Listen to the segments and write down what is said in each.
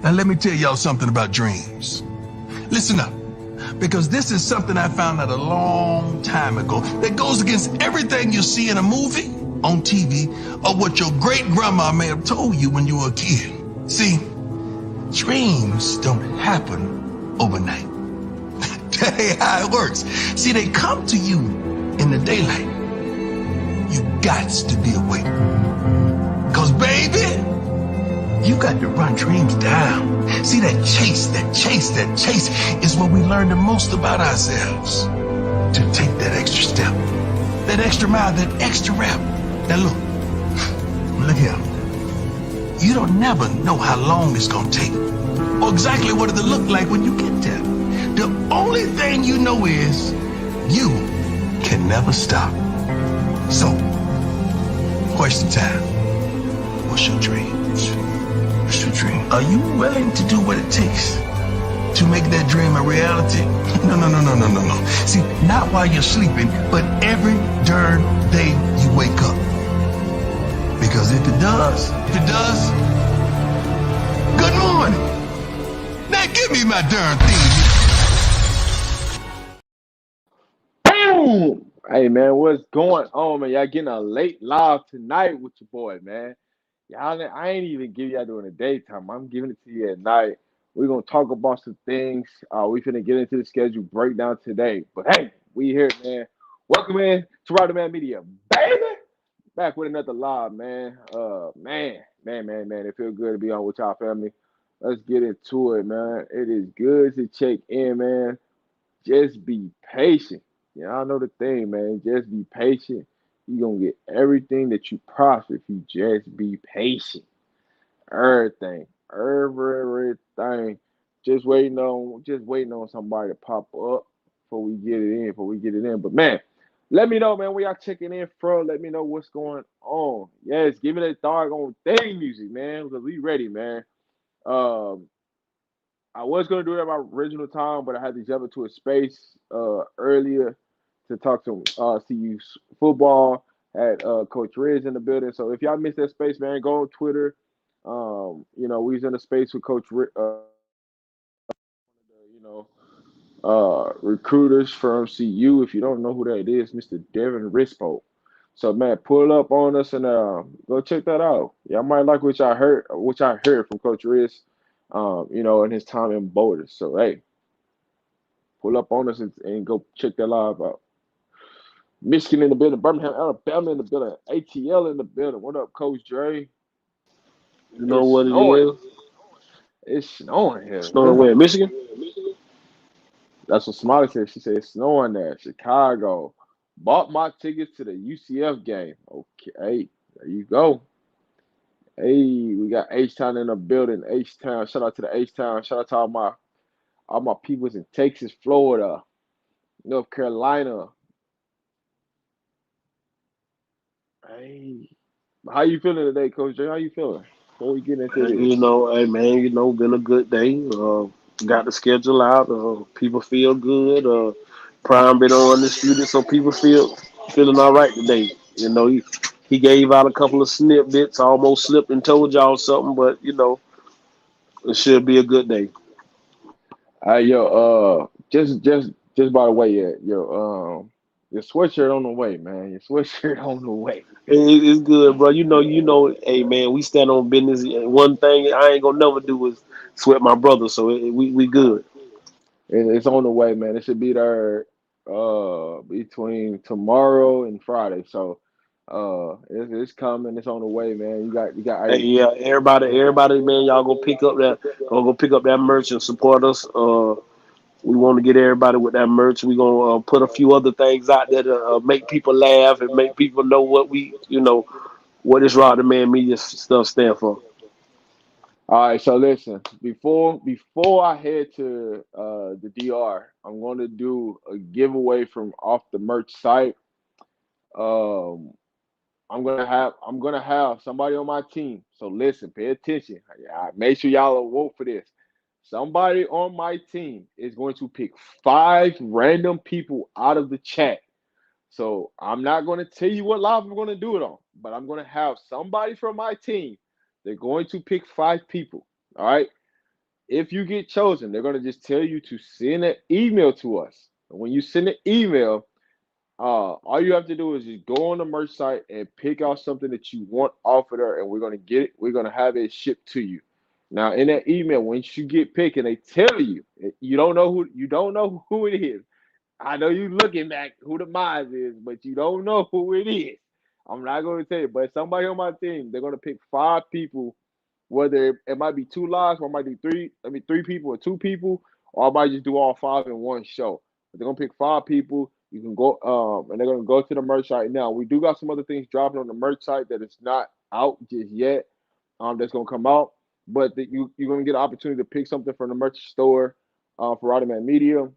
Now let me tell y'all something about dreams. Listen up, because this is something I found out a long time ago that goes against everything you see in a movie, on TV, or what your great-grandma may have told you when you were a kid. See, dreams don't happen overnight. That ain't how it works. See, they come to you in the daylight. You gots to be awake. Cause baby, you got to run dreams down. See, that chase is where we learn the most about ourselves. To take that extra step, that extra mile, that extra rep. Now look here. You don't never know how long it's gonna take, or exactly what it'll look like when you get there. The only thing you know is you can never stop. So, question time. What's your dream? What's your dream? Are you willing to do what it takes to make that dream a reality? No. See, not while you're sleeping, but every darn day you wake up. Because if it does, good morning. Now give me my darn theme. Boom! Hey man, what's going on, man? Y'all getting a late live tonight with your boy, man. I ain't even give y'all during the daytime. I'm giving it to you at night. We're gonna talk about some things. We finna get into the schedule breakdown today. But hey, we here, man. Welcome in to Rider Man Media, baby. Back with another live, man. Man. It feels good to be on with y'all family. Let's get into it, man. It is good to check in, man. Just be patient. Y'all know the thing, man. Just be patient. You're going to get everything that you prosper if you just be patient. Everything. Just waiting on somebody to pop up before we get it in. But, man, let me know, man, where y'all checking in from. Let me know what's going on. Yes, give me that doggone theme music, man, because we ready, man. I was going to do it at my original time, but I had to jump into a space earlier to talk to CU football. Had Coach Riz in the building. So if y'all missed that space, man, go on Twitter. We was in a space with Coach Riz, recruiters from CU. If you don't know who that is, Mr. Devin Rispo. So man, pull up on us and go check that out. Y'all might like what I heard from Coach Riz, in his time in Boulder. So hey, pull up on us and go check that live out. Michigan in the building, Birmingham, Alabama in the building, ATL in the building. What up, Coach Dre? You know what it is? It's snowing here. Snowing where? Michigan? That's what Smiley said. She said it's snowing there. Chicago. Bought my tickets to the UCF game. Okay, there you go. Hey, we got H-Town in the building. H-Town. Shout out to the H-Town. Shout out to all my peoples in Texas, Florida, North Carolina. Hey, how you feeling today, Coach J? How you feeling? Before we get into this. Hey man, been a good day. Got the schedule out. People feel good. Prime been on undisputed, so people feeling all right today. He gave out a couple of snippets, almost slipped and told y'all something, but it should be a good day. Just by the way, your sweatshirt on the way, man. Your sweatshirt on the way. It's good, bro. Hey man, we stand on business. One thing I ain't gonna never do is sweat my brother, so we good. It's on the way, man. It should be there between tomorrow and Friday. So it's coming. It's on the way, man. You got. Hey, yeah, everybody, man, y'all go pick up that merch and support us. We want to get everybody with that merch. We're going to put a few other things out there to make people laugh and make people know what this Rock the Man Media stuff stand for. All right, so listen, before I head to the DR, I'm going to do a giveaway from off the merch site. I'm gonna have somebody on my team. So listen, pay attention. Make sure y'all will vote for this. Somebody on my team is going to pick 5 random people out of the chat. So I'm not going to tell you what live I'm going to do it on, but I'm going to have somebody from my team. They're going to pick 5 people. All right. If you get chosen, they're gonna just tell you to send an email to us. And when you send an email, all you have to do is just go on the merch site and pick out something that you want off of there, and we're gonna get it. We're gonna have it shipped to you. Now, in that email, once you get picked, and they tell you, you don't know who it is. I know you looking back who the Mize is, but you don't know who it is. I'm not going to tell you, but somebody on my team, they're going to pick 5 people, whether it might be 2 lives, or it might be three people or 2 people, or I might just do all 5 in one show. But they're going to pick 5 people. You can go, and they're going to go to the merch site. Now, we do got some other things dropping on the merch site that is not out just yet. That's going to come out. But you're going to get an opportunity to pick something from the merch store for Automatic Media.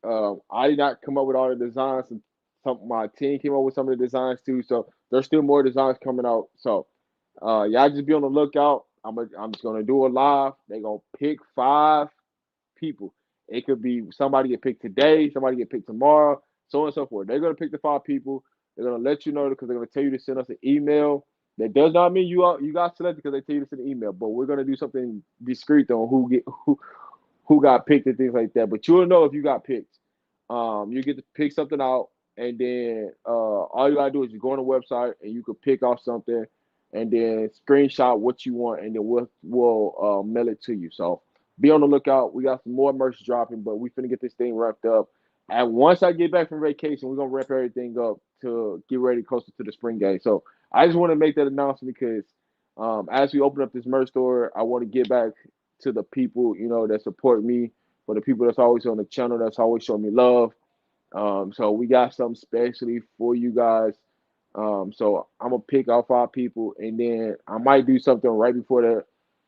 I did not come up with all the designs. My team came up with some of the designs too. So there's still more designs coming out. So y'all just be on the lookout. I'm just gonna do a live. They're gonna pick 5 people. It could be somebody get picked today, somebody get picked tomorrow, so on and so forth. They're gonna pick the 5 people. They're gonna let you know because they're gonna tell you to send us an email. That does not mean you got selected because they tell you to send an email. But we're gonna do something discreet on who got picked and things like that. But you'll know if you got picked. You get to pick something out, and then all you gotta do is you go on the website and you can pick off something, and then screenshot what you want, and then we'll mail it to you. So be on the lookout. We got some more merch dropping, but we finna get this thing wrapped up. And once I get back from vacation, we're gonna wrap everything up to get ready closer to the spring game. So I just want to make that announcement because as we open up this merch store, I want to get back to the people that support me, for the people that's always on the channel, that's always showing me love. So we got something specially for you guys. So I'm gonna pick out 5 people, and then I might do something right before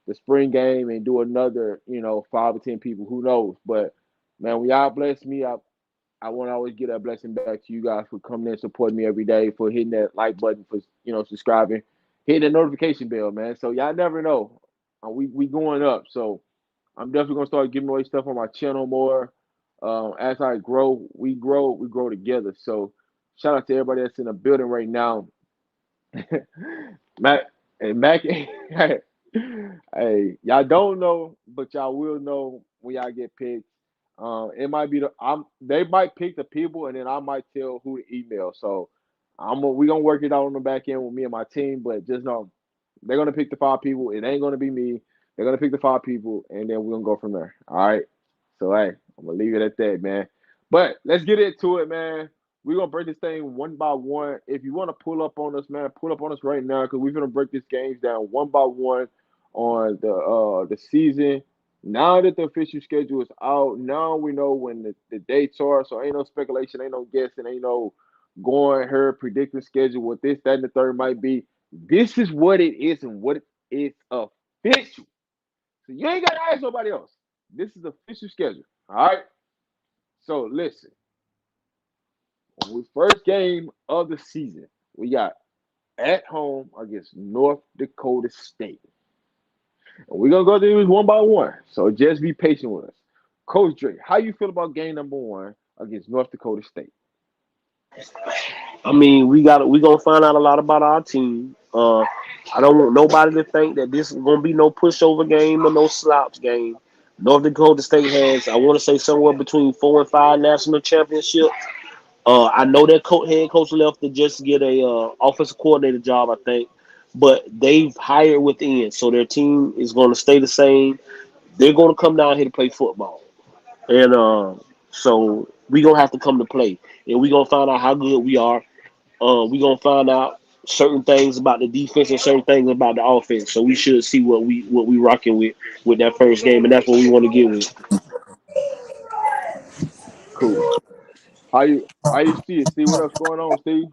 the spring game and do another, 5 or 10 people. Who knows? But man, when y'all bless me, I want to always get that blessing back to you guys for coming in, supporting me every day, for hitting that like button, for subscribing, hitting the notification bell, man. So y'all never know. We going up. So I'm definitely gonna start giving away stuff on my channel more. As I grow, we grow together. So shout out to everybody that's in the building right now. Mac and Mac, hey, y'all don't know, but y'all will know when y'all get picked. It might be they might pick the people, and then I might tell who to email. So we gonna work it out on the back end with me and my team, but just know they're gonna pick the 5 people. It ain't gonna be me. They're gonna pick the 5 people, and then we're gonna go from there. All right. So hey, I'm gonna leave it at that, man. But let's get into it, man. We're gonna break this thing one by one. If you want to pull up on us, man, pull up on us right now because we're gonna break these games down one by one on the season. Now that the official schedule is out, now we know when the dates are. So ain't no speculation, ain't no guessing, ain't no going her predicting schedule, what this, that, and the third might be. This is what it is and what it is official. So you ain't gotta ask nobody else. This is the official schedule. All right. So listen, on the first game of the season, we got at home against North Dakota State. And we're gonna go through these one by one. So just be patient with us. Coach Dre, how you feel about game number 1 against North Dakota State? I mean, we gonna find out a lot about our team. I don't want nobody to think that this is gonna be no pushover game or no slouch game. North Dakota State has, I want to say, somewhere between 4 and 5 national championships. I know that head coach left to just get a offensive coordinator job, I think, but they've hired within, so their team is going to stay the same. They're going to come down here to play football, and so we gonna have to come to play, and we gonna find out how good we are. We gonna find out certain things about the defense and certain things about the offense. So we should see what we rocking with that first game, and that's what we want to get with. Cool. How you see it? See what else going on, Steve?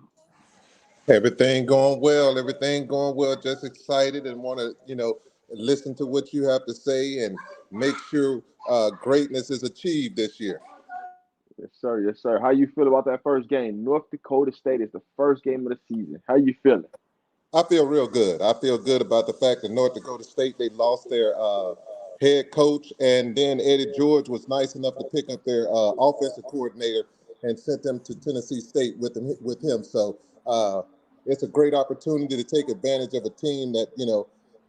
Everything going well. Everything going well. Just excited and want to, listen to what you have to say and make sure greatness is achieved this year. Yes, sir. Yes, sir. How you feel about that first game? North Dakota State is the first game of the season. How you feeling? I feel real good. I feel good about the fact that North Dakota State, they lost their head coach, and then Eddie George was nice enough to pick up their offensive coordinator and sent them to Tennessee State with him. So it's a great opportunity to take advantage of a team that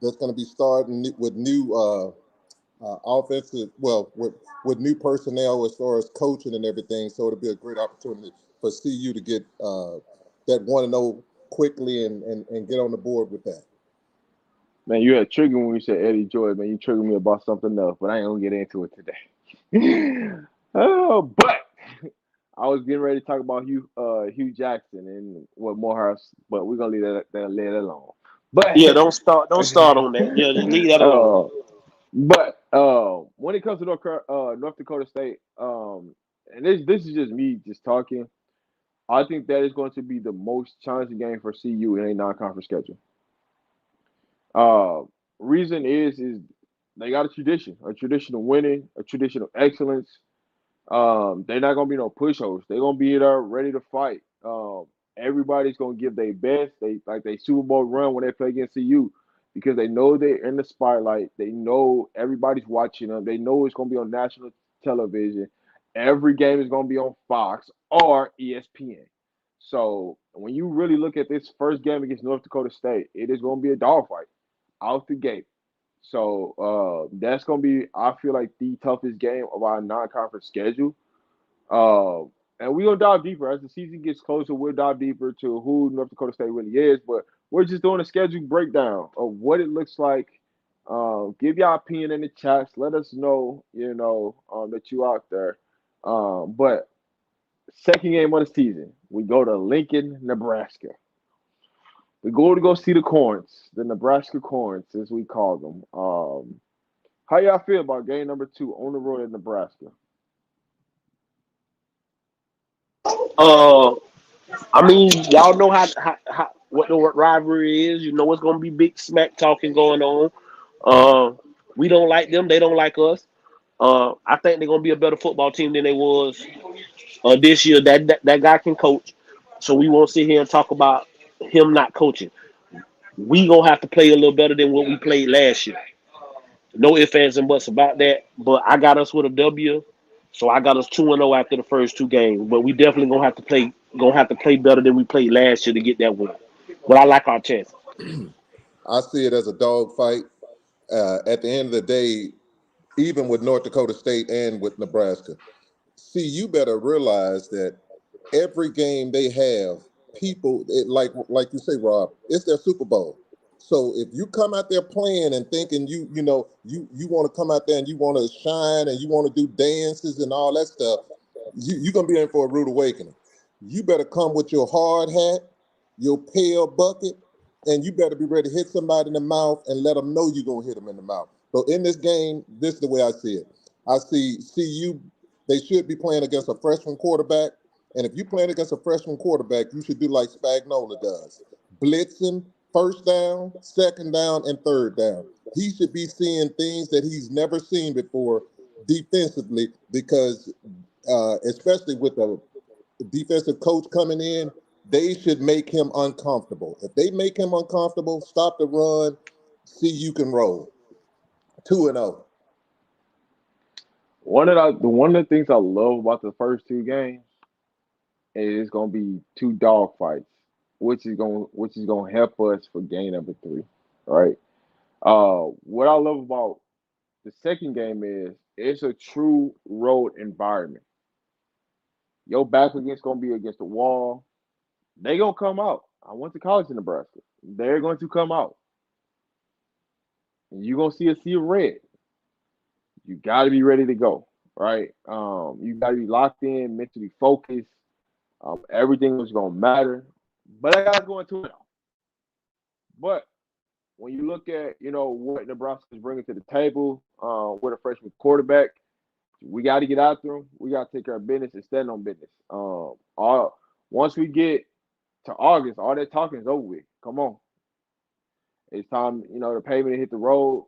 that's going to be starting with new offensive, well, with new personnel as far as coaching and everything. So it'll be a great opportunity for CU to get that 1-0 quickly and get on the board with that. Man, you had triggered when you said Eddie George. Man, you triggered me about something else, but I ain't gonna get into it today. But I was getting ready to talk about Hugh Jackson and what Morehouse, but we're gonna leave that alone. But Yeah, don't start on that. Yeah, just leave that alone. uh, but when it comes to North Dakota State, and this is just me just talking. I think that is going to be the most challenging game for CU in a non-conference schedule. Uh, reason is they got a tradition of winning, a tradition of excellence. They're not gonna be no pushos. They're gonna be there ready to fight. Everybody's gonna give their best. They Super Bowl run when they play against CU because they know they're in the spotlight. They know everybody's watching them. They know it's gonna be on national television. Every game is gonna be on Fox or ESPN. So when you really look at this first game against North Dakota State, it is gonna be a dogfight out the gate. So that's gonna be, I feel like, the toughest game of our non-conference schedule. Uh, and we're gonna dive deeper as the season gets closer. We'll dive deeper to who North Dakota State really is. But we're just doing a schedule breakdown of what it looks like. Give your opinion in the chats. Let us know, that you out there. But second game of the season, we go to Lincoln, Nebraska. We go see the Corns, the Nebraska Corns, as we call them. How y'all feel about game number 2 on the road in Nebraska? Uh, I mean, y'all know how what the rivalry is. You know it's gonna be big smack talking going on. Uh, we don't like them; they don't like us. I think they're gonna be a better football team than they was this year. That guy can coach, so we won't sit here and talk about him not coaching. We gonna have to play a little better than what we played last year. No ifs, ands, and buts about that. But I got us with a W, so I got us 2-0 after the first 2 games. But we definitely gonna have to play better than we played last year to get that win. But I like our chances. I see it as a dog fight. At the end of the day, even with North Dakota State and with Nebraska, see, you better realize that every game they have, like you say, Rob, it's their Super Bowl. So if you come out there playing and thinking you want to come out there and you want to shine and you want to do dances and all that stuff, you're gonna be in for a rude awakening. You better come with your hard hat, your pail bucket, and you better be ready to hit somebody in the mouth and let them know you're gonna hit them in the mouth. So in this game, this is the way I see it. I see CU, they should be playing against a freshman quarterback. And if you're playing against a freshman quarterback, you should do like Spagnola does. Blitz him first down, second down, and third down. He should be seeing things that he's never seen before defensively because especially with a defensive coach coming in, they should make him uncomfortable. If they make him uncomfortable, stop the run, see you can roll. 2-0. One of the things I love about the first 2 games is it's gonna be 2 dog fights, which is gonna help us for game number 3, right? What I love about the second game is it's a true road environment. Your back against gonna be against the wall. They gonna come out. I went to college in Nebraska. They're going to come out, and you're gonna see a sea of red. You got to be ready to go, right? You got to be locked in, mentally focused. Everything is gonna matter. But I gotta go into it. But when you look at what Nebraska is bringing to the table with a freshman quarterback, we got to get after them. We got to take care of business and stand on business. All Once we get to August, all that talking is over with. Come on, it's time. The pavement to hit the road,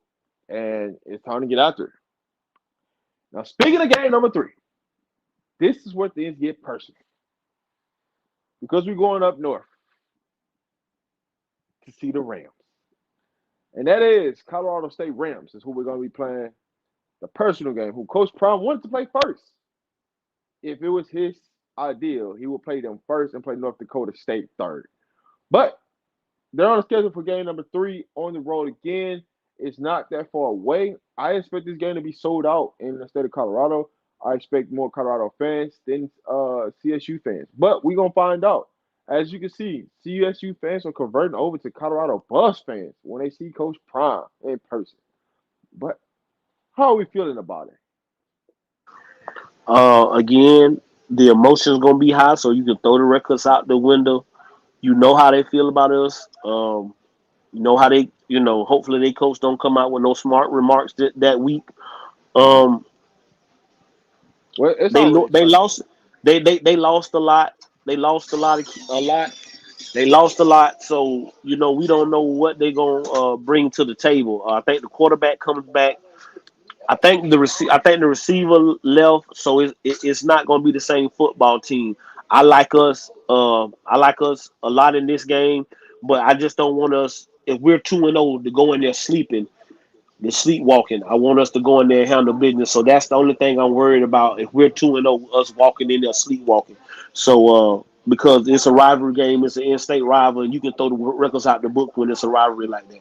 and it's time to get after it. Now, speaking of game number 3, this is where things get personal because we're going up north to see the Rams, and that is Colorado State Rams. Is who we're going to be playing the personal game. Who Coach Prime wanted to play first. If it was his ideal, he would play them first and play North Dakota State third. But they're on the schedule for game number 3 on the road again. It's not that far away. I expect this game to be sold out in the state of Colorado. I expect more Colorado fans than CSU fans. But we're gonna find out. As you can see, CSU fans are converting over to Colorado bus fans when they see Coach Prime in person. But how are we feeling about it? Again, the emotions gonna be high, so you can throw the records out the window. You know how they feel about us. You know how they, hopefully they coach don't come out with no smart remarks that week. Um, Well, it's they already they Sunday. lost they lost a lot. They lost a lot. They lost a lot, so we don't know what they're gonna bring to the table. I think the quarterback comes back. I think the receiver left, so it's not going to be the same football team. I like us. I like us a lot in this game, but I just don't want us. If we're 2-0 to go in there sleeping, the sleepwalking. I want us to go in there and handle business. So that's the only thing I'm worried about. If we're 2-0, us walking in there sleepwalking. So because it's a rivalry game, it's an in-state rival, and you can throw the records out the book when it's a rivalry like that.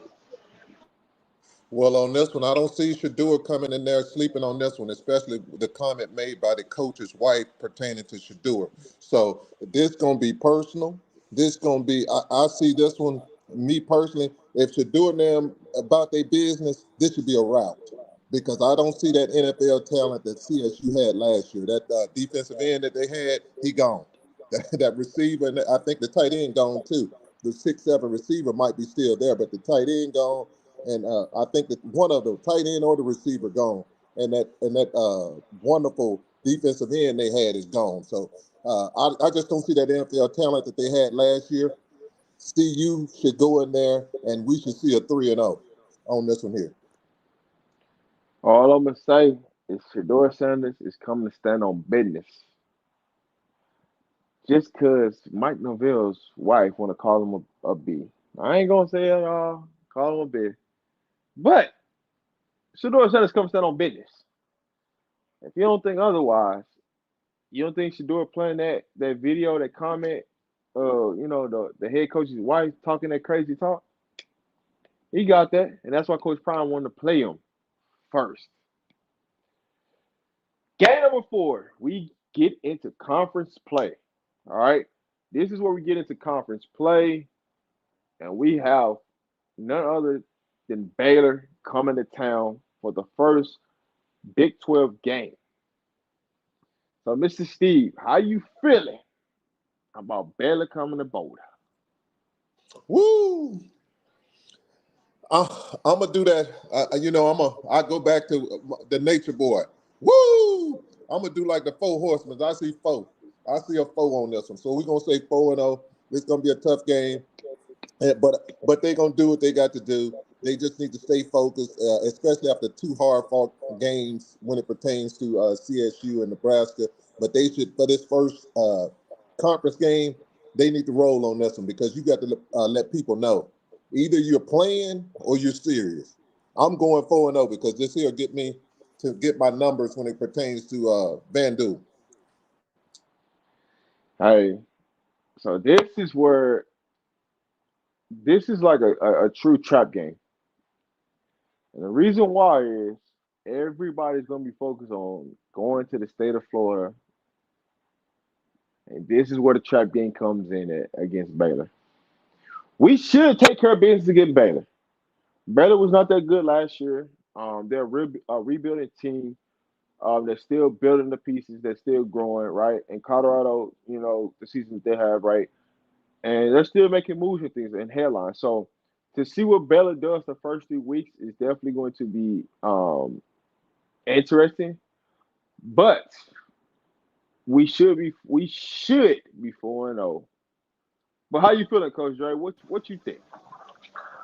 Well, on this one, I don't see Shador coming in there sleeping on this one, especially the comment made by the coach's wife pertaining to Shador. So this gonna be personal. This gonna be. I see this one. Me personally, if Shador and them about their business, this should be a rout because I don't see that NFL talent that CSU had last year. That defensive end that they had, he gone. That receiver, and I think the tight end gone too. The 6'7" receiver might be still there, but the tight end gone and I think that one of the tight end or the receiver gone, and that wonderful defensive end they had is gone. So I just don't see that NFL talent that they had last year. Steve, you should go in there, and we should see a 3-0 on this one here. All I'm gonna say is Shador Sanders is coming to stand on business. Just cause Mike Norvell's wife wanna call him a B. I ain't gonna say it all. Call him a B. But Shador Sanders comes to stand on business. If you don't think otherwise, you don't think Shador playing that video, that comment, the head coach's wife talking that crazy talk? He got that, and that's why Coach Prime wanted to play him first. Game number 4, we get into conference play. All right, this is where we get into conference play, and we have none other than Baylor coming to town for the first Big 12 game. So, Mr. Steve, how you feeling about Baylor coming to Boulder? Woo! I'm gonna do that. I go back to the Nature Boy. Woo! I'm gonna do like the four horsemen. I see four. I see a four on this one. So we're gonna say 4-0. It's gonna be a tough game. But they're gonna do what they got to do. They just need to stay focused, especially after two hard fought games when it pertains to CSU and Nebraska. But they should for this first conference game, they need to roll on this one because you got to let people know either you're playing or you're serious. I'm going 4-0 because this here get me to get my numbers when it pertains to Vandu. Hey, so this is like a true trap game. And the reason why is everybody's gonna be focused on going to the state of Florida, and this is where the trap game comes in at, against Baylor. We should take care of business against Baylor. Baylor was not that good last year. They're a rebuilding team. They're still building the pieces. They're still growing, right? In Colorado, the season that they have, right? And they're still making moves and things and headlines. So to see what Baylor does the first 3 weeks is definitely going to be interesting. But we should be 4-0. But how you feeling, Coach Dre? What you think?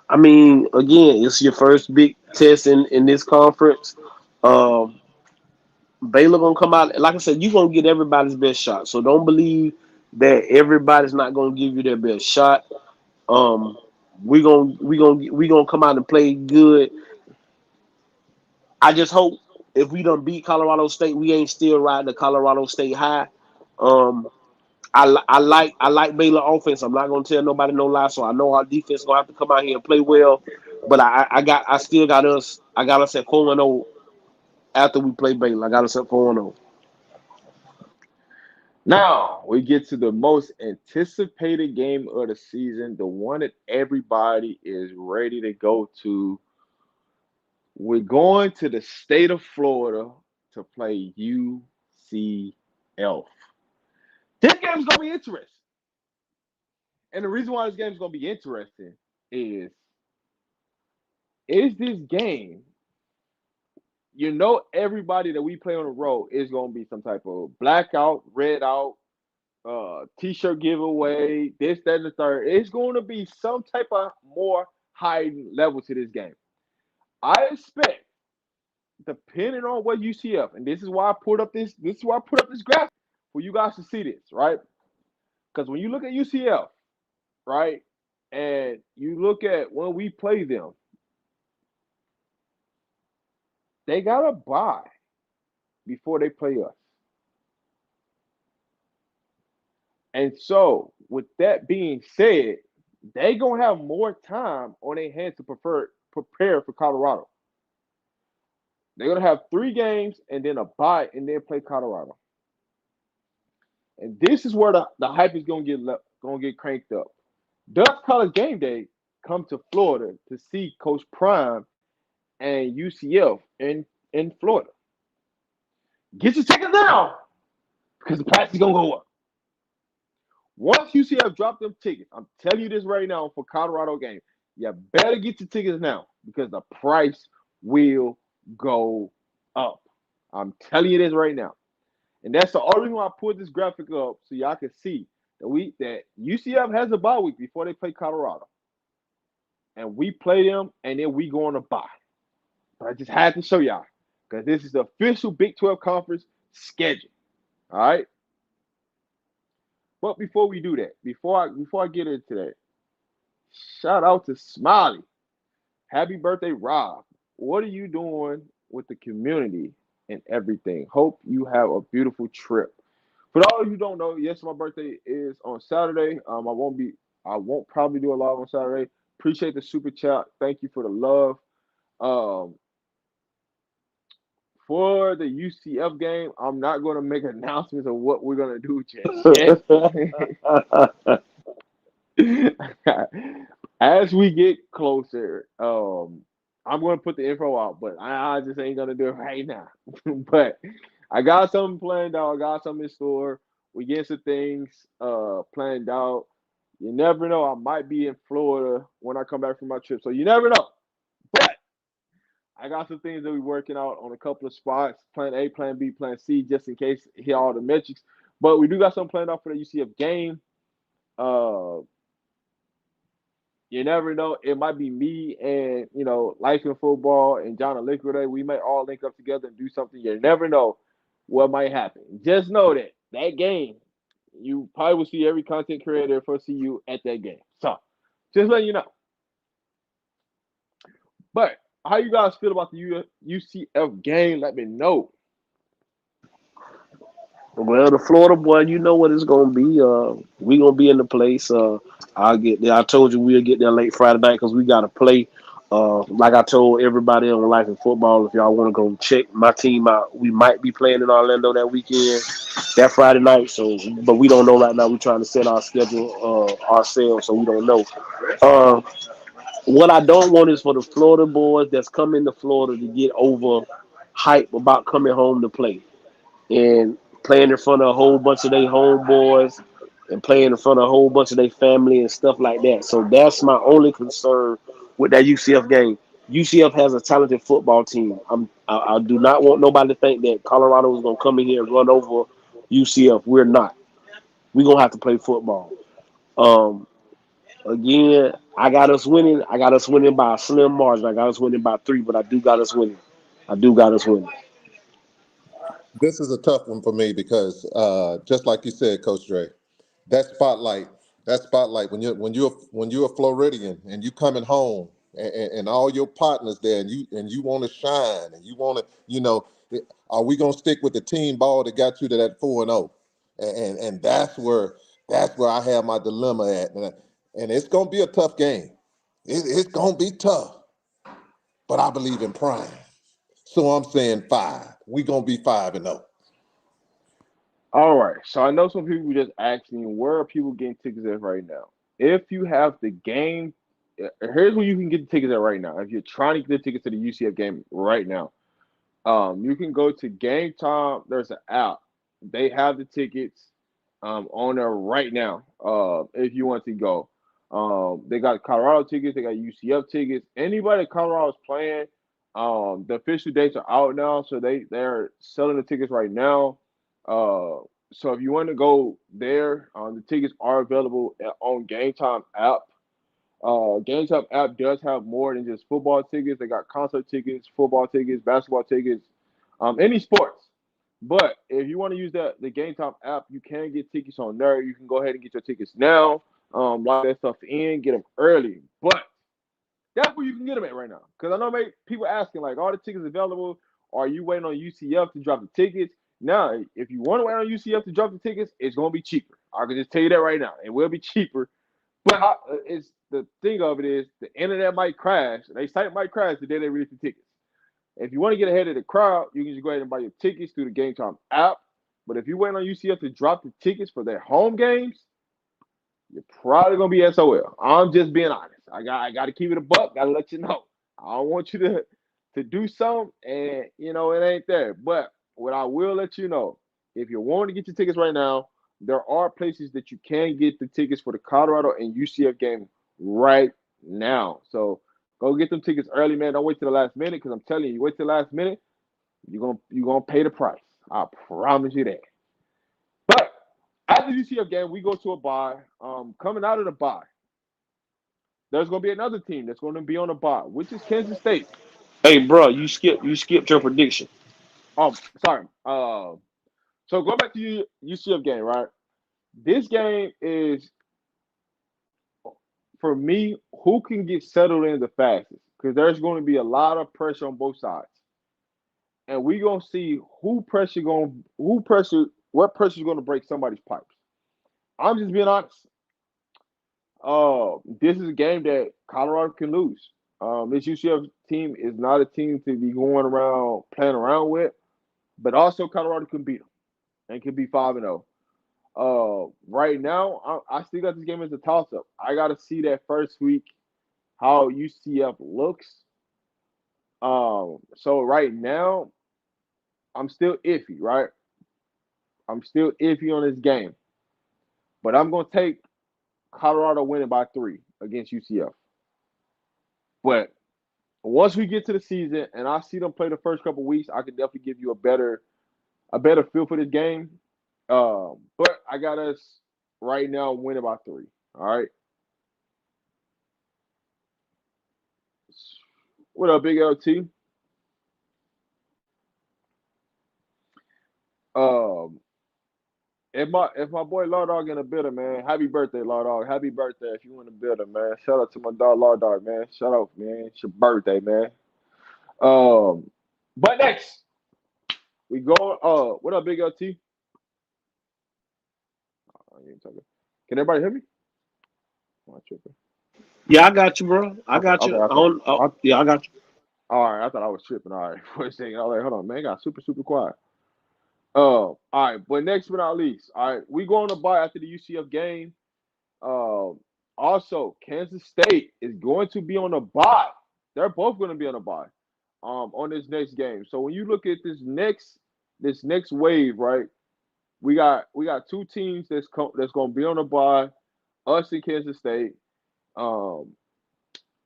I mean, again, it's your first big test in this conference. Um, Baylor gonna come out. Like I said, you're gonna get everybody's best shot. So don't believe that everybody's not gonna give you their best shot. Um, we gonna come out and play good. I just hope if we don't beat Colorado State, we ain't still riding the Colorado State high. Um, I like Baylor offense. I'm not gonna tell nobody no lie. So I know our defense gonna have to come out here and play well. But I still got us. I got us at 4-0 after we play Baylor. I got us at 4-0. Now we get to the most anticipated game of the season, the one that everybody is ready to go to. We're going to the state of Florida to play UCF. This game's gonna be interesting. And the reason why this game's gonna be interesting is this game, everybody that we play on the road is gonna be some type of blackout, red out, t-shirt giveaway, this, that, and the third. It's going to be some type of more high level to this game. I expect, depending on what UCF, and this is why I put up this graphic for you guys to see this, right? Because when you look at UCF, right, and you look at when we play them, they gotta bye before they play us. And so, with that being said, they gonna have more time on their hands to prepare for Colorado. They're gonna have 3 games and then a bye and then play Colorado. And this is where the hype is gonna get cranked up. Does College Game Day come to Florida to see Coach Prime and UCF in Florida? Get your tickets now because the price is gonna go up. Once UCF drop them tickets, I'm telling you this right now for Colorado game, you better get your tickets now because the price will go up. I'm telling you this right now. And that's the only reason why I put this graphic up so y'all can see that UCF has a bye week before they play Colorado. And we play them and then we go on a bye. But I just had to show y'all because this is the official Big 12 conference schedule. All right. But before we do that, before I get into that, shout out to Smiley. Happy birthday, Rob. What are you doing with the community and everything? Hope you have a beautiful trip. For all of you who don't know, yes, my birthday is on Saturday. I won't probably do a live on Saturday. Appreciate the super chat. Thank you for the love. For the UCF game, I'm not going to make announcements of what we're going to do just yet. As we get closer, I'm going to put the info out, but I just ain't going to do it right now. But I got something planned out. I got something in store. We get some things planned out. You never know. I might be in Florida when I come back from my trip, so you never know. But I got some things that we're working out on a couple of spots, plan A, plan B, plan C, just in case hit all the metrics. But we do got something planned out for the UCF game. You never know. It might be me and, Life in Football and John and Liquidate. We may all link up together and do something. You never know what might happen. Just know that game, you probably will see every content creator for CU at that game. So, just letting you know. But how you guys feel about the UCF game? Let me know. Well, the Florida boy, you know what it's gonna be. We gonna be in the place. I'll get there. I told you we'll get there late Friday night because we gotta play. Like I told everybody on Life in Football, if y'all want to go check my team out, we might be playing in Orlando that weekend, that Friday night. So, but we don't know right now. We're trying to set our schedule ourselves, so we don't know. What I don't want is for the Florida boys that's coming to Florida to get over hype about coming home to play and playing in front of a whole bunch of their homeboys and playing in front of a whole bunch of their family and stuff like that. So that's my only concern with that UCF game. UCF has a talented football team. I do not want nobody to think that Colorado is going to come in here and run over UCF. We're not. We're going to have to play football. Again, I got us winning. I got us winning by a slim margin. I got us winning by 3, but I do got us winning. I do got us winning. This is a tough one for me because just like you said, Coach Dre, that spotlight when you're a Floridian and you coming home and all your partners there and you want to shine and you want to are we gonna stick with the team ball that got you to that 4-0 and that's where I have my dilemma at and it's gonna be a tough game. It's gonna be tough. but I believe in prime. So I'm saying 5. We're going to be 5-0. All right. So I know some people just asking where are people getting tickets at right now. If you have the game, here's where you can get the tickets at right now. If you're trying to get the tickets to the UCF game right now, you can go to Game Time. There's an app. They have the tickets on there right now. If you want to go, they got Colorado tickets. They got UCF tickets. Anybody Colorado's playing, the official dates are out now, so they're selling the tickets right now. So if you want to go there, the tickets are available on Game Time app. Game Time app does have more than just football tickets. They got concert tickets, football tickets, basketball tickets, any sports. But if you want to use the Game Time app, you can get tickets on there. You can go ahead and get your tickets now. Lock that stuff in, get them early. But that's where you can get them at right now. Because I know people asking, like, all the tickets available. Are you waiting on UCF to drop the tickets? Now, if you want to wait on UCF to drop the tickets, it's going to be cheaper. I can just tell you that right now. It will be cheaper. But it's the thing of it is the internet might crash. They site might crash the day they release the tickets. If you want to get ahead of the crowd, you can just go ahead and buy your tickets through the Game Time app. But if you wait on UCF to drop the tickets for their home games, you're probably gonna be SOL. I'm just being honest. I got to keep it a buck. Got to let you know. I don't want you to do something and it ain't there. But what I will let you know, if you're wanting to get your tickets right now, there are places that you can get the tickets for the Colorado and UCF game right now. So go get them tickets early, man. Don't wait till the last minute, because I'm telling you, wait till the last minute, you're gonna pay the price. I promise you that. But after the UCF game, we go to a bye. Coming out of the bye, there's gonna be another team that's gonna be on a bye, which is Kansas State. Hey, bro, you skipped your prediction. Oh, sorry. So go back to UCF game, right? This game is, for me, who can get settled in the fastest, because there's going to be a lot of pressure on both sides, and we gonna see what pressure is going to break somebody's pipes. I'm just being honest. This is a game that Colorado can lose. This UCF team is not a team to be going around playing around with, but also Colorado can beat them and can be 5-0. Right now, I still got this game as a toss-up. I got to see that first week how UCF looks. So right now, I'm still iffy, right? I'm still iffy on this game, but I'm gonna take Colorado winning by 3 against UCF. But once we get to the season and I see them play the first couple weeks, I can definitely give you a better feel for this game. But I got us right now winning by 3. All right. What up, Big LT? Um, if my boy Law Dog in the building, man, happy birthday, Law Dog. Happy birthday if you in the building, man. Shout out to my dog Law Dog, man. Shout out, man. It's your birthday, man. But next we go. What up, Big LT? Oh, you ain't talking. Can everybody hear me? Oh, I'm tripping. Yeah, I got you, bro. I Okay, got okay. you. Yeah, I got you. All right. I thought I was tripping. All right, for a second. I was like, hold on, man. It got super quiet. All right. But next but not least, all right, we go on the bye after the UCF game. Also, Kansas State is going to be on a bye. They're both going to be on a bye. On this next game. So when you look at this next wave, right? We got 2 teams that's going to be on a bye. Us and Kansas State. How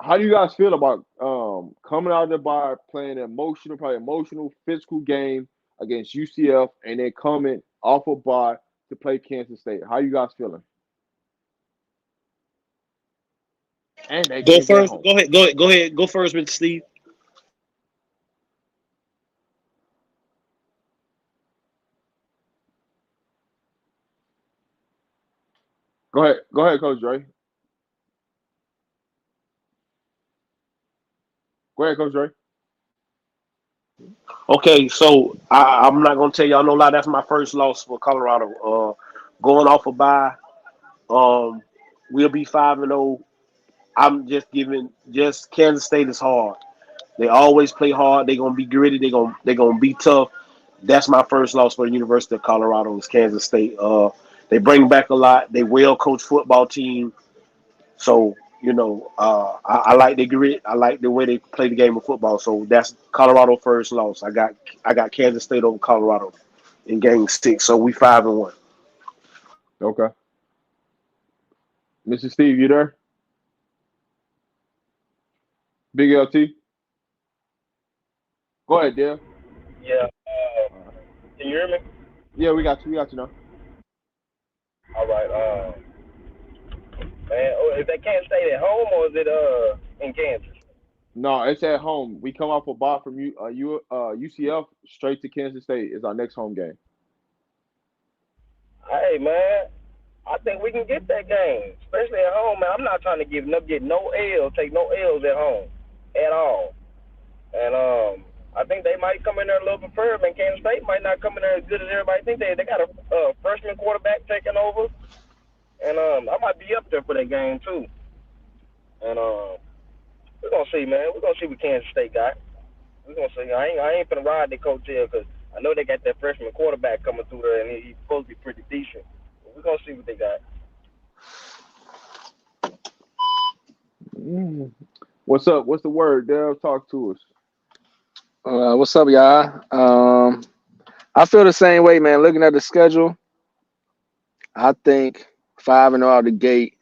do you guys feel about coming out of the bye, playing an probably emotional, physical game against UCF, and then coming off a bye to play Kansas State? How you guys feeling? And they Go can't be at first. home. Go ahead. Go first, Mr. Steve. Go ahead, Coach Dre. Go ahead, Coach Dre. Okay, so I'm not gonna tell y'all no lie. That's my first loss for Colorado. Going off a bye. We'll be 5-0. I'm just giving. Just Kansas State is hard. They always play hard. They're gonna be gritty. They're gonna be tough. That's my first loss for the University of Colorado is Kansas State. They bring back a lot. They well coached football team. So I like the grit. I like the way they play the game of football. So that's Colorado first loss. I got Kansas State over Colorado in game 6. So we 5-1. Okay. Mr. Steve, you there? Big LT? Go ahead, Dale. Yeah. All right. Can you hear me? Yeah, we got you. We got you now. All right. Man, is that Kansas State at home or is it in Kansas? No, it's at home. We come off a bot from UCF straight to Kansas State is our next home game. Hey, man, I think we can get that game, especially at home, man. I'm not trying to get no L, take no L's at home at all. And I think they might come in there a little bit further, man. Kansas State might not come in there as good as everybody think. They got a freshman quarterback taking over, and I might be up there for that game too. And we're gonna see, man. We're gonna see what Kansas State got. We're gonna see. I ain't finna ride the coattail because I know they got that freshman quarterback coming through there, and he's supposed to be pretty decent. But we're gonna see what they got. What's up? What's the word? Dale, talk to us. What's up, y'all? I feel the same way, man. Looking at the schedule, I think 5-0 out the gate.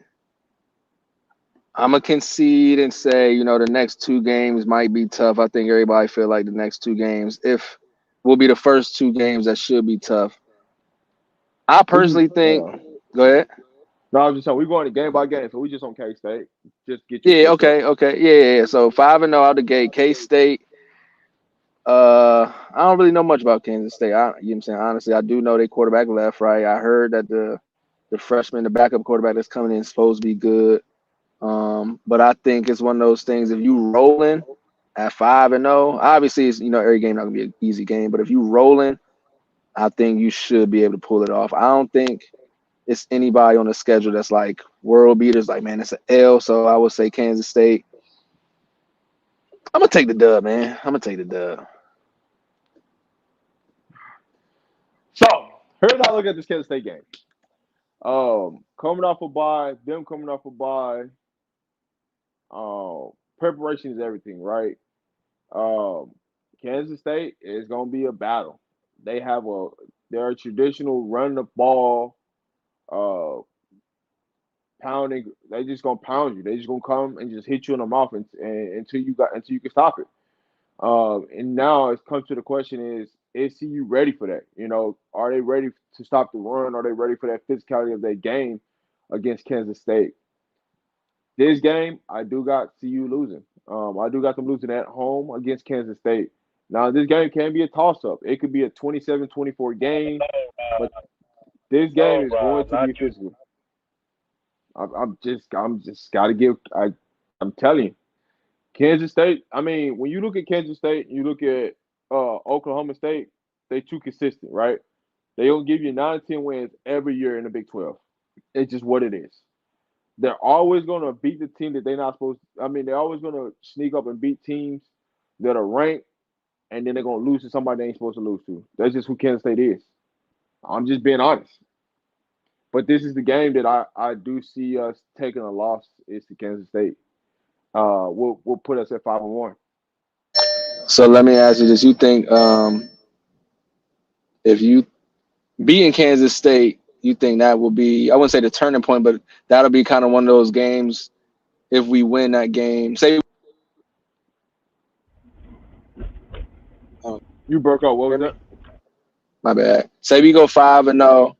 I'm gonna concede and say, the next 2 games might be tough. I think everybody feel like the next 2 games, if will be the first 2 games that should be tough. I personally think. Go ahead. No, I'm just saying we're going to game by game, so we just on K State. Just get you. Yeah. Okay. Yeah. So 5-0 out the gate. K State. I don't really know much about Kansas State. You know what I'm saying? Honestly, I do know they quarterback left, right? I heard that the freshman, the backup quarterback that's coming in is supposed to be good. But I think it's one of those things. If you rolling at 5-0, obviously it's every game not gonna be an easy game. But if you rolling, I think you should be able to pull it off. I don't think it's anybody on the schedule that's like world beaters. Like, man, it's an L. So I would say Kansas State. I'm gonna take the dub, man. I'm gonna take the dub. So here's how I look at this Kansas State game. Coming off a bye, them coming off a bye. Preparation is everything, right? Kansas State is gonna be a battle. They're a traditional run the ball, pounding. They just gonna pound you. They just gonna come and just hit you in the mouth until you can stop it. And now it's come to the question is CU ready for that? Are they ready to stop the run? Are they ready for that physicality of that game against Kansas State? This game, I do got CU losing. I do got them losing at home against Kansas State. Now, this game can be a toss-up. It could be a 27-24 game, but this game is going to be physical. I'm just got to give. I'm telling you, Kansas State. I mean, when you look at Kansas State, you look at Oklahoma State. They too consistent, right? They don't give you 9-10 wins every year in the Big 12. It's just what it is. They're always going to beat the team that they're not supposed to. I mean, they're always going to sneak up and beat teams that are ranked, and then they're going to lose to somebody they ain't supposed to lose to. That's just who Kansas State is. I'm just being honest. But this is the game that I do see us taking a loss is to Kansas State. We'll put us at 5-1. So let me ask you this: you think if you beat in Kansas State, you think that will be, I wouldn't say the turning point, but that'll be kind of one of those games if we win that game. Say You broke up. What was that? My bad. Say we go 5-0.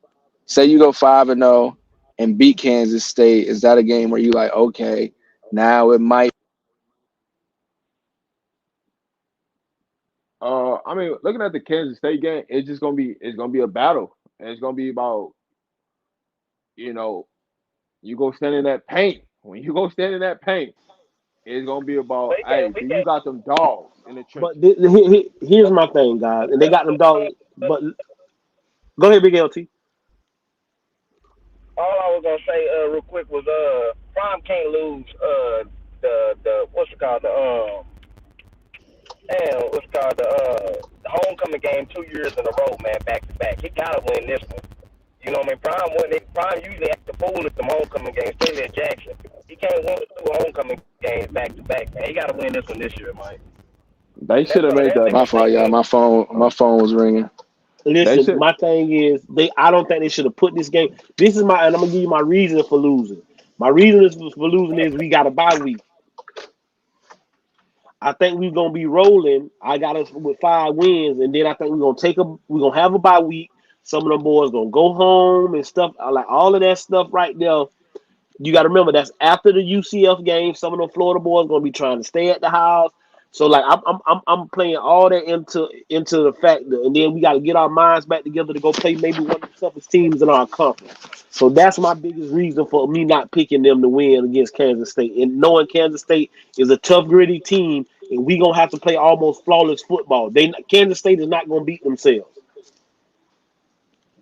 Say you go 5-0 and beat Kansas State. Is that a game where you like, okay, now it might? I mean, looking at the Kansas State game, it's gonna be a battle. And it's gonna be about, you go stand in that paint. When you go stand in that paint, it's gonna be about, do you got them dogs in the But trenches? here's my thing, guys, and they got them dogs. But go ahead, Big LT. All I was gonna say real quick was Prime can't lose the what's it called, and what's called the homecoming game 2 years in a row, man, back to back. He gotta win this one. You know what I mean? Prime usually act the fool at the homecoming game, especially at Jackson. He can't win 2 homecoming games back to back, man. He gotta win this one this year, Mike. They should have made That's that. My fault, y'all. My phone was ringing. They Listen, should. my thing is I don't think they should have put this game. This is and I'm gonna give you my reason for losing. My reason for losing is we got a bye week. I think we're gonna be rolling. I got us with 5 wins, and then I think we're gonna have a bye week. Some of them boys gonna go home and stuff like all of that stuff right there. You got to remember that's after the UCF game. Some of them Florida boys gonna be trying to stay at the house. So like I'm playing all that into the fact that, and then we got to get our minds back together to go play maybe one of the toughest teams in our conference. So that's my biggest reason for me not picking them to win against Kansas State, and knowing Kansas State is a tough, gritty team, and we gonna have to play almost flawless football. Kansas State is not gonna beat themselves.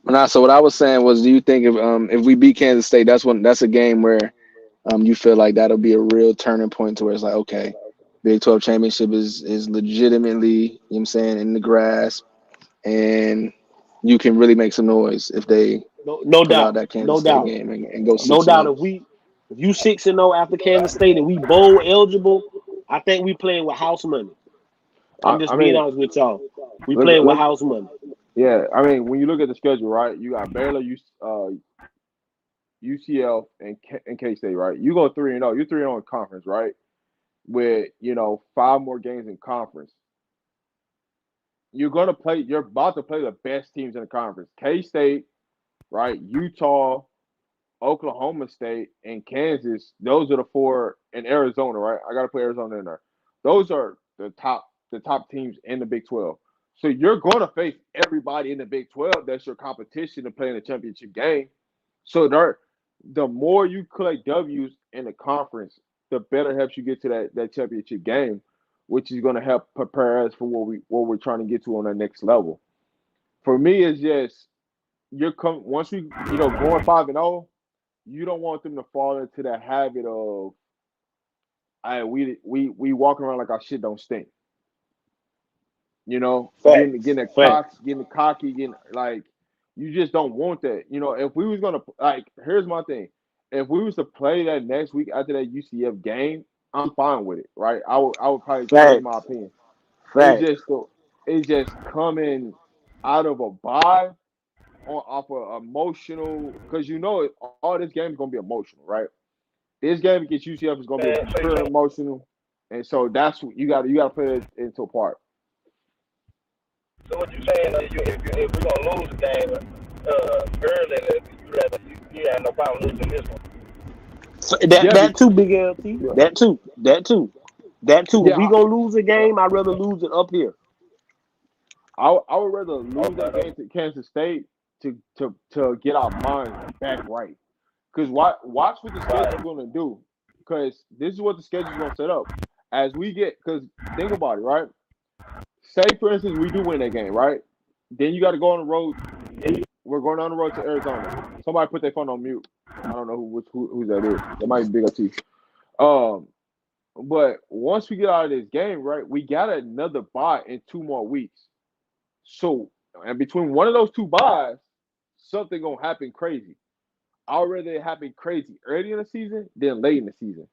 Nah, so what I was saying was, do you think if we beat Kansas State, that's a game where you feel like that'll be a real turning point to where it's like, okay, Big 12 championship is legitimately, you know what I'm saying, in the grasp, and you can really make some noise if they No pull out doubt, that no Kansas State doubt, game and go no doubt. 6-0. If you 6-0 after Kansas State and we bowl eligible, I think we playing with house money. I'm I just being mean, honest with y'all. We playing with look. house money. Yeah, I mean, when you look at the schedule, right? You got Baylor, UCF, and K State, right? You go 3-0. You're 3-0 in conference, right? With 5 more games in conference. You're about to play the best teams in the conference. K State, right? Utah, Oklahoma State, and Kansas. Those are the 4, and Arizona, right? I got to put Arizona in there. Those are the top teams in the Big 12. So you're going to face everybody in the Big 12. That's your competition to play in the championship game. So the more you collect W's in the conference, the better helps you get to that championship game, which is going to help prepare us for what we're trying to get to on that next level. For me, it's just once we going 5-0, you don't want them to fall into that habit of we walk around like our shit don't stink. Getting Facts. cocky, getting like you just don't want that. If we was gonna here's my thing. If we was to play that next week after that UCF game, I'm fine with it, right? I would probably change Facts. my opinion. It's Facts. just coming out of a bye off of emotional because all this game is gonna be emotional, right? This game against UCF is gonna be pure emotional, and so that's what you got to put it into a part. So what you saying is, if we're gonna lose the game early, you have no problem losing this one. So that too, big LT. Yeah, That too. If we yeah. gonna lose a game, I'd rather lose it up here. I would rather lose that Okay. game to Kansas State to get our minds back right. Because watch what the schedule's Right. going to do. Because this is what the schedule's going to set up. As we get, because think about it, right? Say for instance we do win that game, right? Then you got to go on the road. We're going on the road to Arizona. Somebody put their phone on mute. I don't know who that is. That might be Big O T. Um, but once we get out of this game, right, we got another bye in 2 more weeks. So, and between one of those 2 buys, something gonna happen crazy. I'd rather it happen crazy early in the season than late in the season,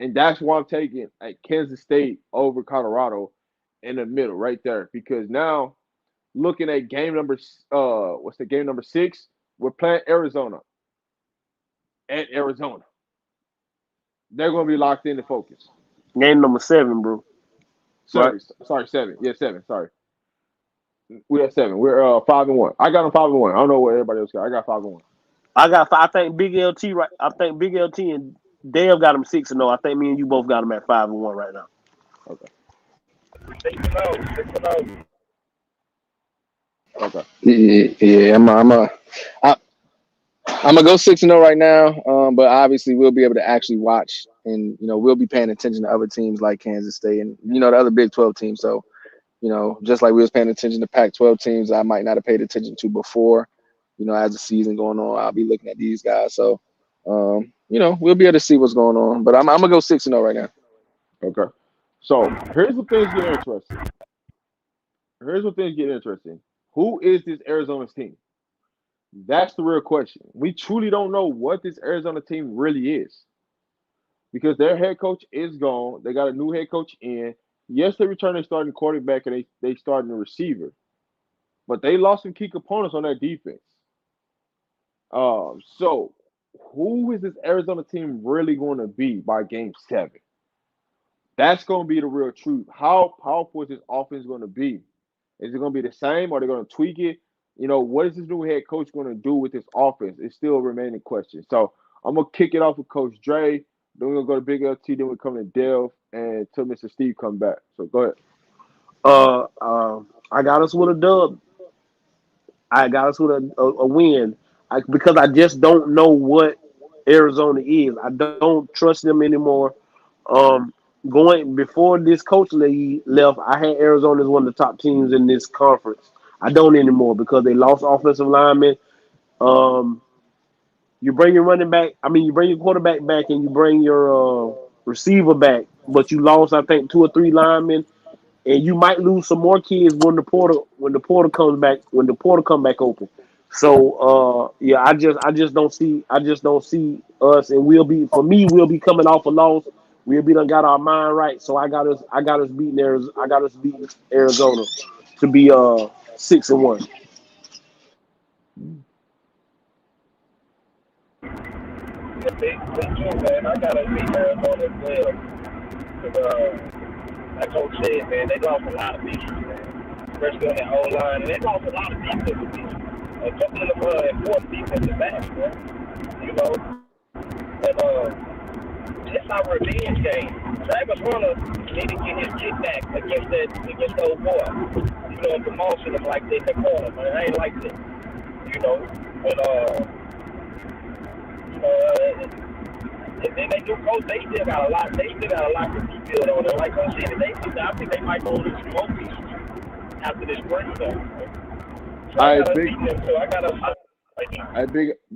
and that's why I'm taking Kansas State over Colorado in the middle, right there. Because now, looking at what's the game number 6? We're playing Arizona at Arizona. They're gonna be locked in and focused. Game number 7, bro. Right? Sorry, 7. Yeah, 7. Sorry, we're at 7. We're 5-1. I got them 5-1. I don't know what everybody else got. I got 5-1. I think Big LT right. I think Big LT and Dale got them 6-0. I think me and you both got them at 5-1 right now. Okay. 6-0, 6-0. Okay. Yeah, I'm gonna go 6-0 right now. But obviously we'll be able to actually watch, and we'll be paying attention to other teams like Kansas State and the other Big 12 teams. So just like we was paying attention to Pac-12 teams, I might not have paid attention to before. As the season going on, I'll be looking at these guys. So, we'll be able to see what's going on. But I'm gonna go 6-0 right now. Okay. So here's what things get interesting. Who is this Arizona's team? That's the real question. We truly don't know what this Arizona team really is because their head coach is gone. They got a new head coach in. Yes, they returned their starting quarterback and they started a receiver, but they lost some key components on their defense. So who is this Arizona team really going to be by game 7? That's going to be the real truth. How powerful is this offense going to be? Is it going to be the same? Or are they going to tweak it? What is this new head coach going to do with this offense? It's still a remaining question. So I'm going to kick it off with Coach Dre. Then we're going to go to Big LT. Then we come to Delph and till Mr. Steve come back. So go ahead. I got us with a dub. I got us with a win because I just don't know what Arizona is. I don't trust them anymore. Um, Going before this coach left, I had Arizona as one of the top teams in this conference. I don't anymore because they lost offensive linemen. Um, you bring your running back. I mean, you bring your quarterback back and you bring your receiver back, but you lost, I think, 2 or 3 linemen, and you might lose some more kids when the portal come back open. So yeah, I just don't see us, and we'll be coming off a loss. We'll be done got our mind right. So I got us beating Arizona to be 6-1. The big two, man. I gotta be Arizona as well. Cause, like Coach said, man, they lost a lot of pieces, man. Especially on that whole line, and they lost a lot of defensive pieces. A couple of them important defensive backs, man. And it's our revenge game. Travis Hunter need to get his kid back against those boys. And promotion them like they in the corner, man. I ain't like that. But and then they do coach. They still got a lot. They still got a lot to rebuild on it. Like I said, I think they might go to some more pieces after this spring game. So All I right, gotta beat them. So I gotta.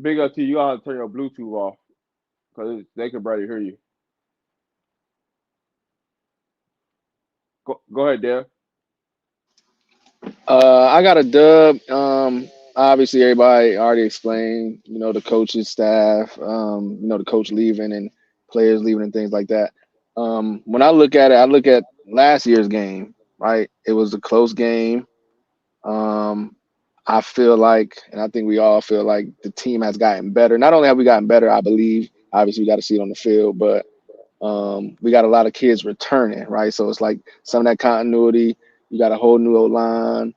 Big LT, you got to turn your Bluetooth off because they can barely hear you. Go ahead, Dale. I got a dub. Obviously, everybody already explained, the coach's staff, the coach leaving and players leaving and things like that. When I look at it, I look at last year's game, right? It was a close game. Um, I feel like, and I think we all feel like the team has gotten better. Not only have we gotten better, I believe, obviously, we got to see it on the field, but we got a lot of kids returning, right? So it's like some of that continuity. You got a whole new old line.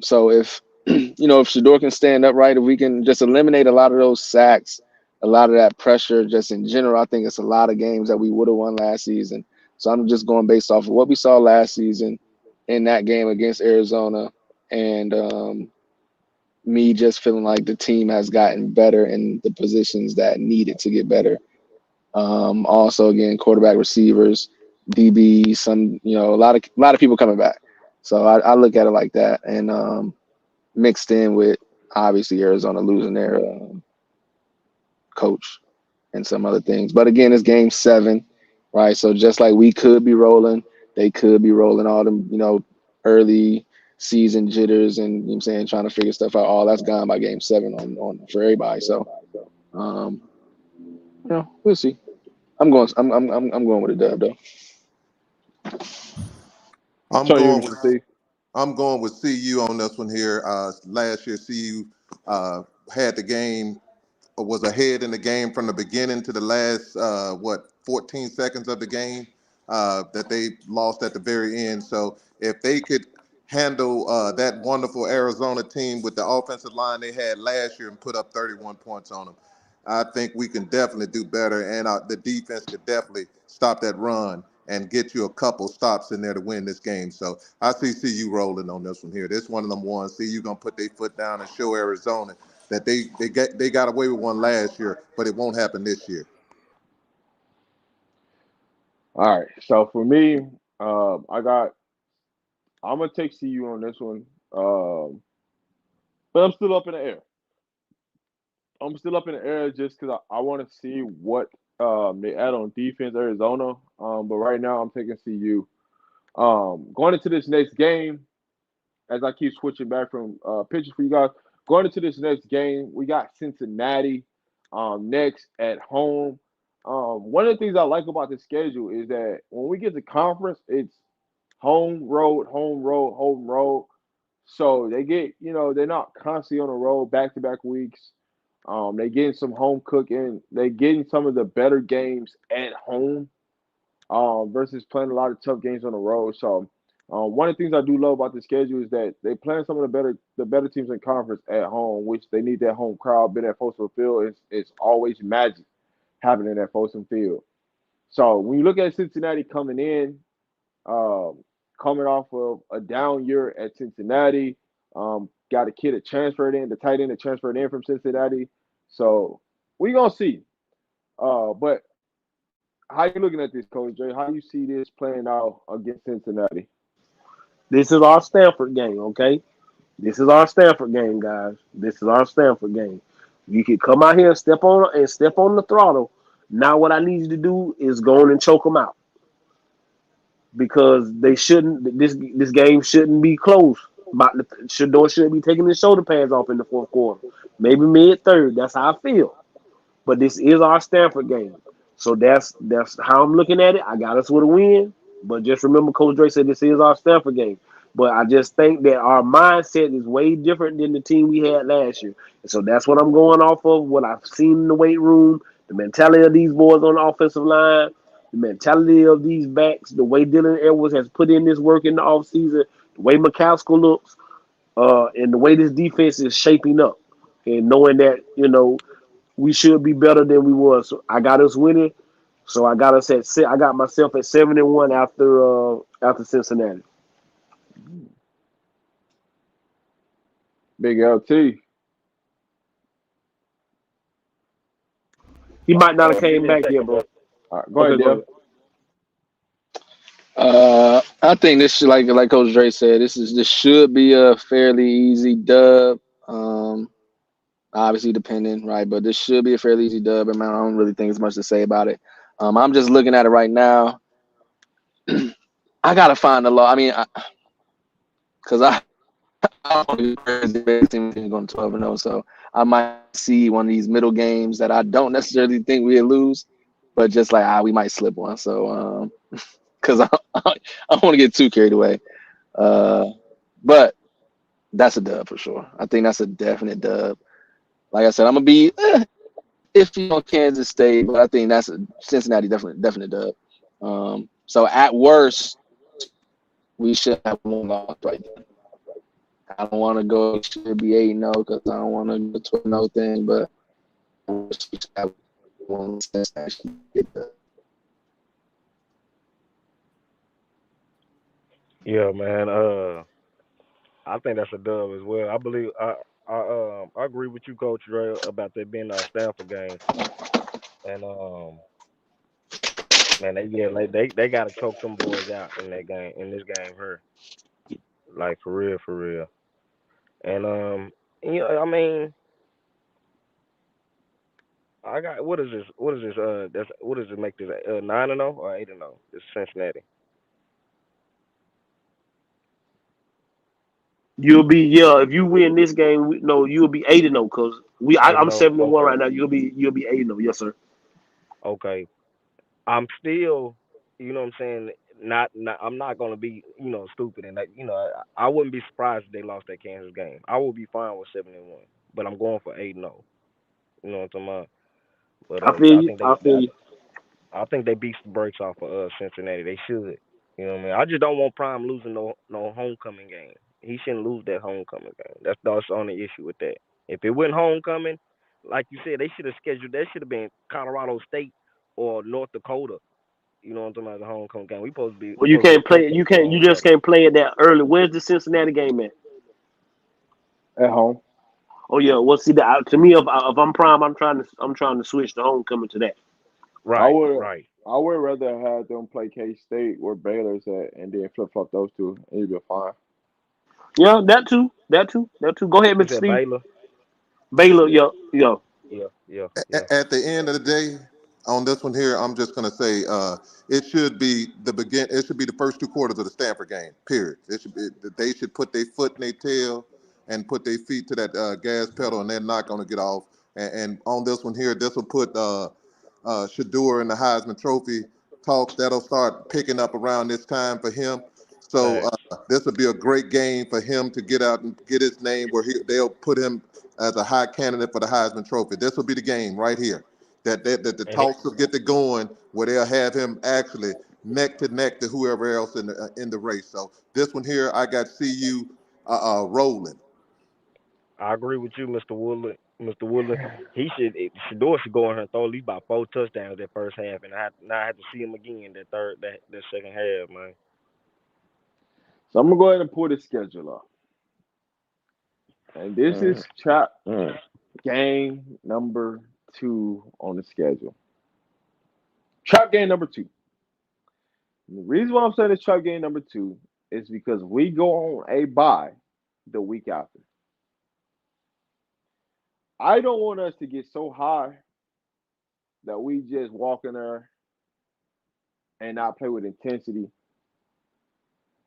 So if if Shador can stand up right, if we can just eliminate a lot of those sacks, a lot of that pressure, just in general, I think it's a lot of games that we would have won last season. So I'm just going based off of what we saw last season in that game against Arizona, and me just feeling like the team has gotten better in the positions that needed to get better. Also, again, quarterback, receivers, DB, a lot of people coming back. So I look at it like that, and mixed in with obviously Arizona losing their coach and some other things. But again, it's game 7, right? So just like we could be rolling, they could be rolling all them, early season jitters and what I'm saying, trying to figure stuff out. All that's gone by game 7 on for everybody. So we'll see. I'm going with a dub though. I'm Turn you, going Mr. with Steve. I'm going with CU on this one here. Last year, CU had the game, was ahead in the game from the beginning to the last 14 seconds of the game that they lost at the very end. So if they could handle that wonderful Arizona team with the offensive line they had last year and put up 31 points on them, I think we can definitely do better, and the defense could definitely stop that run and get you a couple stops in there to win this game. So I see you rolling on this one here. This one of them ones. See you gonna put their foot down and show Arizona that they got away with one last year, but it won't happen this year. All right. So for me, I'm gonna take CU on this one. But I'm still up in the air. I'm still up in the air just because I want to see what They add on defense Arizona. But right now I'm taking CU. Going into this next game, as I keep switching back from pitches for you guys. Going into this next game, we got Cincinnati next at home. One of the things I like about the schedule is that when we get to conference, it's home, road, home, road, home, road. So they get, they're not constantly on the road back to back weeks. They getting some home cooking. They getting some of the better games at home versus playing a lot of tough games on the road. So one of the things I do love about the schedule is that they playing some of the better teams in conference at home, which they need that home crowd. Being at Folsom Field, it's always magic happening at Folsom Field. So when you look at Cincinnati coming in, um, coming off of a down year at Cincinnati, got a kid that transferred in, the tight end that transferred in from Cincinnati. So we gonna see. But how you looking at this, Coach Jay? How you see this playing out against Cincinnati? This is our Stanford game, okay? This is our Stanford game, guys. This is our Stanford game. You can come out here and step on the throttle. Now, what I need you to do is go on and choke them out because they shouldn't. This game shouldn't be close. Shouldn't be taking his shoulder pads off in the fourth quarter. Maybe mid third. That's how I feel. But this is our Stanford game. So that's how I'm looking at it. I got us with a win. But just remember, Coach Dre said this is our Stanford game. But I just think that our mindset is way different than the team we had last year. And so that's what I'm going off of, what I've seen in the weight room, the mentality of these boys on the offensive line, the mentality of these backs, the way Dylan Edwards has put in this work in the offseason, the way McCaskill looks, and the way this defense is shaping up. And knowing that, we should be better than we was. So I got us winning. So I got us at I got myself at 7-1 after Cincinnati. Big LT. He might not have Give came me a back yet, second, bro. bro. All right, go ahead, Okay, go Dale. ahead. I think this should, like Coach Dre said, this should be a fairly easy dub. Obviously depending, right? But this should be a fairly easy dub, and man, I don't really think there's much to say about it. I'm just looking at it right now. I gotta find the law. I mean, because I don't be crazy team going 12-0, so I might see one of these middle games that I don't necessarily think we'll lose, but just like we might slip one. So because I don't want to get too carried away. But that's a dub for sure. I think that's a definite dub. Like I said, I'm gonna be iffy on Kansas State, but I think that's a Cincinnati definite dub. So at worst, we should have one loss right there. I don't want to go should be 8-0 because I don't want to go 12-0 thing, but we should have one Cincinnati get the. Yeah, man. I think that's a dub as well. I believe I agree with you, Coach Dre, about that being our Stanford game. And man, they gotta choke them boys out in that game, in this game here. Like for real, for real. And I mean, I got what is this? What is this? That's what does it make this 9-0 or 8-0? It's Cincinnati. If you win this game, no, you'll be 8-0 because Eight and I'm zero. 7-1 Okay, right now. You'll be 8-0, yes sir. okay. I'm still, you know what I'm saying, not I'm not gonna be, stupid and I wouldn't be surprised if they lost that Kansas game. I will be fine with 7-1. But I'm going for 8-0. You know what I'm talking about? But I feel I you. think I feel you. I think they beat the brakes off of Cincinnati. They should. You know what I mean? I just don't want Prime losing no homecoming game. He shouldn't lose that homecoming game. That's the only issue with that. If it went homecoming, like you said, they should have scheduled. That should have been Colorado State or North Dakota. You know what I'm talking about? The homecoming game. Well, We you supposed to be can't play. protesting You can't. You just homecoming. can't play it that early. Where's the Cincinnati game at? At home. Oh yeah. Well, see, to me, if I'm prime, I'm trying to switch the homecoming to that. I Right, would right. I would rather have them play K State where Baylor's at and then flip flop those two and you'll be fine. Yeah, that too. That too. That too. Go ahead, You Mr. said Steve. Baylor? Baylor. Yeah. Yeah. Yeah. Yeah, yeah, yeah. At the end of the day, On this one here, I'm just gonna say it should be It should be the first two quarters of the Stanford game. Period. They should put their foot in their tail and put their feet to that gas pedal, and they're not gonna get off. And on this one here, this will put Shador in the Heisman Trophy talks. That'll start picking up around this time for him. So Facts. this will be a great game for him to get out and get his name where they'll put him as a high candidate for the Heisman Trophy. This will be the game right here that the And it, talks will get to going where they'll have him actually neck to whoever else in the race. So this one here, I got CU rolling. I agree with you, Mr. Woodland. Mr. Woodland, Shador should go in here and throw at least about 4 touchdowns that first half, and I have to see him again that second half, man. So I'm gonna go ahead and pull the schedule up. And this Mm, is trap mm. game number 2 on the schedule. Trap game number 2. And the reason why I'm saying it's trap game number 2 is because we go on a bye the week after. I don't want us to get so high that we just walk in there and not play with intensity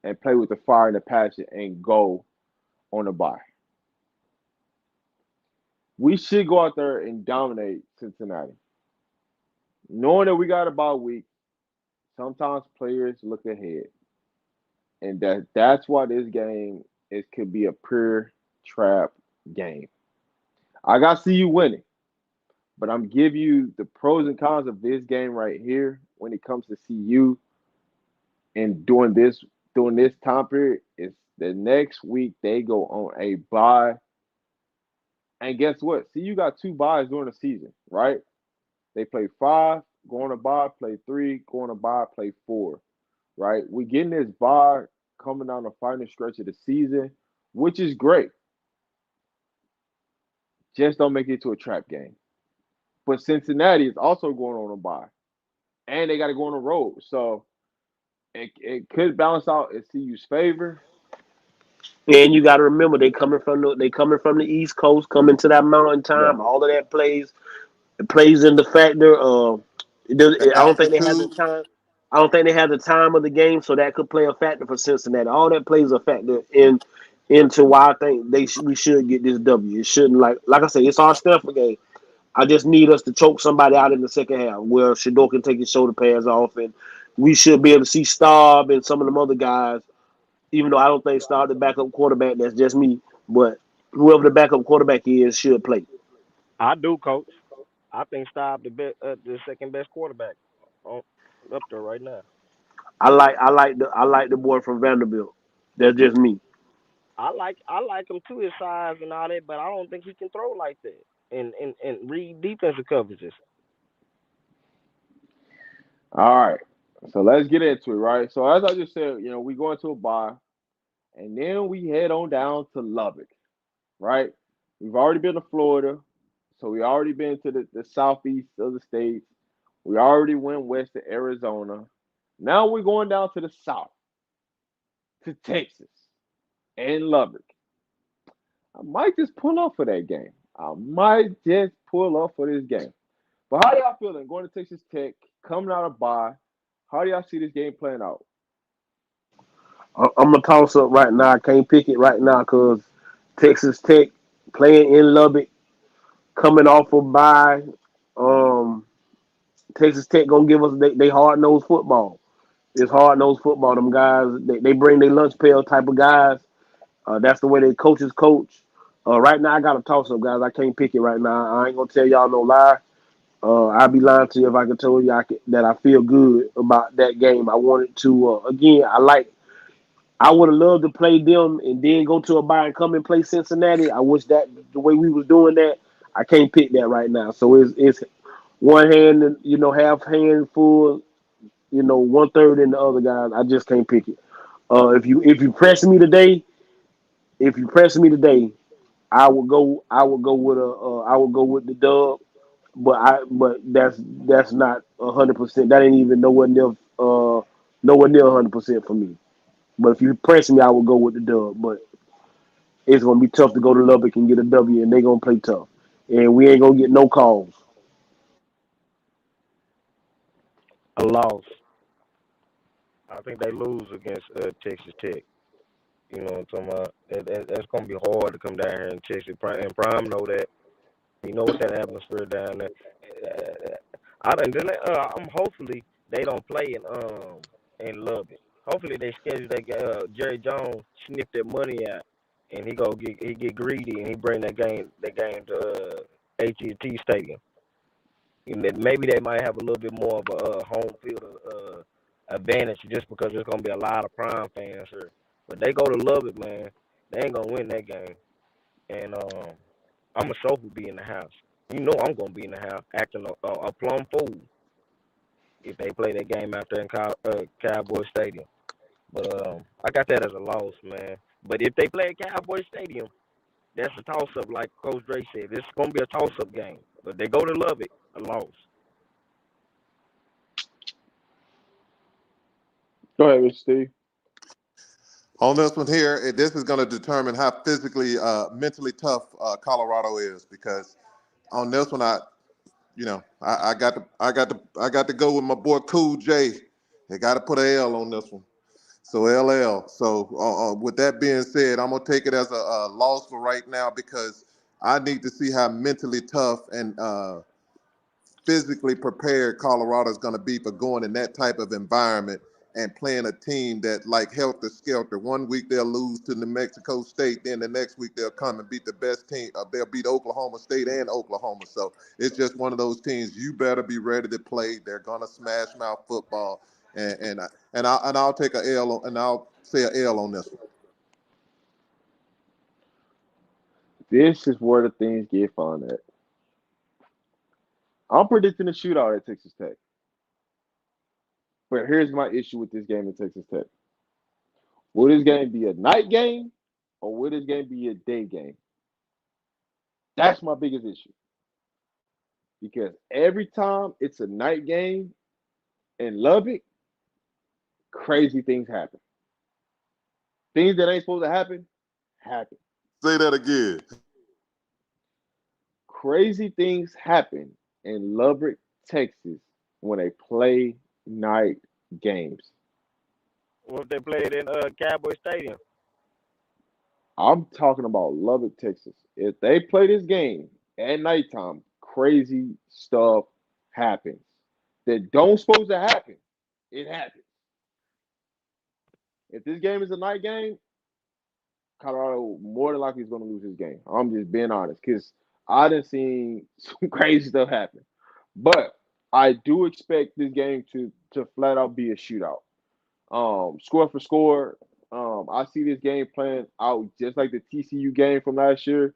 and play with the fire and the passion and go on a bye. We should go out there and dominate Cincinnati. Knowing that we got a bye week, sometimes players look ahead. And that's why this game could be a pure trap game. I got to see you winning, but I'm giving you the pros and cons of this game right here when it comes to CU and during this time period. Is the next week they go on a bye, and guess what? CU got 2 byes during the season, right? They play 5, go on a bye, play 3, go on a bye, play 4, right? We getting this bye coming down the final stretch of the season, which is great. Just don't make it to a trap game. But Cincinnati is also going on a bye, and they got to go on the road, so it could balance out in CU's favor. And you got to remember they coming from the East Coast, coming to that mountain Yeah, time. All of that plays in the factor. The I don't think they have the altitude. time. I don't think they have the time of the game, so that could play a factor for Cincinnati. All that plays a factor into why I think we should get this W. It shouldn't like I said, it's our Stanford game. I just need us to choke somebody out in the second half where Shador can take his shoulder pads off, and we should be able to see Staub and some of them other guys. Even though I don't think Staub the backup quarterback, that's just me. But whoever the backup quarterback is should play. I do, coach. I think Staub the second best quarterback on, up there right now. I like the boy from Vanderbilt. That's just me. I like him to his size and all that, but I don't think he can throw like that and read defensive coverages. all right. So let's get into it, right? So as I just said, we go into a bye, and then we head on down to Lubbock, right? We've already been to Florida, so we already been to the southeast of the states. We already went west to Arizona. Now we're going down to the south, to Texas and Lubbock. I might just pull up for that game. I might just pull up for this game. But how y'all feeling going to Texas Tech, coming out of bye? How do y'all see this game playing out? I'm gonna toss up right now. I can't pick it right now because Texas Tech playing in Lubbock, coming off of bye. Um, Texas Tech gonna give us they hard nosed football. It's hard nosed football. Them guys they bring their lunch pail type of guys. That's the way they coaches coach. Right now I got a toss up, guys. I can't pick it right now. I ain't gonna tell y'all no lie. I'd be lying to you if I could tell you that I feel good about that game. I wanted to again. I would have loved to play them and then go to a bye and come and play Cincinnati. I wish that the way we was doing that. I can't pick that right now. So it's one hand, half hand full, 1/3 in the other guys. I just can't pick it. If you press me today, I would go with the dub. But that's not 100%. That ain't even nowhere near 100% for me. But if you press me, I would go with the dub. But it's gonna be tough to go to Lubbock and get a W, and they gonna play tough, and we ain't gonna get no calls. A loss. I think they lose against Texas Tech. You know what I'm talking about? That's gonna be hard to come down here in Texas. And Prime know that. You know what that atmosphere down there. I'm hopefully they don't play in Lubbock. Hopefully they schedule that Jerry Jones sniff that money out, and he get greedy and he bring that game to AT&T Stadium. And then maybe they might have a little bit more of a home field advantage just because there's gonna be a lot of Prime fans here. But they go to Lubbock, man. They ain't gonna win that game, and I'm a chauffeur be in the house. You know I'm gonna be in the house acting a plum fool if they play that game out there in Cowboy Stadium. But I got that as a loss, man. But if they play at Cowboy Stadium, that's a toss up, like Coach Dre said. It's gonna be a toss up game. But they go to Lubbock, a loss. Go ahead, Mr. Steve. On this one here, this is going to determine how physically, mentally tough Colorado is. Because on this one, I got to go with my boy Cool J. They got to put an L on this one. So LL. So with that being said, I'm gonna take it as a loss for right now because I need to see how mentally tough and physically prepared Colorado is going to be for going in that type of environment and playing a team that like helter skelter. One week they'll lose to New Mexico State, then the next week they'll come and beat the best team. They'll beat Oklahoma State and Oklahoma. So it's just one of those teams. You better be ready to play. They're gonna smash mouth football, and I'll take a L and I'll say a L on this one. This is where the things get fun at. I'm predicting a shootout at Texas Tech. But here's my issue with this game at Texas Tech. Will this game be a night game or will this game be a day game? That's my biggest issue. Because every time it's a night game in Lubbock, crazy things happen. Things that ain't supposed to happen. Say that again. Crazy things happen in Lubbock, Texas when they play night games. What if they played in Cowboy Stadium? I'm talking about Lubbock, Texas. If they play this game at nighttime, crazy stuff happens. That don't supposed to happen. It happens. If this game is a night game, Colorado more than likely is going to lose this game. I'm just being honest because I done seen some crazy stuff happen. But I do expect this game to flat out be a shootout. Score for score. I see this game playing out just like the TCU game from last year.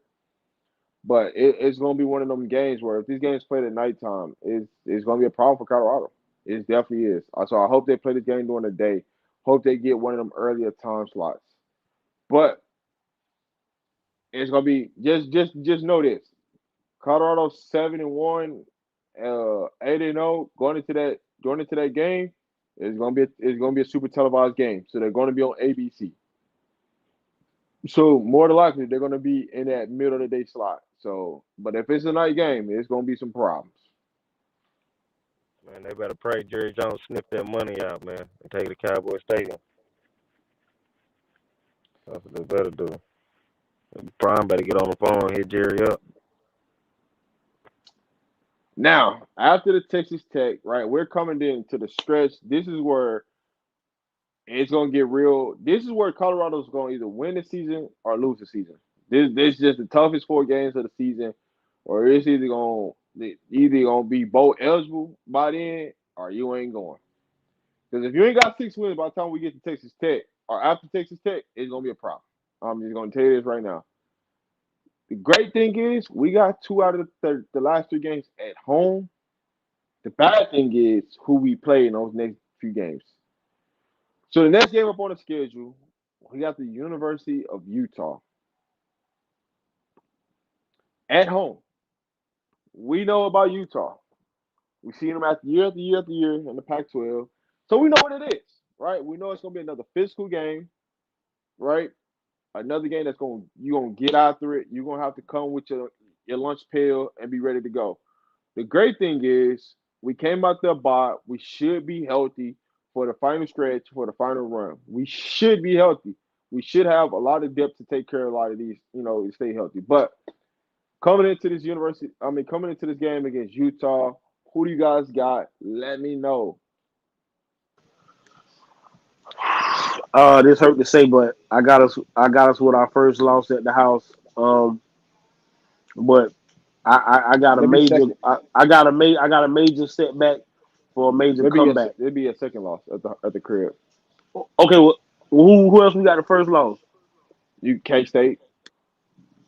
But it's going to be one of them games where if this game is played at nighttime, it's going to be a problem for Colorado. It definitely is. So I hope they play this game during the day. Hope they get one of them earlier time slots. But it's going to be just know this. Colorado 7-1, 8-0 going into that game. It's gonna be a super televised game. So they're gonna be on ABC. So more than likely they're gonna be in that middle of the day slot. So, but if it's a night game, it's gonna be some problems. Man, they better pray Jerry Jones sniff that money out, man, and take it to Cowboy Stadium. That's what they better do. Prime better get on the phone and hit Jerry up. Now, after the Texas Tech, right, we're coming into the stretch. This is where it's gonna get real. This is where Colorado's gonna either win the season or lose the season. This is just the toughest 4 games of the season, or it's either gonna be bowl eligible by then, or you ain't going. Because if you ain't got 6 wins by the time we get to Texas Tech or after Texas Tech, it's gonna be a problem. I'm just gonna tell you this right now. The great thing is we got 2 out of the last 3 games at home. The bad thing is who we play in those next few games. So the next game up on the schedule, we got the University of Utah at home. We know about Utah. We've seen them year after year after year in the Pac-12. So we know what it is, right? We know it's going to be another physical game, right? Another game that's you're gonna get after it. You're gonna have to come with your lunch pail and be ready to go. The great thing is We came out there bye. We should be healthy for the final stretch, for the final run. We should be healthy. We should have a lot of depth to take care of a lot of these, and stay healthy. But coming into this coming into this game against Utah, who do you guys got? Let me know. This hurt to say, but I got us with our first loss at the house. But I got a Maybe major second. I got a major setback for a major comeback. It'd be a second loss at the crib. Okay, well, who else we got the first loss? You K State.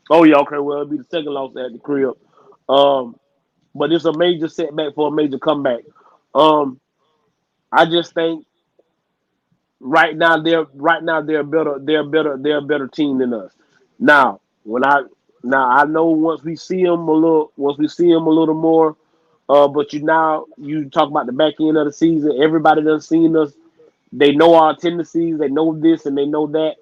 Oh yeah, okay, well it'll be the second loss at the crib. Um, but it's a major setback for a major comeback. Um, I just think they're a better team than us. Now when I now I know once we see them a little more. But you talk about the back end of the season. Everybody that's seen us, they know our tendencies, they know this and they know that.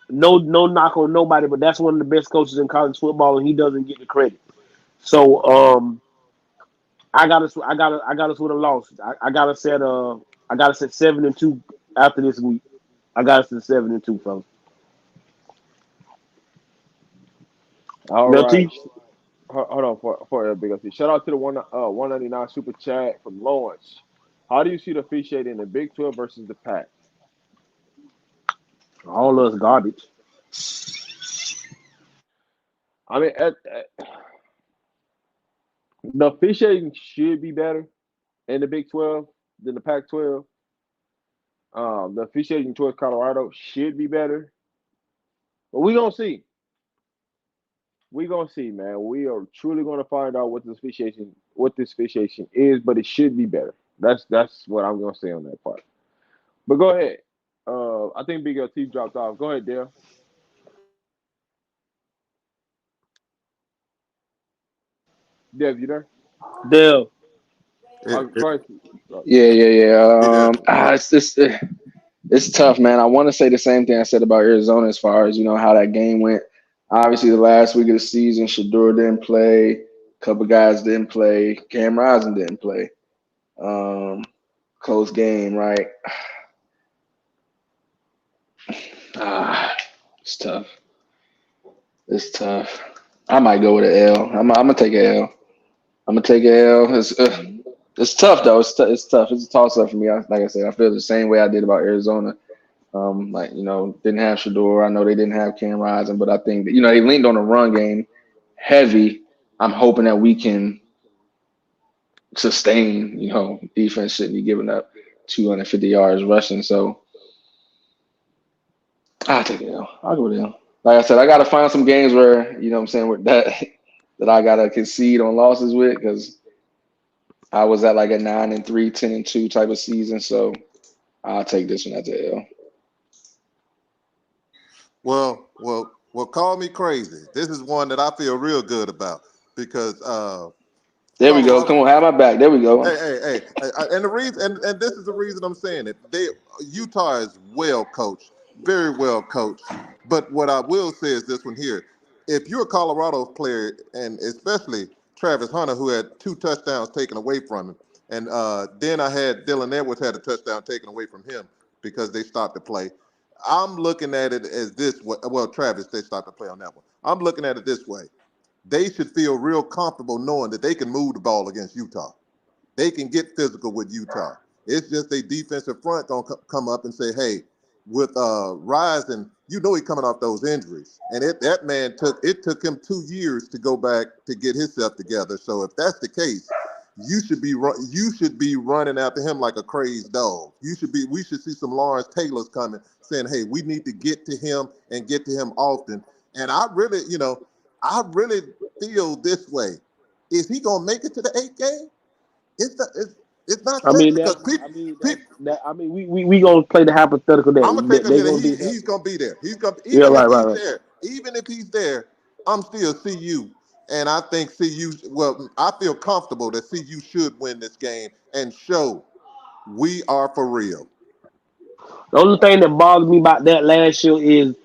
No knock on nobody, but that's one of the best coaches in college football, and he doesn't get the credit. So I got us with a loss. I got us at 7-2 after this week. I got us at 7-2, fellas. All Mel right. T, Hold on for a big up. Shout out to the 199 super chat from Lawrence. How do you see the officiating in the Big 12 versus the Pac? all us garbage. I mean, the officiating should be better in the Big 12 than the Pac 12. The officiating towards Colorado should be better, but we gonna see. We gonna see, man. We are truly gonna find out what this officiation is, but it should be better. That's what I'm gonna say on that part. But go ahead. I think Big LT dropped off. Go ahead, Dale. Dev, you there? Dale, Go ahead. Be there. It's tough, man. I want to say the same thing I said about Arizona as far as how that game went. Obviously, the last week of the season, Shador didn't play. A couple guys didn't play. Cam Rising didn't play. Um, Close game, right? It's tough. It's tough. I might go with an L. I'm gonna take an L. I'm gonna take an L. It's tough though. It's tough. It's a toss up for me. Like I said, I feel the same way I did about Arizona. Didn't have Shador. I know they didn't have Cam Rising, but I think that, they leaned on the run game heavy. I'm hoping that we can sustain. Defense shouldn't be giving up 250 yards rushing. So I'll take it L. I'll go with L. Like I said, I got to find some games where what I'm saying with that that I gotta concede on losses with, because I was at like a 9-3, 10-2 type of season. So I'll take this one as a L. Well, call me crazy. This is one that I feel real good about because There we go. Colorado. Come on, have my back. There we go. Hey, and the reason, and this is the reason I'm saying it. Utah is well coached, very well coached. But what I will say is this one here: if you're a Colorado player, and especially Travis Hunter, who had 2 touchdowns taken away from him, and then I had Dylan Edwards had a touchdown taken away from him because they stopped the play. I'm looking at it as this way. Well, Travis, they stopped the play on that one. I'm looking at it this way: they should feel real comfortable knowing that they can move the ball against Utah. They can get physical with Utah. It's just a defensive front gonna come up and say, "Hey, with Rising, he's coming off those injuries, and that man took him 2 years to go back to get himself together. So if that's the case, you should be running after him like a crazed dog. We should see some Lawrence Taylors coming, saying, "Hey, we need to get to him and get to him often." And I really feel this way: is he gonna make it to the 8th game? It's not I certain mean because that. I mean that. I mean we gonna play the hypothetical I'm gonna take that him they here. gonna be there. He's gonna be there. He's gonna Yeah, even if right, he's right. there. Even if he's there, I'm still CU, and I think CU. Well, I feel comfortable that CU should win this game and show we are for real. The only thing that bothers me about that last year is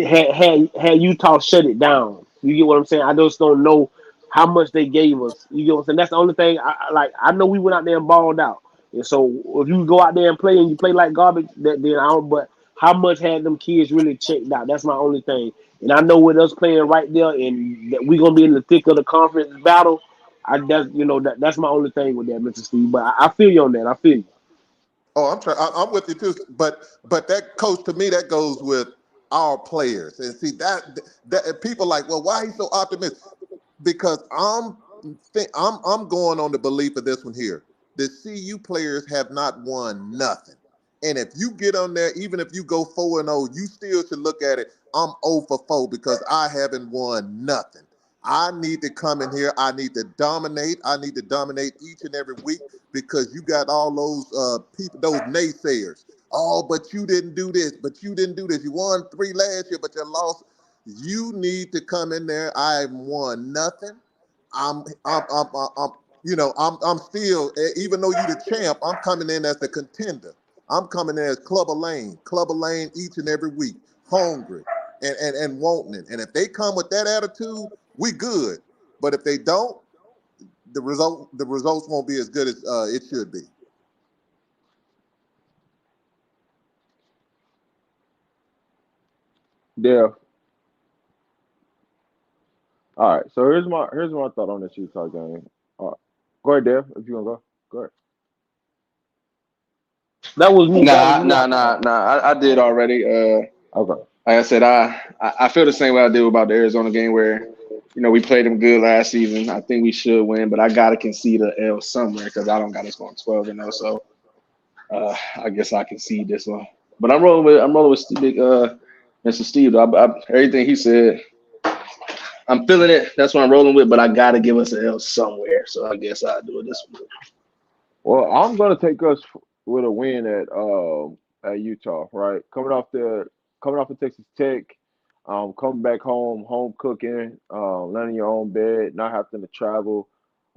had Utah shut it down. You get what I'm saying? I just don't know how much they gave us. You get what I'm saying? That's the only thing. I know we went out there and balled out, and so if you go out there and play and you play like garbage, then I don't. But how much had them kids really checked out? That's my only thing. And I know with us playing right there, and that we gonna be in the thick of the conference battle. That's my only thing with that, Mr. Steve. But I feel you on that. I feel you. Oh, I'm with you too. But that coach, to me, that goes with our players. And see that people like, well, why he's so optimistic? Because I'm going on the belief of this one here. The CU players have not won nothing. And if you get on there, even if you go 4-0, you still should look at it. I'm 0 for 4 because I haven't won nothing. I need to come in here. I need to dominate. I need to dominate each and every week because you got all those people, those naysayers. Oh, but you didn't do this. But you didn't do this. You won 3 last year, but you lost. You need to come in there. I haven't won nothing. I'm still, even though you're the champ, I'm coming in as the contender. I'm coming in as Clubber Lane each and every week, hungry and wanting it. And if they come with that attitude, we good. But if they don't, the results won't be as good as it should be. Yeah. All right. So here's my thought on this Utah game. All right. Go ahead, Dave. If you wanna go, go ahead. That was me. That was Nah, me. nah, nah, nah. I did already. Okay. Like I said, I feel the same way I do about the Arizona game where, we played them good last season. I think we should win, but I gotta concede a L somewhere because I don't got us going 12-0. So I guess I concede this one. But I'm rolling with Mr. Steve. Everything he said, I'm feeling it. That's what I'm rolling with. But I gotta give us an L somewhere. So I guess I'll do it this one. Well, I'm gonna take us with a win at Utah. Right, coming off of Texas Tech, coming back home cooking, landing your own bed, not having to travel.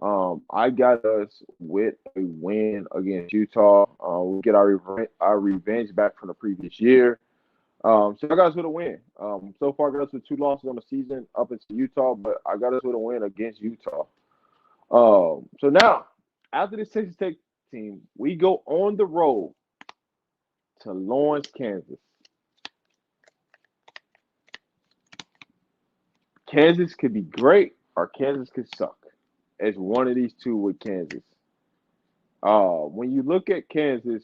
I got us with a win against Utah. We get our revenge back from the previous year. So I got us with a win. So far, I got us with 2 losses on the season up into Utah, but I got us with a win against Utah. So now, after this Texas Tech team, we go on the road to Lawrence, Kansas. Kansas could be great or Kansas could suck. It's one of these two with Kansas. When you look at Kansas,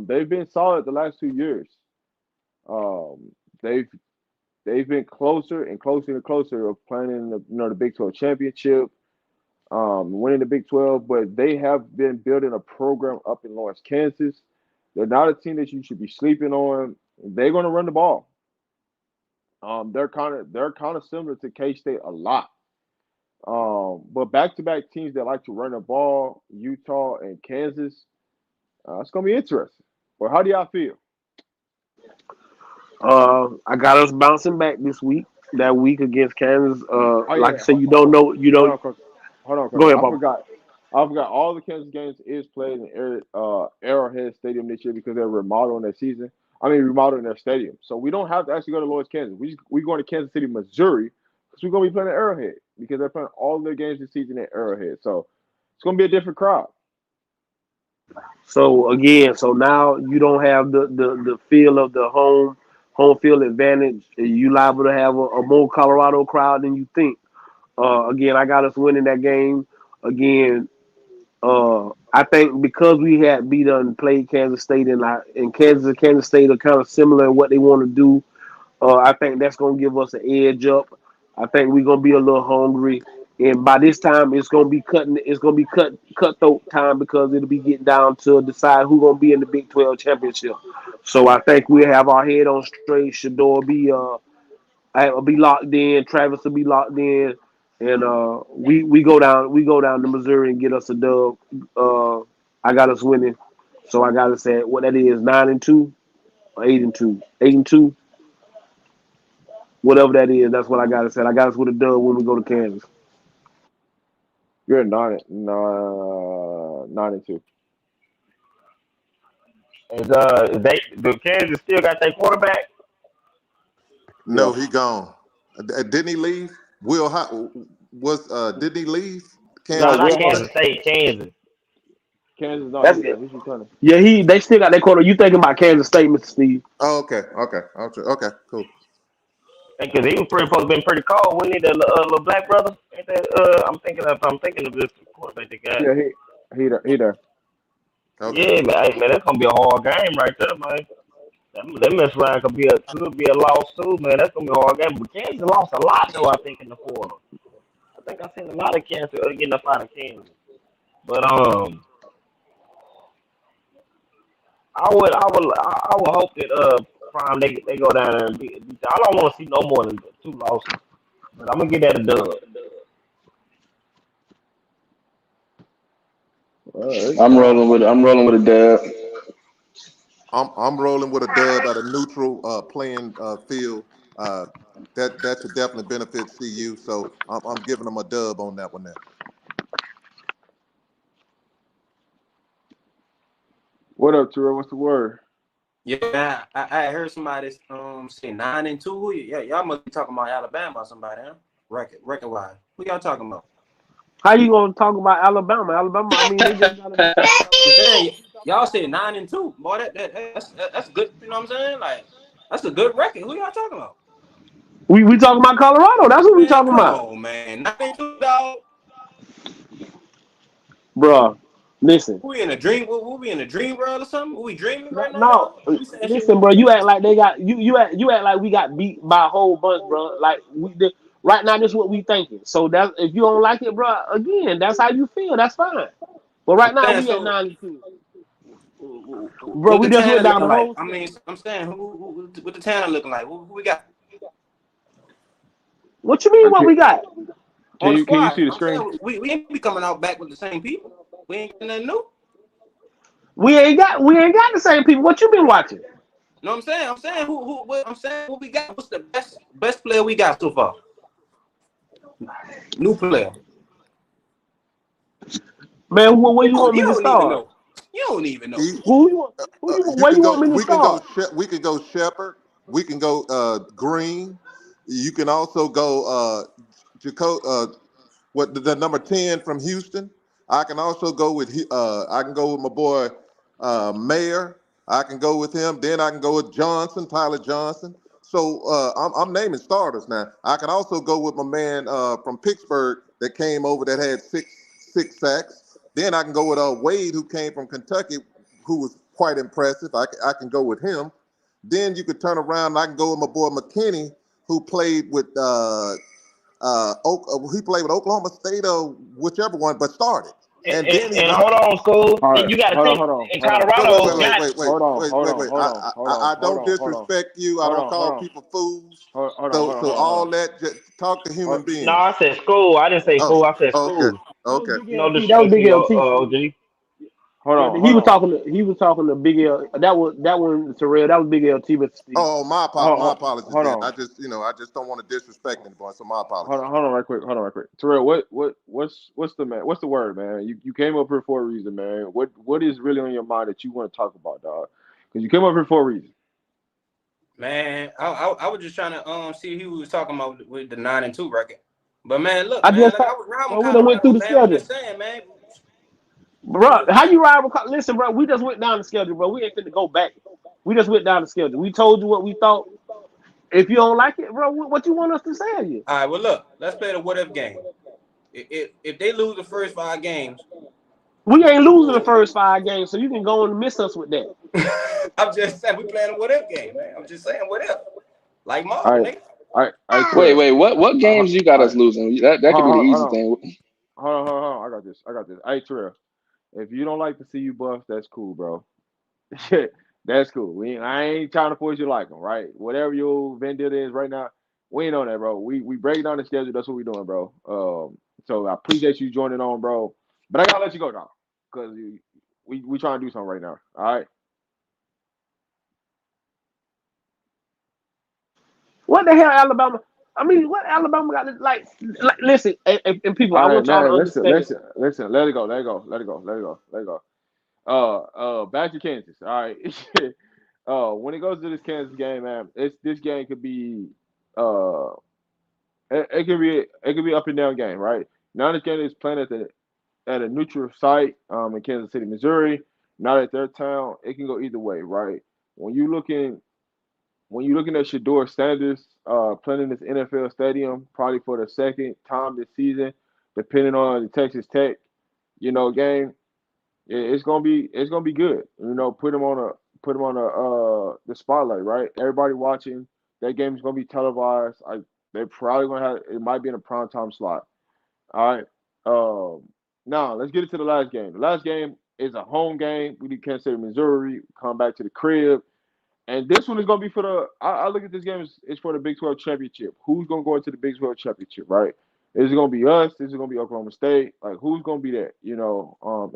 they've been solid the last 2 years. They've been closer and closer and closer of playing in the Big 12 championship, winning the Big 12, but they have been building a program up in Lawrence, Kansas. They're not a team that you should be sleeping on. They're going to run the ball. They're kind of similar to K-State a lot. But back-to-back teams that like to run the ball, Utah and Kansas, it's going to be interesting. Well, how do y'all feel? I got us bouncing back this week. That week against Kansas. Oh Like yeah, I said, you don't know. You hold don't. on, Coach. Hold on, Go Coach. ahead, I Papa. forgot. I forgot all the Kansas games is played in Arrowhead Stadium this year because they're remodeling their season. Remodeling their stadium. So we don't have to actually go to Lawrence, Kansas. We going to Kansas City, Missouri, because we're going to be playing at Arrowhead because they're playing all their games this season at Arrowhead. So it's going to be a different crowd. So again, so now you don't have the feel of the home field advantage. You liable to have a more Colorado crowd than you think. Again, I got us winning that game. Again, I think because we had beat and played Kansas State and Kansas State are kind of similar in what they want to do. I think that's gonna give us an edge up. I think we're gonna be a little hungry, and by this time it's gonna be cutting. It's gonna be cutthroat time because it'll be getting down to decide who's gonna be in the Big 12 championship. So I think we have our head on straight. Shador will be locked in. Travis will be locked in, and we go down to Missouri and get us a dub. I got us winning, so I got to say what that is 9-2 or 8-2, 8-2, whatever that is. That's what I got to say. I got us with a dub when we go to Kansas. You're at 9-2. Do Kansas still got their quarterback? Yeah. No, he gone. Didn't he leave? Will was didn't he leave No, No, Kansas not Will City? Hardy. Kansas State, Kansas. Kansas, no, That's he's returning. yeah. They still got that quarter. You thinking about Kansas State, Mr. Steve? Oh, okay, cool. Because he was supposed to been pretty cold, wasn't he? The little black brother. Ain't that, I'm thinking of this quarterback they got. Yeah, he there. Okay. Yeah, man, hey, man, that's gonna be a hard game right there, man. That mess around could be a loss too, man. That's gonna be a hard game. But Kansas lost a lot though, I think, in the quarter. I think I seen a lot of Kansas getting up out of Kansas. But I would hope that Prime they go down there and beat. I don't want to see no more than 2 losses. But I'm gonna give that a dub. I'm rolling with a dub. I'm rolling with a dub at a neutral playing field. Uh, that should definitely benefit CU. So I'm giving them a dub on that one there. What up, Terrell? What's the word? Yeah, I heard somebody say 9-2. Yeah, y'all must be talking about Alabama or somebody, huh? Record wise. Who y'all talking about? How you gonna talk about Alabama? Alabama, I mean, they just got I'm saying y'all said 9-2. Boy, that's good. You know what I'm saying? Like that's a good record. Who y'all talking about? we talking about Colorado. That's what we Man, talking come about, on, man. 9-2, dog. bruh. Listen, We in a dream? We in a dream world or something? We dreaming right now, no, dog? You saying shit listen, we bro. don't You believe? act like they got you act like we got beat by a whole bunch, bro. Like we did. Right now, this is what we thinking. So that if you don't like it, bro, again, that's how you feel. That's fine. But I'm right now, saying we at so. 9-2, bro. What We the just went talent down looking the like? whole I mean, schedule. I'm saying what the talent looking like? Who we got What you mean? What we got? on the Can you squad? see the I'm screen? saying we ain't be coming out back with the same people. We ain't getting nothing new. We ain't got the same people. What you been watching? You know what I'm saying? I'm saying what we got. What's the best player we got so far? New player. Man, where you want You me to don't even start? know. You don't even know. E- Who you want? you Where can you go. want me to We can go. start? We can go Shepherd. We can go Green. You can also go what the number 10 from Houston. I can also go with I can go with my boy Mayer. I can go with him. Then I can go with Johnson, Tyler Johnson. So I'm naming starters now. I can also go with my man from Pittsburgh that came over that had six sacks. Then I can go with Wade, who came from Kentucky, who was quite impressive. I can go with him. Then you could turn around and I can go with my boy McKinney, who played with he played with Oklahoma State or whichever one, but started. And then he And went. hold on, school. All right, You got to hold on, think. hold on, In hold on, Wait, wait, Colorado, wait, hold on, wait, got wait, wait, hold on, wait, hold wait, on, wait. hold on, hold on, I hold don't on, hold on, disrespect you. I hold don't on, hold call on, people fools. hold on, So, hold on, so hold on, hold all on. that, just talk to human Hold, no. beings. I said school. I didn't say Oh, fool. I said okay, school. That was okay. Big No LT. That was disrespect to Big you, LT. OG. hold Yeah, on, he hold was on. talking. He was talking to Big L. That one Terrell. That was Big LT, Mr. Steve. My Hold, apologies hold then. on. I just don't want to disrespect anyone. So my apologies. Hold on, right quick. Hold on, right quick. Terrell, what's the man? What's the word, man? You came up here for a reason, man. What is really on your mind that you want to talk about, dog? Because you came up here for a reason. Man, I was just trying to see who was talking about with the 9-2 record. But man, look, I man, just like I talked. was around with Well, we done went through Colorado, the man. I'm schedule, just saying, man. bro. How you ride with? Listen, bro. We just went down the schedule, bro. We ain't finna go back. We just went down the schedule. We told you what we thought. If you don't like it, bro, what you want us to say to you? All right, well, look, let's play the what if game. If they lose the first 5 games, We ain't losing the first 5 games, so you can go and miss us with that. I'm just saying we playing a what if game, man. I'm just saying what if, like All Marvel, right, nigga. all right, Wait, Terrell. wait. What All games you got right, us losing? That could be the hold easy on, thing. hold on. I got this. Hey, Terrell. If you don't like to see you buff, that's cool, bro. That's cool. I ain't trying to force you to like them, right? Whatever your vendetta is right now, we ain't on that, bro. We break down the schedule. That's what we doing, bro. So I appreciate you joining on, bro. But I gotta let you go now, cause we trying to do something right now. All right. What the hell, Alabama? I mean, what Alabama got? Like listen, and people, I All right, want y'all to man. Listen, understand. listen, listen. Let it go. Let it go. Let it go. Let it go. Let it go. Back to Kansas. All right. When it goes to this Kansas game, man, this game could be uh It could be up and down game, right? Now this game is playing at a neutral site in Kansas City, Missouri, not at their town. It can go either way, right? When you looking when you're looking at Shador Sanders playing in this NFL stadium, probably for the second time this season, depending on the Texas Tech, game, it's gonna be good. Put him on the spotlight, right? Everybody watching. That game is gonna be televised. They're probably gonna have it might be in a prime time slot. All right. Now let's get into the last game. The last game is a home game. We need Kansas City, Missouri. Come back to the crib. And this one is going to be for the. I look at this game as it's for the Big 12 championship. Who's going to go into the Big 12 championship, right? Is it going to be us? Is it going to be Oklahoma State? Like, who's going to be that, in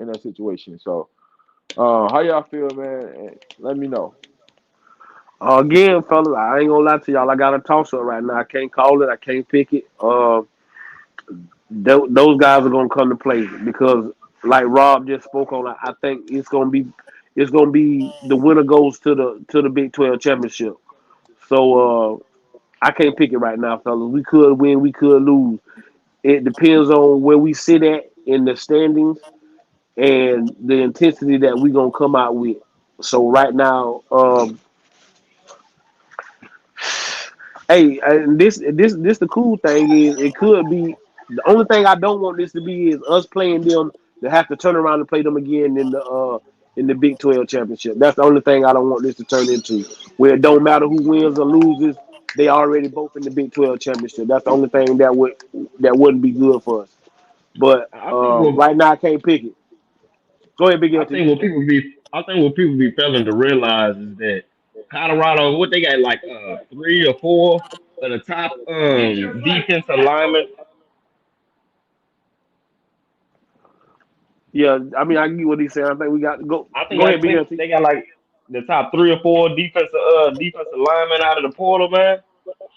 that situation? So, how y'all feel, man? And let me know. Again, fellas, I ain't gonna lie to y'all. I got a toss up right now. I can't call it. I can't pick it. Those guys are gonna come to play because, like Rob just spoke on, I think it's gonna be the winner goes to the Big 12 championship. So I can't pick it right now, fellas. We could win, we could lose. It depends on where we sit at in the standings and the intensity that we gonna come out with. So right now, hey, and this the cool thing is it could be the only thing I don't want this to be is us playing them to have to turn around and play them again in the Big 12 championship. That's the only thing I don't want this to turn into. Where it don't matter who wins or loses, they already both in the Big 12 championship. That's the only thing that wouldn't be good for us. But I think what right now I can't pick it. Go ahead, Big I LT. think what people be I think what people be failing to realize is that Colorado, what they got, like 3 or 4 of the top defensive linemen. Yeah, I mean I get what he's saying. I think we got to go. Go I ahead, Big think LT. they got like the top 3 or 4 defensive linemen out of the portal, man.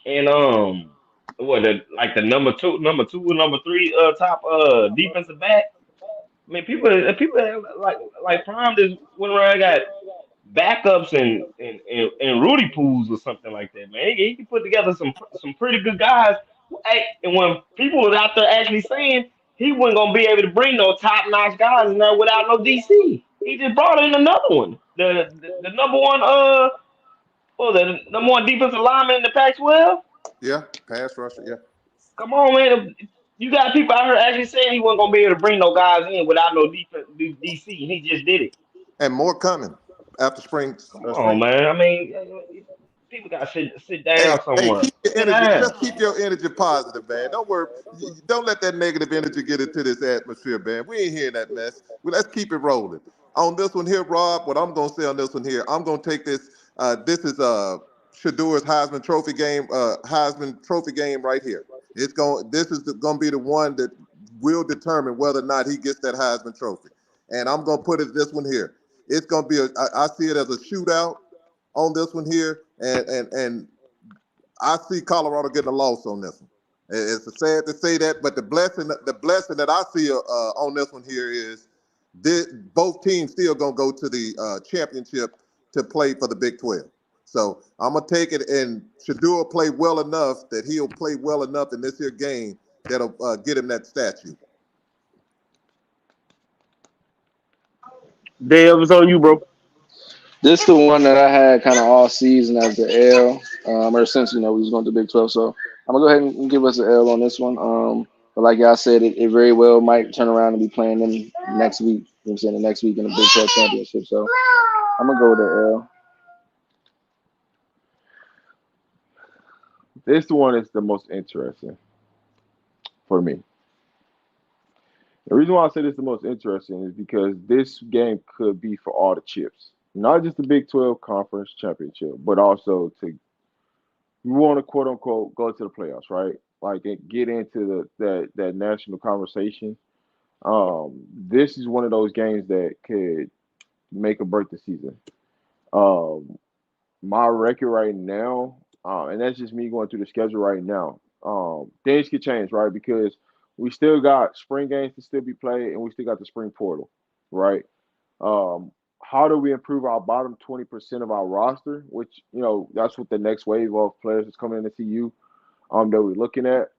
And what the number 2 and number 3 top defensive back. I mean, people like Prime just went around and got backups and Rudy pools or something like that, man. He can put together some pretty good guys. Hey, and when people was out there actually saying he wasn't gonna be able to bring no top notch guys in there without no DC, he just brought in another one. The number one the number one defensive lineman in the Pac-12. Yeah, pass rusher. Yeah, Come on, man. You got people out here actually saying he wasn't gonna be able to bring no guys in without no defense DC, and he just did it. and more coming after spring. Come on, Spring. man. I mean, people got to sit Hey, down hey, somewhere. keep your Sit energy. down. Just keep your energy positive, man. Don't worry. Don't let that negative energy get into this atmosphere, man. We ain't hearing that mess. Well, let's keep it rolling. On this one here, Rob, what I'm gonna say on this one here, I'm gonna take this. This is Shadur's Heisman Trophy game right here. It's going. This is gonna be the one that will determine whether or not he gets that Heisman Trophy. And I'm gonna put it this one here. It's gonna be I see it as a shootout on this one here, and I see Colorado getting a loss on this one. It's sad to say that, but the blessing that I see on this one here is both teams still gonna go to the championship to play for the Big 12. So I'm gonna take it, and Shadur play well enough that he'll play well enough in this here game that'll get him that statue. Dave, it's on you, bro. This the one that I had kind of all season as the L. Ever since we was going to Big 12, so I'm gonna go ahead and give us an L on this one. But like y'all said, it very well might turn around and be playing them next week. You know what I'm saying, the next week in the Big 12 championship. So I'm gonna go with the L. This one is the most interesting for me. The reason why I say this is the most interesting is because this game could be for all the chips, not just the Big 12 conference championship, but also to you want to quote unquote go to the playoffs, right? Like and get into that national conversation. This is one of those games that could make or break the season. Um, my record right now, and that's just me going through the schedule right now. Things could change, right? Because we still got spring games to still be played, and we still got the spring portal, right? Um, how do we improve our bottom 20% of our roster? Which that's what the next wave of players is coming in the CU that we're looking at.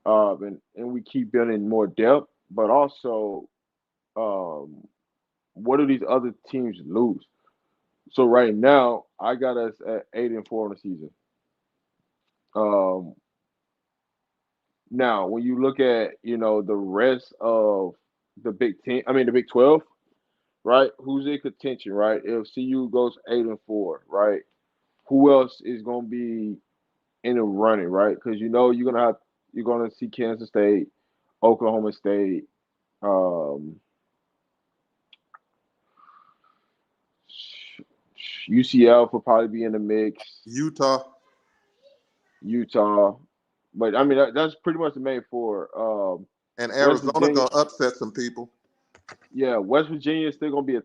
and we keep building more depth, but also um, what do these other teams lose? So right now, I got us at 8-4 on the season. Um, Now, when you look at the rest of the Big Ten, I mean the Big 12, right? Who's in contention, right? If CU goes 8-4, right? Who else is going to be in the running, right? Because you're gonna see Kansas State, Oklahoma State, um, UCF will probably be in the mix, Utah Utah, but I mean that's pretty much the main four. and West Arizona Virginia, gonna upset some people. yeah, West Virginia is still gonna be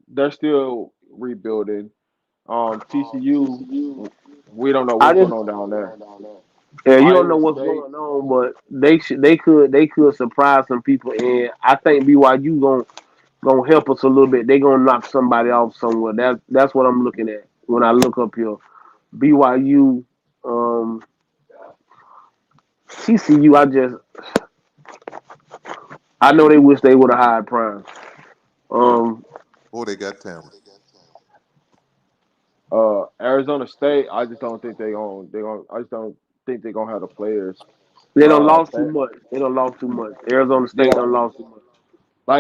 they're still rebuilding. TCU, we don't know I what's just going on down there. Yeah, you don't know Iowa what's State, going on, but they could surprise some people, and I think BYU gonna help us a little bit. They gonna knock somebody off somewhere. That's what I'm looking at when I look up here. BYU, um, TCU. I know they wish they would have hired Prime. Um, Boy, they got talent. Arizona State, I just don't think I just don't think they're gonna have the players. they don't lost too That, much. They don't lost too much. Arizona State yeah, don't lost too much.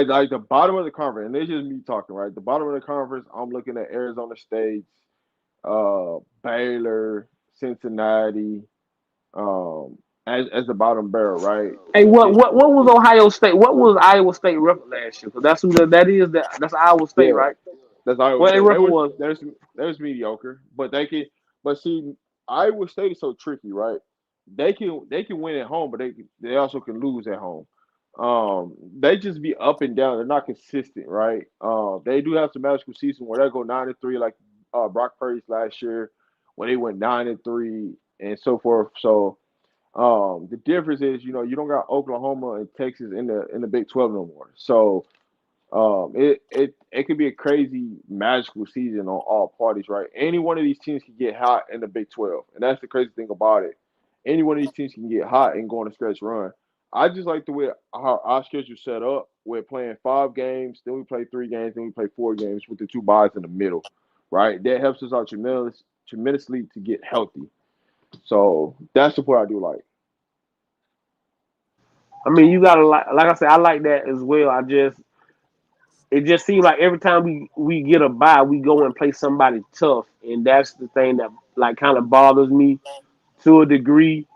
like the bottom of the conference, and this is me talking, right? The bottom of the conference, I'm looking at Arizona State, Baylor, Cincinnati, um, as the bottom barrel, right? Hey, what Get what what was Ohio State? What was Iowa State record last year? Because that's who that is. That's Iowa State, yeah, right? that's Iowa What their State. record was? There's mediocre, but they can. But see, Iowa State is so tricky, right? They can win at home, but they also can lose at home. They just be up and down. They're not consistent, right? They do have some magical season where they go 9-3, like Brock Purdy's last year, when they went 9-3 and so forth. So the difference is, you don't got Oklahoma and Texas in the Big 12 no more. So it could be a crazy magical season on all parties, right? Any one of these teams can get hot in the Big 12, and that's the crazy thing about it. Any one of these teams can get hot and go on a stretch run. I just like the way our schedule set up. We're playing 5 games, then we play 3 games, then we play 4 games with the 2 byes in the middle, right? That helps us out tremendously to get healthy. So that's the part I do like. I mean, you gotta like I said, I like that as well. It just seems like every time we get a bye, we go and play somebody tough, and that's the thing that like kind of bothers me to a degree.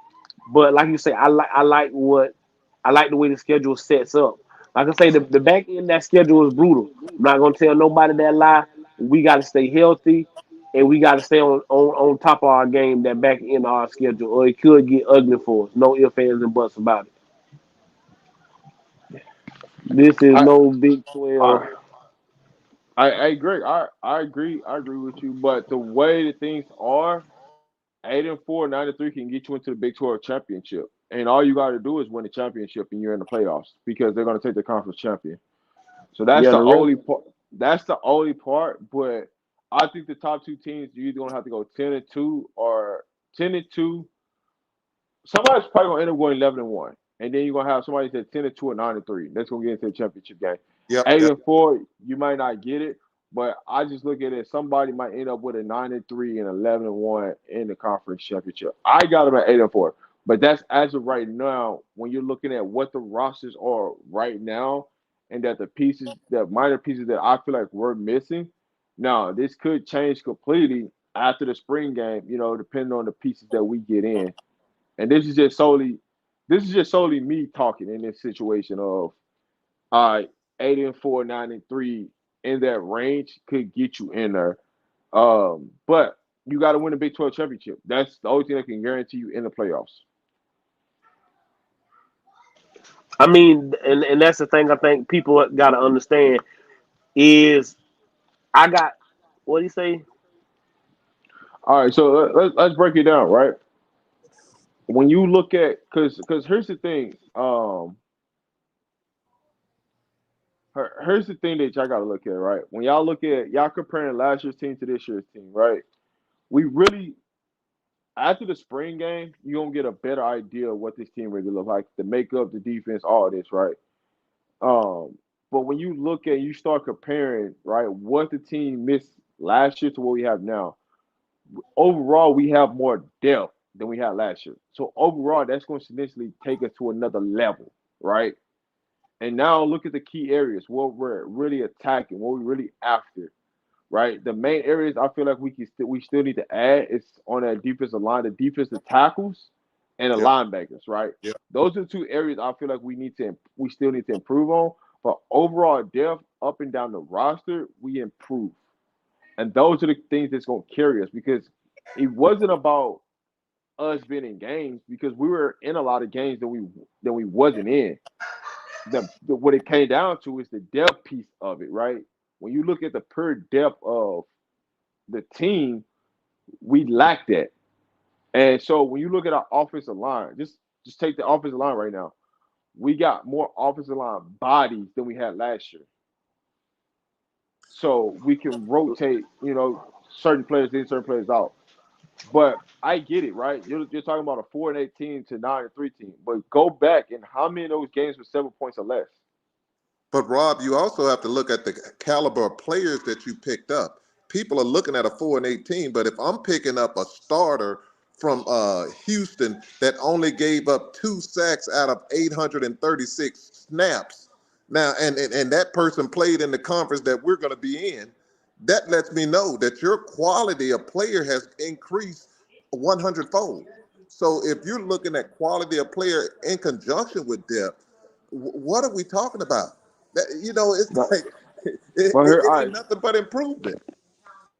But like you say, I like the way the schedule sets up. Like I say, the back end of that schedule is brutal. I'm not gonna tell nobody that lie. We got to stay healthy, and we got to stay on top of our game. That back end of our schedule, or it could get ugly for us. No ifs, ands, and buts about it. This is I no Big 12. I I agree. I agree with you. But the way the things are, 8-4, 9-3 can get you into the Big 12 championship. And all you got to do is win the championship, and you're in the playoffs because they're going to take the conference champion. So that's Yeah, the the rest. only part. That's the only part. But I think the top 2 teams, you're either going to have to go 10-2 or 10-2. Somebody's probably going to end up going 11-1, and then you're going to have somebody that's 10-2 or 9-3. That's going to get into the championship game. Yep, Eight yep. and four, you might not get it, but I just look at it. Somebody might end up with a 9-3 and 11-1 in the conference championship. I got them at 8-4, but that's as of right now. When you're looking at what the rosters are right now, and that the pieces, the minor pieces that I feel like we're missing. Now, this could change completely after the spring game. Depending on the pieces that we get in, and this is just solely me talking in this situation of all right, 8-4, 9-3 in that range could get you in there. But you got to win the Big 12 championship. That's the only thing that can guarantee you in the playoffs. I mean, and that's the thing I think people got to understand is I got what do you say? All right, so let's break it down, right? When you look at because here's the thing, here's the thing that y'all got to look at, right? When y'all look at y'all comparing last year's team to this year's team, right? We really after the spring game, you're gonna get a better idea of what this team really looks like, the makeup, the defense, all this, right? Um, but when you look at you start comparing, right, what the team missed last year to what we have now, overall we have more depth than we had last year. So overall, that's going to significantly take us to another level, right? And now look at the key areas, what we're really attacking, what we're really after, right? The main areas I feel like we still need to add is on that defensive line, the defensive tackles and the Yeah, linebackers, right? yeah. Those are two areas I feel like we still need to improve on. But overall depth up and down the roster, we improve. And those are the things that's gonna carry us because it wasn't about us being in games because we were in a lot of games that we wasn't in. What it came down to is the depth piece of it, right? When you look at the pure depth of the team, we lack that. And so when you look at our offensive line, just take the offensive line right now. We got more offensive line bodies than we had last year. So we can rotate, certain players in, certain players out. But I get it, right? You're talking about a 4-8 team to 9-3 team. But go back and how many of those games were 7 points or less? But Rob, you also have to look at the caliber of players that you picked up. People are looking at a 4-18, but if I'm picking up a starter from Houston that only gave up 2 sacks out of 836 snaps, now and that person played in the conference that we're going to be in, that lets me know that your quality of player has increased 100-fold. So if you're looking at quality of player in conjunction with depth, what are we talking about? It's But, like but here, it all ain't right. nothing but improvement.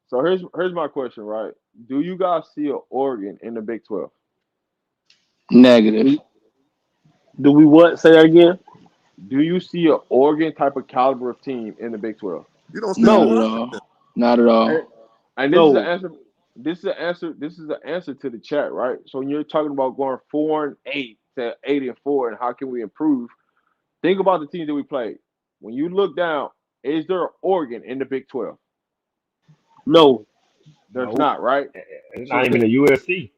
So here's my question, right? Do you guys see an Oregon in the Big 12? Negative. Do we what? Say that again? Do you see an Oregon type of caliber of team in the Big 12? You don't see Not No, at Washington. all. Not at And, all. and this is the no. answer. This is the answer. This is the answer to the chat, right? So when you're talking about going 4-8 to 8-4, and how can we improve? Think about the teams that we played. When you look down, is there an Oregon in the Big 12? No. There's Nope. not, right? It's So not even a USC.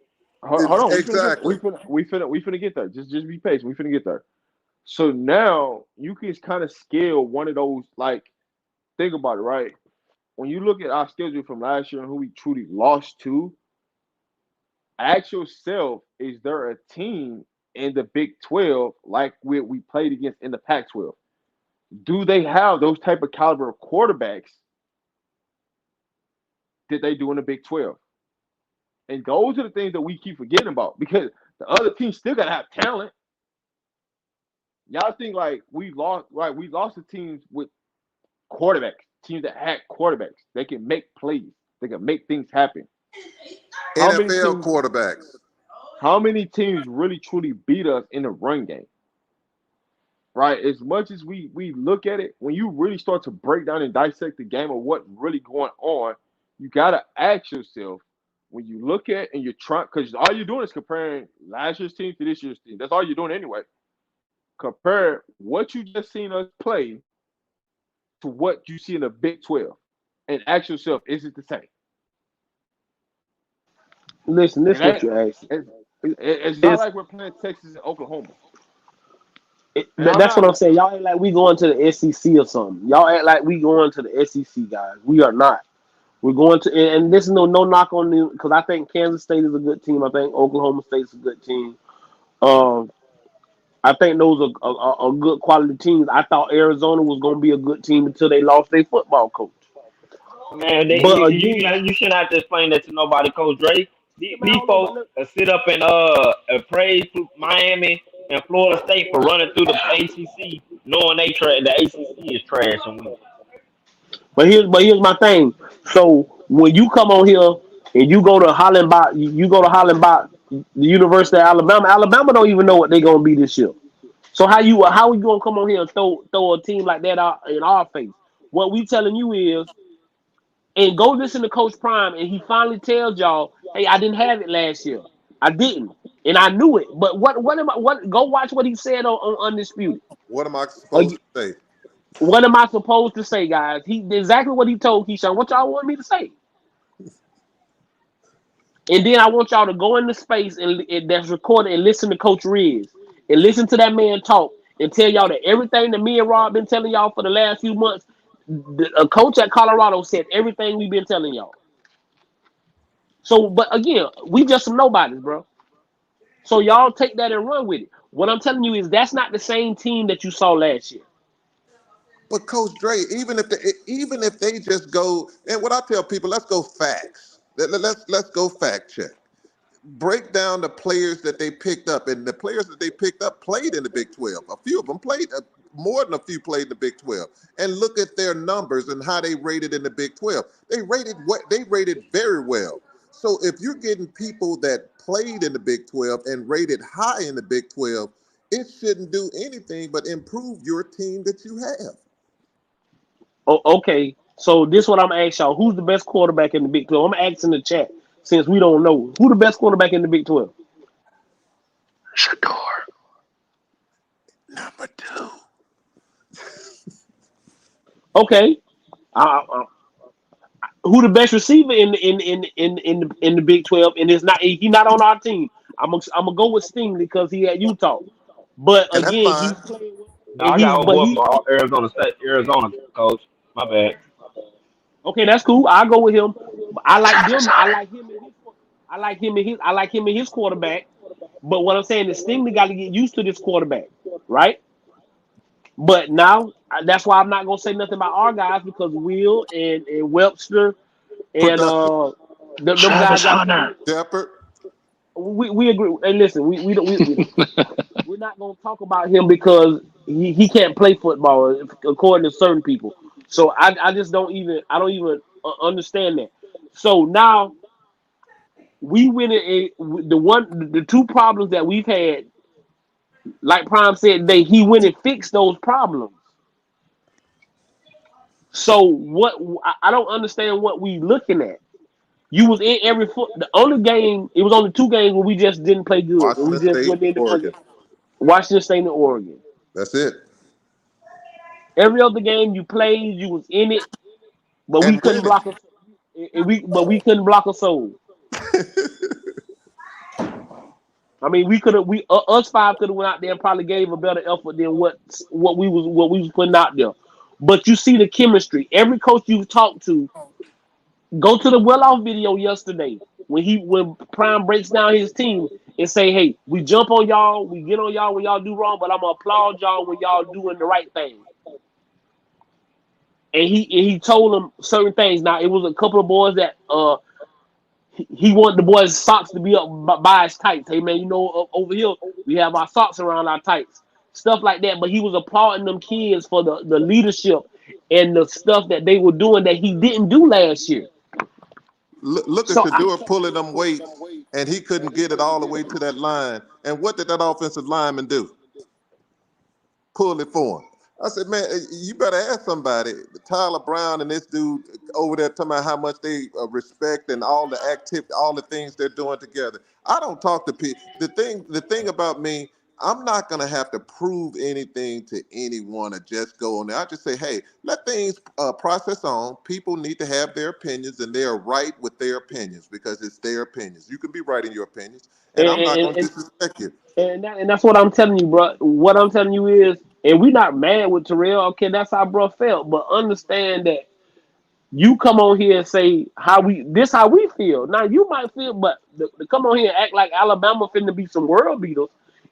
hold on, Exactly. we finna get there. Just be patient. We finna get there. So now you can kind of scale one of those. Like, think about it, right? When you look at our schedule from last year and who we truly lost to, ask yourself: is there a team in the Big 12 like we played against in the Pac-12? Do they have those type of caliber of quarterbacks that they do in the Big 12? And those are the things that we keep forgetting about because the other teams still gotta have talent. Y'all think like we lost, right? We lost to teams with quarterbacks, teams that had quarterbacks. They can make plays. They can make things happen. How many NFL teams? quarterbacks. How many teams really truly beat us in the run game? Right? As much as we look at it, when you really start to break down and dissect the game of what's really going on, you gotta ask yourself when you look at and you're trying because all you're doing is comparing last year's team to this year's team. That's all you're doing anyway. Compare what you just seen us play to what you see in the Big 12 and ask yourself, is it the same? Listen, It this what ain't. you asked. It's not It's like we're playing Texas and Oklahoma. And I'm that's not. what I'm saying. Y'all act like we going to the SEC or something. Y'all act like we going to the SEC, guys. We are not. We're going to, and this is no knock on them because I think Kansas State is a good team. I think Oklahoma State is a good team. Um, I think those are good quality teams. I thought Arizona was going to be a good team until they lost their football coach. Man, But again, you shouldn't have to explain that to nobody, Coach Dre. man, I These don't know. folks sit up and praise Miami and Florida State for running through the ACC, knowing the ACC is trash and weak. But here's my thing. So when you come on here and you go to Hollenbach, you go to Hollenbach, the University of Alabama. Alabama don't even know what they're gonna be this year. So how you gonna come on here and throw a team like that out in our face? What we telling you is, and go listen to Coach Prime, and he finally tells y'all, hey, I didn't have it last year. I didn't, and I knew it. But what am I? What Go watch what he said on Undisputed. What am I supposed Like, to say? what am I supposed to say, guys? He exactly what he told Keyshawn. What y'all want me to say? And then I want y'all to go into space and that's recorded and listen to Coach Riz and listen to that man talk and tell y'all that everything that me and Rob been telling y'all for the last few months, a coach at Colorado said everything we've been telling y'all. So, but again, we just some nobodies, bro. So y'all take that and run with it. What I'm telling you is that's not the same team that you saw last year. But Coach Dre, even if they just go, and what I tell people, let's go facts. Let's go fact check. Break down the players that they picked up, and the players that they picked up played in the Big 12. A few of them played, more than a few played in the Big 12. And look at their numbers and how they rated in the Big 12. They rated very well. So if you're getting people that played in the Big 12 and rated high in the Big 12, it shouldn't do anything but improve your team that you have. Oh, okay. So this is what I'm gonna ask y'all. Who's the best quarterback in the Big 12? I'm asking the chat since we don't know. Who the best quarterback in the Big 12? Shador. Number two. Okay. Who the best receiver in the Big 12? And it's not he not on our team. I'm gonna go with Sting because he at Utah. But And that's again, fine. he's playing well, No, and I he's got old but boy he from Arizona State, Arizona coach. My bad. okay. That's cool. I'll go with him. I like Travis them. I Hunter. like him and his. I like him and his quarterback. But what I'm saying is Stingley got to get used to this quarterback, right? But now that's why I'm not gonna say nothing about our guys because Will and Webster and Production. them guys Travis got to come Hunter. in. Shepard. We agree. And listen, we don't we're not gonna talk about him because he can't play football according to certain people. So I just don't even understand that. So now we went in the two problems that we've had. Like Prime said, he went and fixed those problems. So what I don't understand what we looking at. You was in every foot. The only game it was only two games where we just didn't play good. And we Washington just State, went in to play Oregon. good. Washington State and Oregon. That's it. Every other game you played, you was in it, but we And couldn't winning. block a we couldn't block a soul. I mean, we could have we us five could have went out there and probably gave a better effort than what we was putting out there. But you see the chemistry. Every coach you've talked to, go to the well off video yesterday when Prime breaks down his team and say, "Hey, we jump on y'all, we get on y'all when y'all do wrong, but I'm gonna applaud y'all when y'all doing the right thing." And he told them certain things. Now it was a couple of boys that he wanted the boys' socks to be up by his tights. Hey man, over here we have our socks around our tights, stuff like that. But he was applauding them kids for the leadership and the stuff that they were doing that he didn't do last year. Look at So I, Shador pulling them weights, and he couldn't get it all the way to that line. And what did that offensive lineman do? Pull it for him. I said, man, you better ask somebody. Tyler Brown and this dude over there talking about how much they respect and all the activity, all the things they're doing together. I don't talk to people. The thing about me, I'm not gonna have to prove anything to anyone or just go on there. I just say, hey, let things process on. People need to have their opinions, and they're right with their opinions because it's their opinions. You can be right in your opinions, and I'm not gonna and, disrespect you. and that's what I'm telling you, bro. What I'm telling you is, and we're not mad with Terrell. Okay, that's how bro felt, but understand that you come on here and say how we feel. Now you might feel, but to come on here and act like Alabama finna be some world beaters,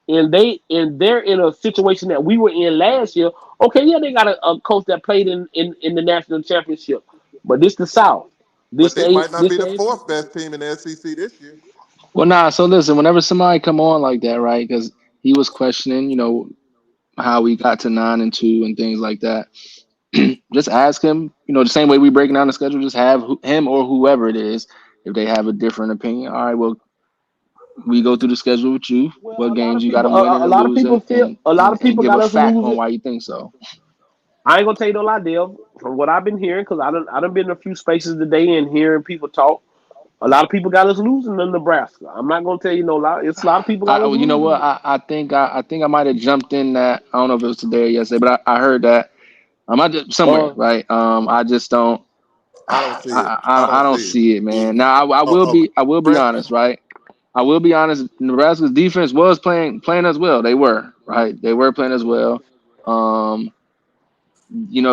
they're in a situation that we were in last year. Okay, yeah, they got a coach that played in the national championship, but this the South. But they might not This be the the ACC. fourth best team in the SEC this year. Well, nah. So listen, whenever somebody come on like that, right? Because he was questioning, how we got to 9-2 and things like that. Just ask him, the same way we breaking down the schedule. Just have him or whoever it is, if they have a different opinion. All right, well, we go through the schedule with you. Well, What games you got them winning a or lot of people losing, feel and a lot and of and people give got a us fact on losing. why you think so. I ain't gonna tell you no lie, Dale. From what I've been hearing, because I done been in a few spaces today and hearing people talk. A lot of people got us losing in Nebraska. I'm not gonna tell you no lie. It's a lot of people got us You know what? losing. I think I might have jumped in that. I don't know if it was today or yesterday, but I heard that. I just somewhere, Uh, right? I just don't. I don't see it. I I don't don't see it. see it, man. Now I will A be freshman. honest, right? I will be honest. Nebraska's defense was playing as well. They were right. They were playing as well. Um,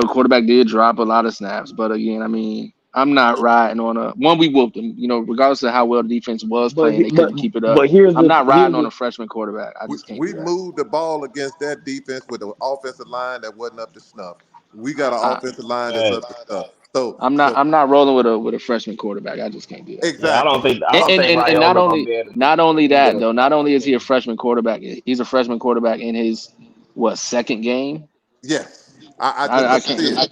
the quarterback did drop a lot of snaps, but again, I mean, I'm not riding on a one. We whooped them. Regardless of how well the defense was But playing, he- they but couldn't keep it up. but here's I'm the not riding here's on the a freshman quarterback. I just can't We do that. moved the ball against that defense with an offensive line that wasn't up to snuff. We got an I, offensive line that's up Facts. to snuff. So I'm not rolling with a freshman quarterback. I just can't do that. Yeah, I don't exactly. think I And don't and, think and, and not Raiola gonna only be able to not only be that able to though, not only is he a team. freshman quarterback, he's a freshman quarterback in his second game. Yes, I just I don't can't. see it.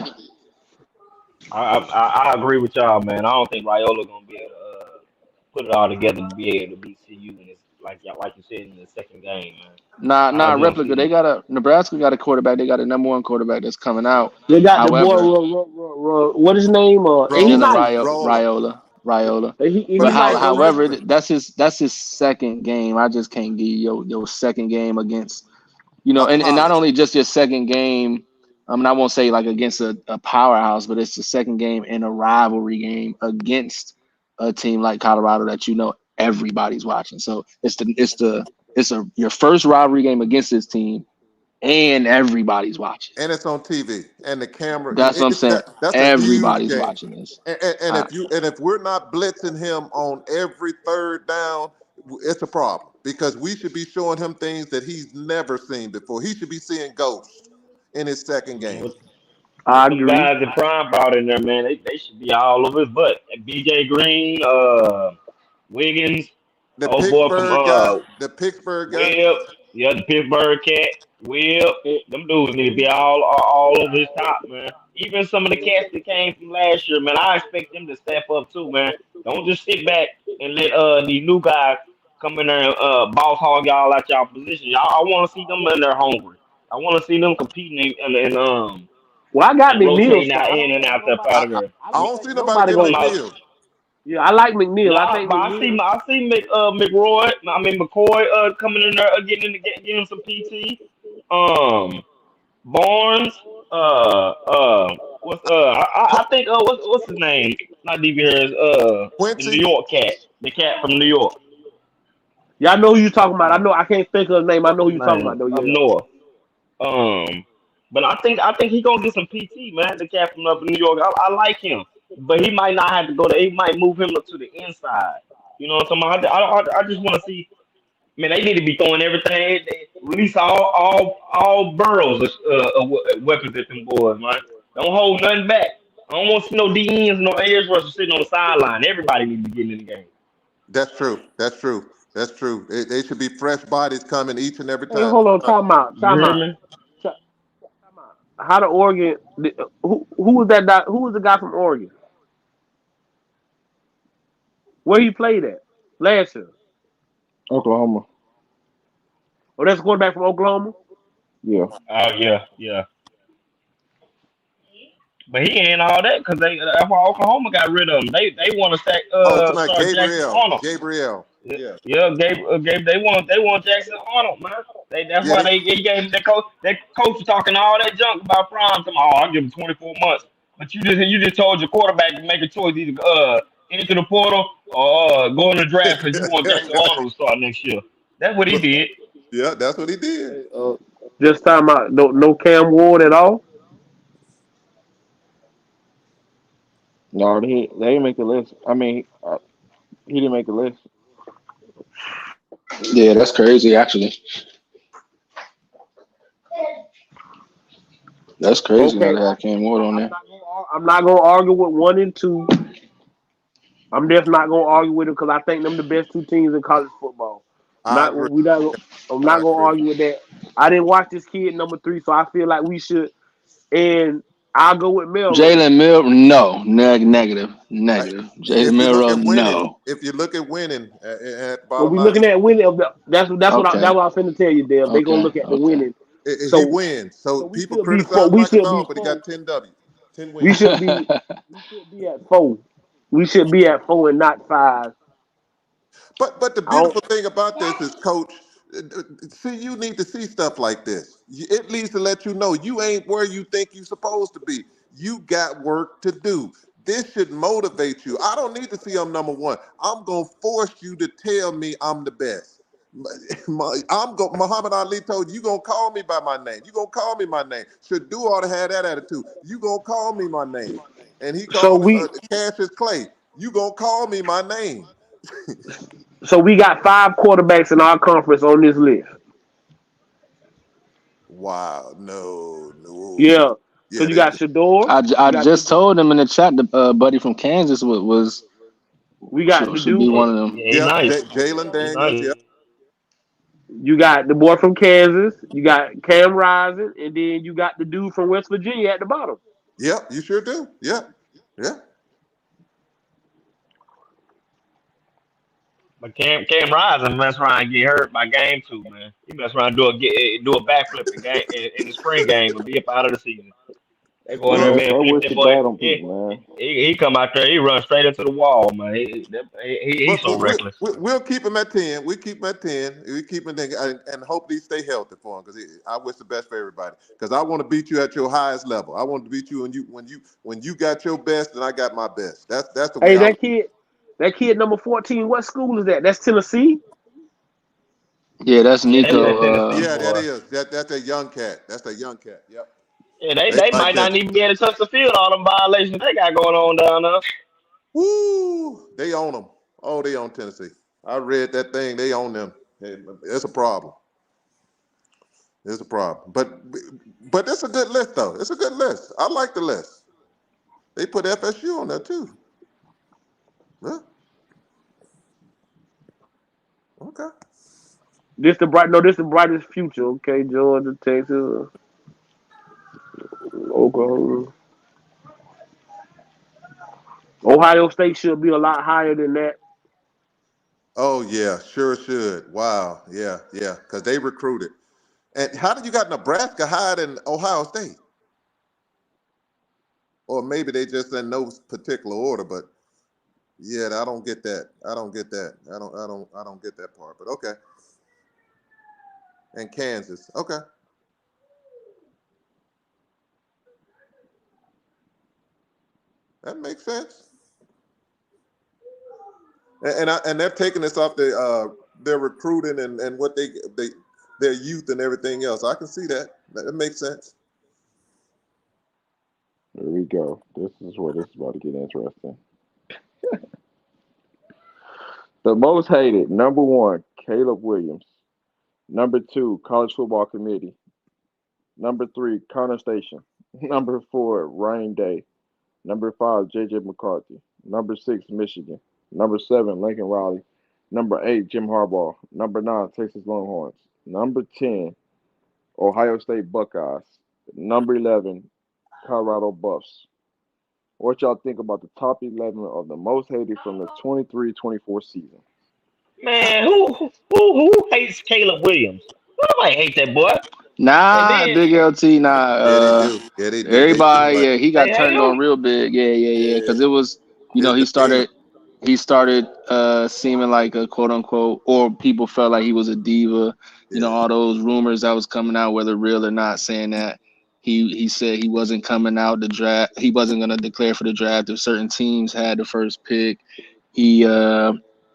I agree with y'all, man. I don't think Raiola gonna be able to put it all together to be able to beat CU in this like you said in the second game, man. I just don't Replica. see it. Nebraska got a quarterback. They got a number one quarterback that's coming out. they got the boy. However, What his name? And he Roller, nice. roller. Riola. He But But nice. but however, listen, that's his second game. I just can't give you your second game against a and not poly. only just your second game. I mean, I won't say like against a powerhouse, but it's the second game in a rivalry game against a team like Colorado that everybody's watching. So it's your first rivalry game against this team, and everybody's watching. And it's on TV, and the camera. That's what I'm saying. That's a huge Everybody's game. watching this. And I, if we're not blitzing him on every third down, it's a problem because we should be showing him things that he's never seen before. He should be seeing ghosts in his second Man, game. with I them agree. guys that Prime brought in there, man, they should be all over his butt. And BJ Green, Wiggins, The old boy from Pittsburgh guy, the Pittsburgh guy. Webb, yeah, the Pittsburgh cat, Webb. Eh, Them dudes need to be all over his top, man. Even some of the cats that came from last year, man, I expect them to step up too, man. Don't just sit back and let these new guys come in there and boss hog y'all at y'all position. Y'all, I want to see them in there hungry. I want to see them competing Well, I got and McNeil rotating spot. out I in don't and think out there nobody. out I, of I, there. I I don't don't think see nobody nobody give Talking gonna. about McNeil. Yeah, I like McNeil. I nah, think but McNeil. I see McRoy. I mean McCoy coming in there getting some PT. Um, Barnes. What's I think what's his name? Not DB Harris. The New Quincy, York cat, the cat from New York. Y'all know who you talking about. I Uh, know. I can't think of his name. I what's know who his you talking name? about though. Up Yeah. north. Um, but I think he gonna get some PT, man. The cat from up in New York. I like him, but he might not have to go to. He might move him up to the inside. You know what I'm talking about? I just want to see. Man, they need to be throwing everything. They release all burrows weapons at them boys, man. Don't hold nothing back. I don't want to see no DNs, no edge rushers sitting on the sideline. Everybody needs to get in the game. that's true. That's true. That's true. They should be fresh bodies coming each and every Hey, time. hold on. Time out. You Time hear out. me? Ti- How the Oregon? Who was that? Who was the guy from Oregon? Where he played at last year? Oklahoma. Oh, that's the quarterback from Oklahoma. Yeah. Oh yeah. But he ain't all that because that's why Oklahoma got rid of him. They want to sack Oh, it's my start Jackson Gabriel. Arnold. Gabriel. Yeah, Yeah. yeah, Gabe. They want Jackson Arnold, man. That's Yeah. why they gave him that coach was talking all that junk about Prime. Come on, I'll give him 24 months. But you just told your quarterback to make a choice either into the portal or go in the draft because you want Jackson Arnold to start next year. That's what he did. Yeah, that's what he did. Hey, just time out. No Cam Ward at all. No, they didn't make the list. I mean, he didn't make the list. yeah, that's crazy. Actually, that's crazy not Okay, to have Cam Ward on there. I'm not gonna argue with 1 and 2. I'm just not gonna argue with them because I think them the best two teams in college football. I Not agree. we not. I'm I not gonna agree. argue with that. I didn't watch this kid number 3, so I feel like we should. And I'll go with Melrose. Jalen Mill, no, negative. I, Jalen if you look Milrow, at winning, no. if you look at winning at the But bottom we line, looking at winning of the. That's Okay, what I was finna tell you, Dale. They gonna okay, look at the okay. winning. he So wins. So we people should be four. criticize We Michael should be Dog, but he four. got 10 W's, 10 We wins. should be. We should be at 4. We should be at 4 and not 5. But the I don't. beautiful thing about this is, Coach, see, you need to see stuff like this. It needs to let you know you ain't where you think you're supposed to be. You got work to do. this should motivate you. I don't need to see I'm number one. I'm gonna force you to tell me I'm the best. Muhammad Ali told you gonna call me by my name. You gonna call me my name. Should do ought to have that attitude. You gonna call me my name. And he So called him we Cassius Clay. You gonna call me my name. got 5 quarterbacks in our conference on this list. Wow, no. Yeah. So Yeah, you got Shador. I just told him in the chat the buddy from Kansas was We got the should be dude. one of them. Yeah, he yeah, nice. Jalen He Daniels, nice. yeah. You got the boy from Kansas. You got Cam Rising, and then you got the dude from West Virginia at the bottom. Yeah, you sure do. Yeah. But Cam Rising mess around and get hurt by game 2, man. He mess around and do a backflip in the spring game and be up out of the season. They go in there, Yeah, Well, man, so flip wish that it boy. bad on people, man. He come out there, he run straight into the wall, man. He's but so reckless. we'll keep him at 10. We keep him at 10. We keep him at 10 and hope he stay healthy for him because I wish the best for everybody. Because I want to beat you at your highest level. I want to beat you when you got your best and I got my best. That's the way Hey, I. that kid number 14. What school is that? That's Tennessee. Yeah, that's Yeah, that's that Nico. Tennessee Yeah, that boy. is. That's a young cat. That's a young cat. Yep. Yeah, They they like might that. not even be able to touch the field, all them violations they got going on down there. Woo! They own them. Oh, they own Tennessee. I read that thing. They own them. It's a problem. It's a problem. But it's a good list, though. It's a good list. I like the list. They put FSU on there, too. Yeah. Okay. This the brightest future. Okay, Georgia, Texas, Oklahoma, Ohio State should be a lot higher than that. Oh, yeah. Sure should. Wow. Yeah. Because they recruited. And how did you got Nebraska higher than Ohio State? Or maybe they just in no particular order, but yeah, I don't get that. I don't get that. I don't get that part. But okay. And Kansas. Okay. That makes sense. And they're taking this off their recruiting and what they their youth and everything else. I can see that. That makes sense. Here we go. This is where this is about to get interesting. The most hated, number 1, Caleb Williams. Number 2, College Football Committee. Number 3, Connor Station. Number 4, Ryan Day. Number 5, J.J. McCarthy. Number 6, Michigan. Number 7, Lincoln Riley. Number 8, Jim Harbaugh. Number 9, Texas Longhorns. Number 10, Ohio State Buckeyes. Number 11, Colorado Buffs. What y'all think about the top 11 of the most hated from the 23-24 season? Man, who hates Caleb Williams? Nobody hate that boy. And Nah, then Big LT. Nah, Yeah, they do. Yeah, they do. They too everybody. much. Yeah, he they got hate turned him. on real big. Yeah. Because it was, His he demeanor. started seeming like a quote unquote, or people felt like he was a diva. Yeah. All those rumors that was coming out, whether real or not, saying that he said he wasn't coming out the draft. He wasn't going to declare for the draft if certain teams had the first pick. He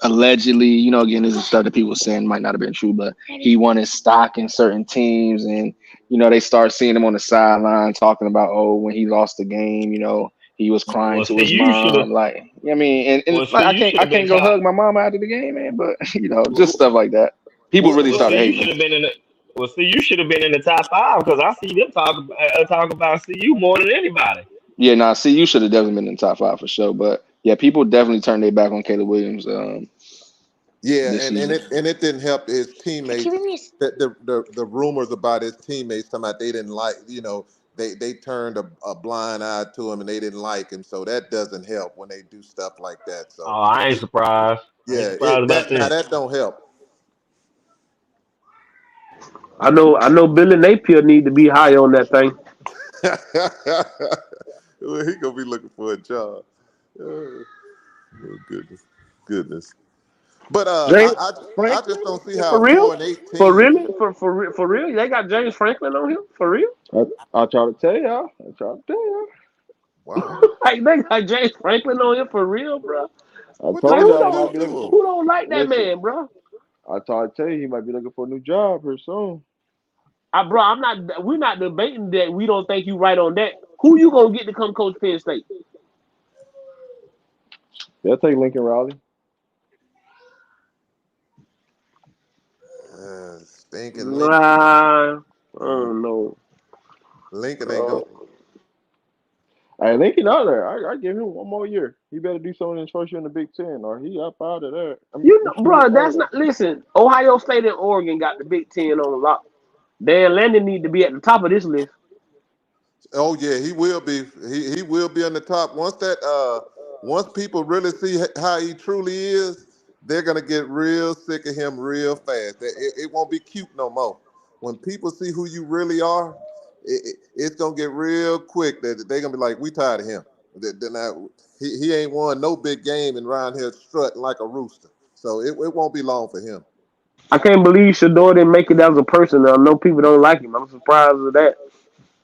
allegedly, again, this is stuff that people saying might not have been true, but he wanted stock in certain teams, and they start seeing him on the sideline talking about, oh, when he lost the game, he was crying Well, to see, his you should have. mom, like, I mean, and Well, like see, you should I have been can't go top. hug my mama after the game, man, but just Well, stuff like that. People well, really Well, well, see, started you hating should him. have been in the. Well, see, you should have been in the top 5 because I see them talk about CU more than anybody. Yeah, nah, see, you should have definitely been in the top 5 for sure, but yeah, people definitely turned their back on Caleb Williams yeah, this and season. it didn't help his teammates. The rumors about his teammates talking about they didn't like, they turned a blind eye to him and they didn't like him. So that doesn't help when they do stuff like that. Oh, So I ain't surprised. I ain't yeah, surprised about that. that don't help. I know Billy Napier need to be high on that thing. Well, he gonna be looking for a job. Oh, goodness. But James I just Franklin? don't see For how a real? 4-8 team. For real? They got James Franklin on here? For real? I try to tell y'all. Wow. Like they got James Franklin on here for real, bro. I What the Like told who y'all he fuck might don't be dude looking. do? who don't like that Listen, man, bro? I tell you he might be looking for a new job here soon. Bro, I'm not. We're not debating that. We don't think you right on that. Who you gonna get to come coach Penn State? They'll take Lincoln Riley. Stinking Lincoln. Nah, I Mm, don't know. Lincoln ain't Uh, going. Hey, Lincoln out there. I give him one more year. He better do something in his first year in the Big Ten, or he up out of there. You know, He bro, up out of that's there. not. Listen, Ohio State and Oregon got the Big Ten on lock. Dan Lanning need to be at the top of this list. Oh yeah, he will be. He will be on the top once that once people really see how he truly is. They're gonna get real sick of him real fast. It won't be cute no more. When people see who you really are, it's gonna get real quick. That they're gonna be like, we tired of him. He ain't won no big game and around here strutting like a rooster. So it won't be long for him. I can't believe Shador didn't make it as a person. I know people don't like him. I'm surprised at that.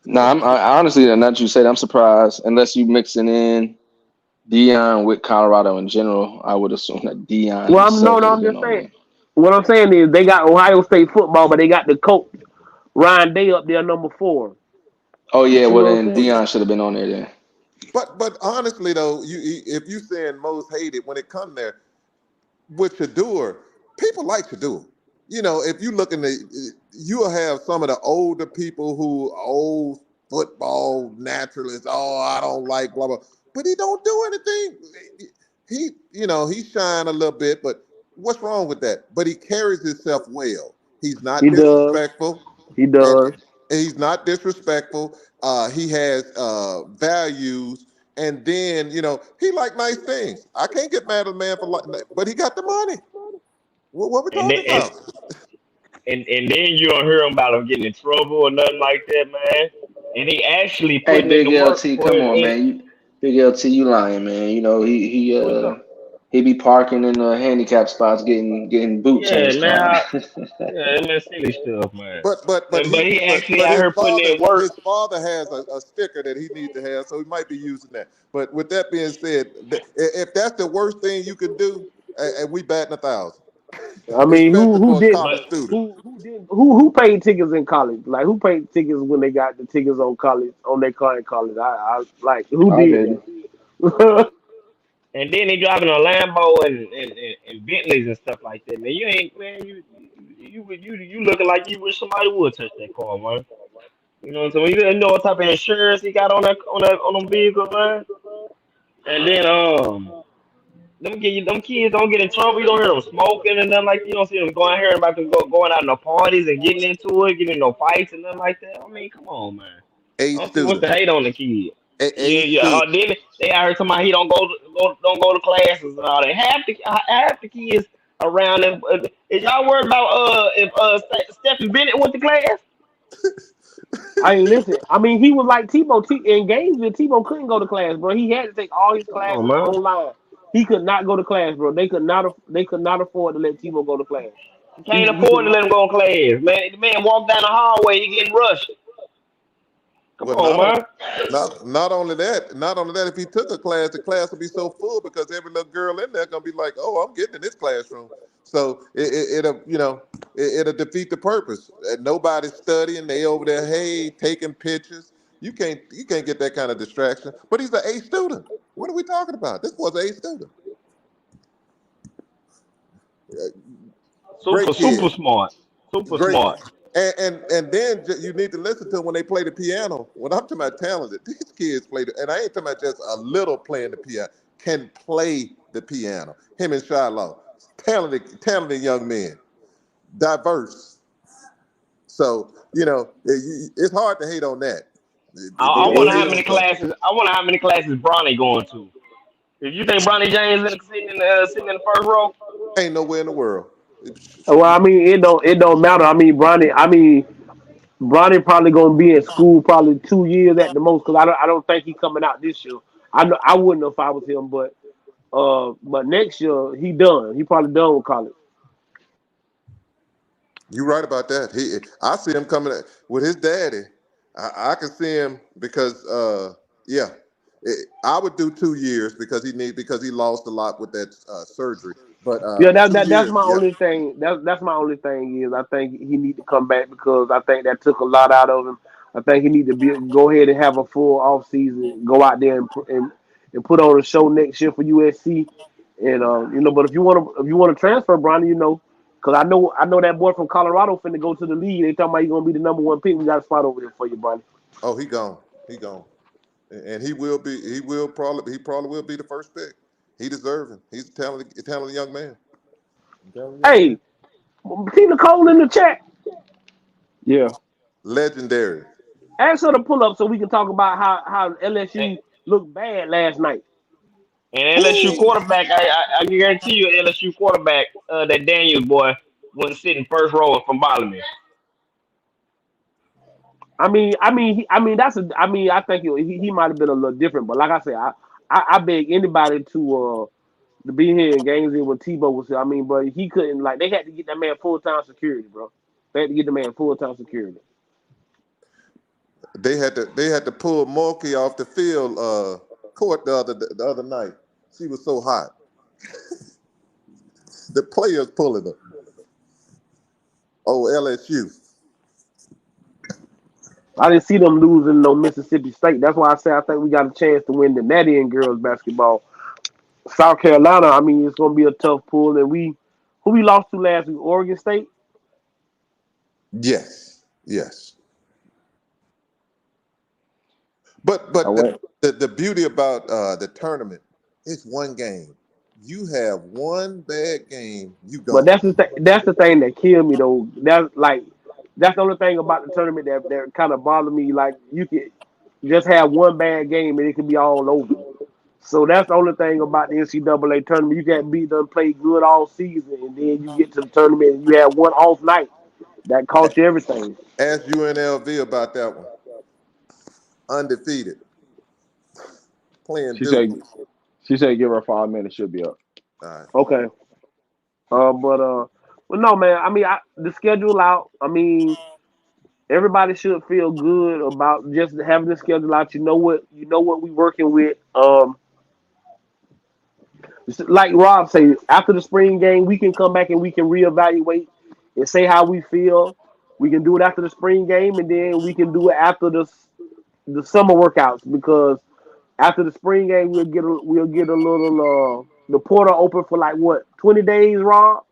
No, I honestly, now that you said, I'm surprised. Unless you mixing in Dion with Colorado in general, I would assume that Dion Well, himself would have I'm been just on saying. there. What I'm saying is they got Ohio State football, but they got the coach Ryan Day up there, number 4. Oh You yeah, see well what I'm then saying? Dion should have been on there then. But honestly though, if you saying most hated when it come there with Shador, people like Shador. You know, if you look in the, you'll have some of the older people who old football naturalists. Oh, I don't like blah blah, but he don't do anything. He shine a little bit, but what's wrong with that? But he carries himself well. He's He not does. disrespectful, He and does. he's not disrespectful. He has values, and then he like nice things. I can't get mad at a man for like, but he got the money. What we And then talking about? and then you don't hear about him getting in trouble or nothing like that, man. And he actually Hey, putting in Big the work LT, for come his on, man. Big LT, you lying, man. You know what's up? he be parking in the handicap spots, getting boot Yeah, change man. cars. Yeah, man, silly stuff, man. But But he he but actually but out his here putting father in work. his father has a sticker that he needs to have, so he might be using that. But with that being said, if that's the worst thing you can do, and we batting 1,000, I mean, especially who for a did college But student. who did who paid tickets in college? Like who paid tickets when they got the tickets on college on their car in college? I like who I did didn't. that? and then he driving a Lambo and Bentleys and stuff like that, man. You ain't man, you looking like you wish somebody would touch that car, man. You know what I'm saying? You know what type of insurance he got on them vehicles, man. And then them kids don't get in trouble. You don't hear them smoking and nothing like that. You don't see them going here about to going out in the parties and getting into it, getting in no fights and nothing like that. I mean, come on, man. A I don't see what's student, the hate on the kid. a Yeah, yeah. student. Then they I heard somebody he don't go to classes and all that. Half the kids around him. Is y'all worried about if Stephen Bennett went to class? I ain't listen. I mean, he was like Tebow in Gainesville. Tebow couldn't go to class, bro. He had to take all his Come on, classes man. online. He could not go to class, bro. They could not afford to let Tebow go to class. You He can't he could afford to not. let him go to class, man. The man walked down the hallway, he getting rushed. Come Well, on, man. not only that, if he took a class, the class would be so full because every little girl in there gonna be like, "Oh, I'm getting in this classroom." So it'll it'll defeat the purpose. And nobody's studying; they over there, hey, taking pictures. You can't get that kind of distraction. But he's an A student. What are we talking about? This was an A student. Super, Great super kid. smart. Super Great. smart. And then you need to listen to them when they play the piano. When I'm talking about talented, these kids play and I ain't talking about just a little playing the piano, can play the piano. Him and Shiloh, talented young men, diverse. So, it's hard to hate on that. I What wonder Yeah, how they it many gonna say? classes. I wonder how many classes Bronny going to. If you think Bronny James sitting in the first row, Ain't nowhere in the world. well, I mean, it don't matter. Bronny probably gonna be in school probably 2 years at the most because I don't think he coming out this year. I know I wouldn't if I was him, but next year he done. He probably done with college. You're right about that. I see him coming with his daddy. I can see him because, yeah. I would do 2 years because he lost a lot with that surgery. But Yeah, that, 2 that that's years, my yeah. only thing. That's my only thing is I think he need to come back because I think that took a lot out of him. I think he need to go ahead and have a full off season, go out there and put on a show next year for USC. And but if you want to transfer, Bronny, because I know that boy from Colorado finna go to the league. They talking about he's gonna be the number one pick. We got a spot over there for you, Bronny. Oh, he gone. He gone. And he probably will be the first pick. He deserves it. He's a talented young man. Talented young man. Hey, see Nicole in the chat. Yeah. Legendary. Ask her to pull up so we can talk about how And, LSU looked bad last night. and LSU Who? quarterback, I guarantee you, LSU quarterback, that Daniels boy, wasn't sitting first row from Bottomless. I think he might have been a little different, but like I said, I beg anybody to be here in Gainesville when Tebow was here. But he couldn't they had to get that man full time security, bro. They had to get the man full time security. They had to pull Morky off the field court the other night. She was so hot. The players pulling her. Oh, LSU. I didn't see them losing no Mississippi State. That's why I say I think we got a chance to win the Natty in girls basketball. South Carolina, it's gonna be a tough pull. And who we lost to last week? Oregon State. Yes. Yes. But I went. the beauty about the tournament is one game. You have one bad game, you But gone. that's the thing that killed me though. That's the only thing about the tournament that kind of bothered me. Like you could just have one bad game and it could be all over. So that's the only thing about the NCAA tournament. You can't beat them, play good all season, and then you get to the tournament and you have one off night that cost you everything. Ask UNLV about that one. Undefeated, playing She Duke. said she said give her 5 minutes, she'll be up. All right. Okay. But no, man. The schedule out. Everybody should feel good about just having the schedule out. You know what we working with. Like Rob said, after the spring game, we can come back and we can reevaluate and say how we feel. We can do it after the spring game, and then we can do it after the summer workouts because after the spring game, we'll get a little the portal open for like what 20 days, Rob,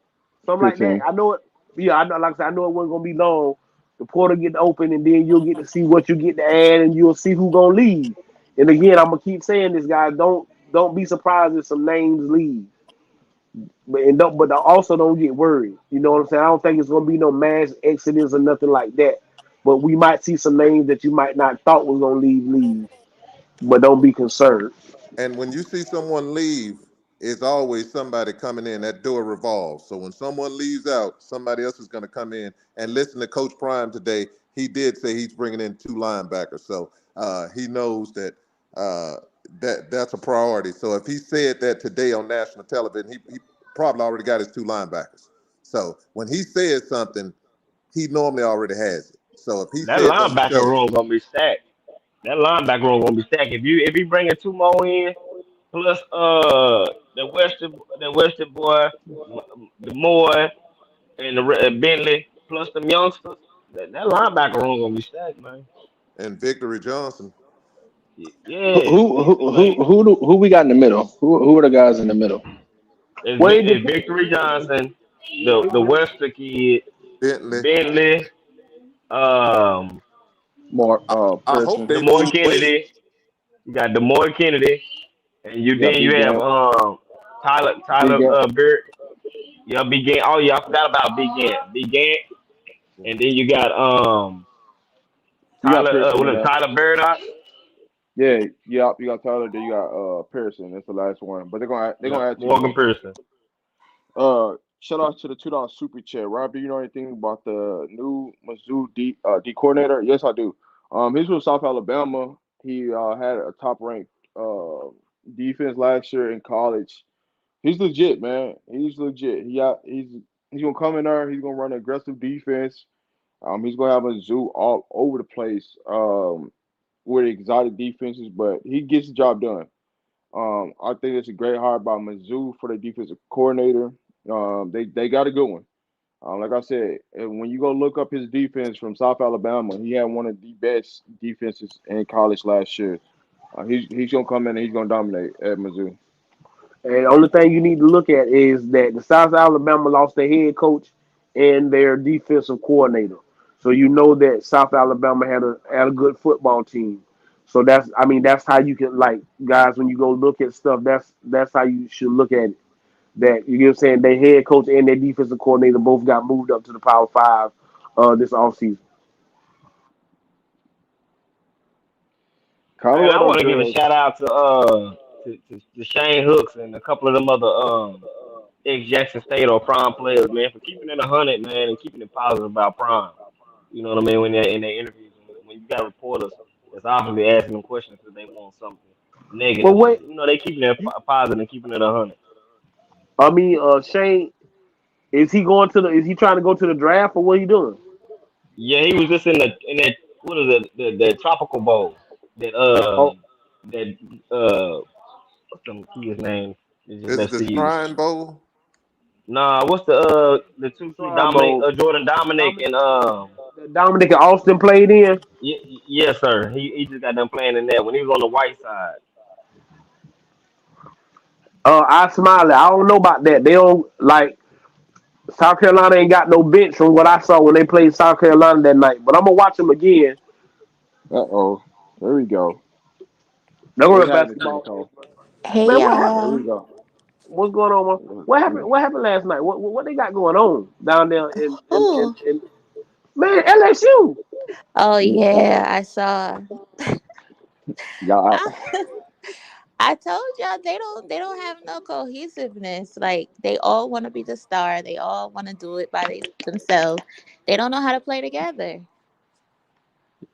something like that. 15. I know it. Yeah, I know. Like I said, I know it wasn't gonna be long. The portal get open, and then you'll get to see what you get to add, and you'll see who gonna leave. And again, I'm gonna keep saying this, guys. Don't be surprised if some names leave, but also don't get worried. You know what I'm saying? I don't think it's gonna be no mass exodus or nothing like that. But we might see some names that you might not thought was gonna leave. But don't be concerned. And when you see someone leave, it's always somebody coming in. That door revolves. So when someone leaves out, somebody else is going to come in. And listen to Coach Prime today. He did say he's bringing in 2 linebackers. So he knows that's a priority. So if he said that today on national television, he probably already got his 2 linebackers. So when he says something, he normally already has it. So if he That said it on the linebacker show, room gonna be stacked. That linebacker room gonna be stacked. If you bringing 2 more in, plus the Western boy, the Moore and the Bentley, plus them youngsters, that linebacker room gonna be stacked, man. and Victory Johnson, Who Yeah, who who who who we got in the middle? Who are the guys in the middle? Well, it it's depends. Victory Johnson, the Western kid, Bentley. Bentley, um, More I hope Pearson. they Demore lose weight. Kennedy. You got Demore Kennedy, and You got then you Big have Ant. Big Tyler Ant. Bird. Yeah, Big Ant. Oh yeah, I forgot about Big Ant, and then you got You got Tyler Pearson in there. Tyler Burdock. Yeah, yeah, you got Tyler, then you got Pearson. That's the last one. But they're Yeah, gonna add 2 more. Morgan Pearson. Shout out to the $2 super chat. Rob, do you know anything about the new Mizzou D coordinator? Yes, I do. He's from South Alabama. He had a top ranked defense last year in college. He's legit, man. He's legit. He's gonna come in there. He's gonna run aggressive defense. He's gonna have Mizzou all over the place. with exotic defenses, but he gets the job done. I think it's a great hire by Mizzou for the defensive coordinator. They got a good one. Like I said, when you go look up his defense from South Alabama, he had one of the best defenses in college last year. He's gonna come in and he's gonna dominate at Mizzou. And the only thing you need to look at is that the South Alabama lost their head coach and their defensive coordinator. So you know that South Alabama had a good football team. So that's how you can, like, guys, when you go look at stuff, that's how you should look at it. That, you know what I'm saying, their head coach and their defensive coordinator both got moved up to the Power Five this offseason. Kind of And what I I'm want to give a saying. shout out to Shane Hooks and a couple of them other ex Jackson State or Prime players, man, for keeping it 100, man, and keeping it positive about Prime. You know what I mean? When they're in their interviews, when you got reporters that's obviously asking them questions because they want something Well, negative, wait, they keeping it you, positive and keeping it 100. I mean, Shane, is he trying to go to the draft, or what he doing? Yeah, he was just in that what is it the tropical bowl that Oh, that what's them kids name? It's just Is it left the seas. Shrine Bowl? Nah, what's the two key Shrine Dominic Bowl. Jordan Dominic Dominic, and Dominic and Austin played in. yes sir. He just got done playing in that when he was on the white side. I Smiley. I don't know about that. They don't like South Carolina ain't got no bench from what I saw when they played South Carolina that night. But I'm gonna watch them again. Uh-oh. There we go. They're What's gonna happening, basketball. Kimiko? Hey Man, what happened? There y'all. we go. What's going on, man? What happened? What happened last night? What they got going on down there Oh, in man, LSU? oh yeah, I saw. Y'all, I, I told y'all they don't have no cohesiveness. Like they all want to be the star. They all want to do it by themselves. They don't know how to play together.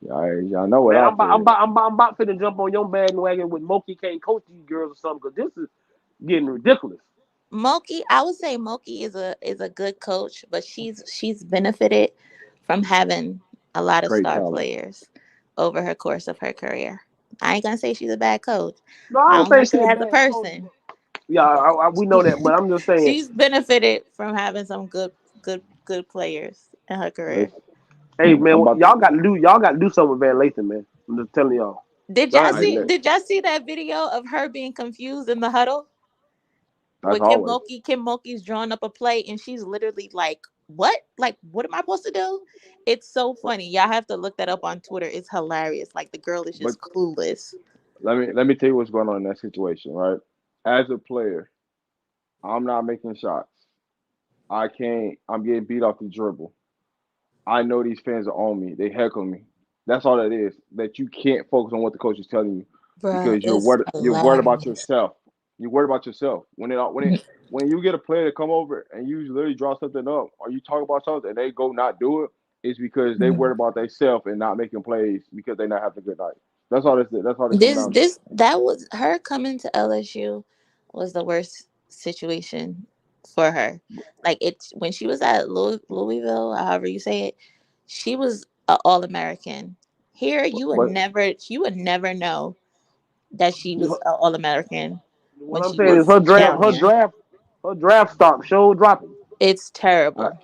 y'all know what Man, I said. I'm about to jump on your bandwagon with Moki can't coach these girls or something, because this is getting ridiculous. Moki, I would say Moki is a good coach, but she's benefited from having a lot of Great star talent. players over her course of her career. I ain't gonna say she's a bad coach. No, I I don't don't think like she's her a as a bad coach. person, Yeah, but we know that, but I'm just saying. she's benefited from having some good players in her career. Listen, Hey man, I'm about to. y'all got to do something with Van Lathan, man. I'm just telling y'all. Did Y'all y'all got to I do see? let. something. Did y'all see that video of her being confused in the huddle That's with Kim always. Mulkey? Kim Mulkey's drawing up a play, and she's literally like, "What? Like, what am I supposed to do?" It's so funny. Y'all have to look that up on Twitter. It's hilarious. Like the girl is But just clueless. let me tell you what's going on in that situation, right? As a player, I'm not making shots. I can't. I'm getting beat off the dribble. I know these fans are on me. They heckle me. That's all that is. That you can't focus on what the coach is telling you Bruh, because it's you're worried about hilarious. yourself. You're worried about yourself. When you get a player to come over and you literally draw something up or you talk about something and they go not do it, it's because they worried about themselves and not making plays because they not having a good night. That's all this is. That's all they come This down to. this that was her coming to LSU was the worst situation for her. Like it's when she was at Louisville, however you say it, she was an All American. Here, But you would never know that she was What an All American when I'm she saying is but was down here. her draft stock show dropping. It's I terrible.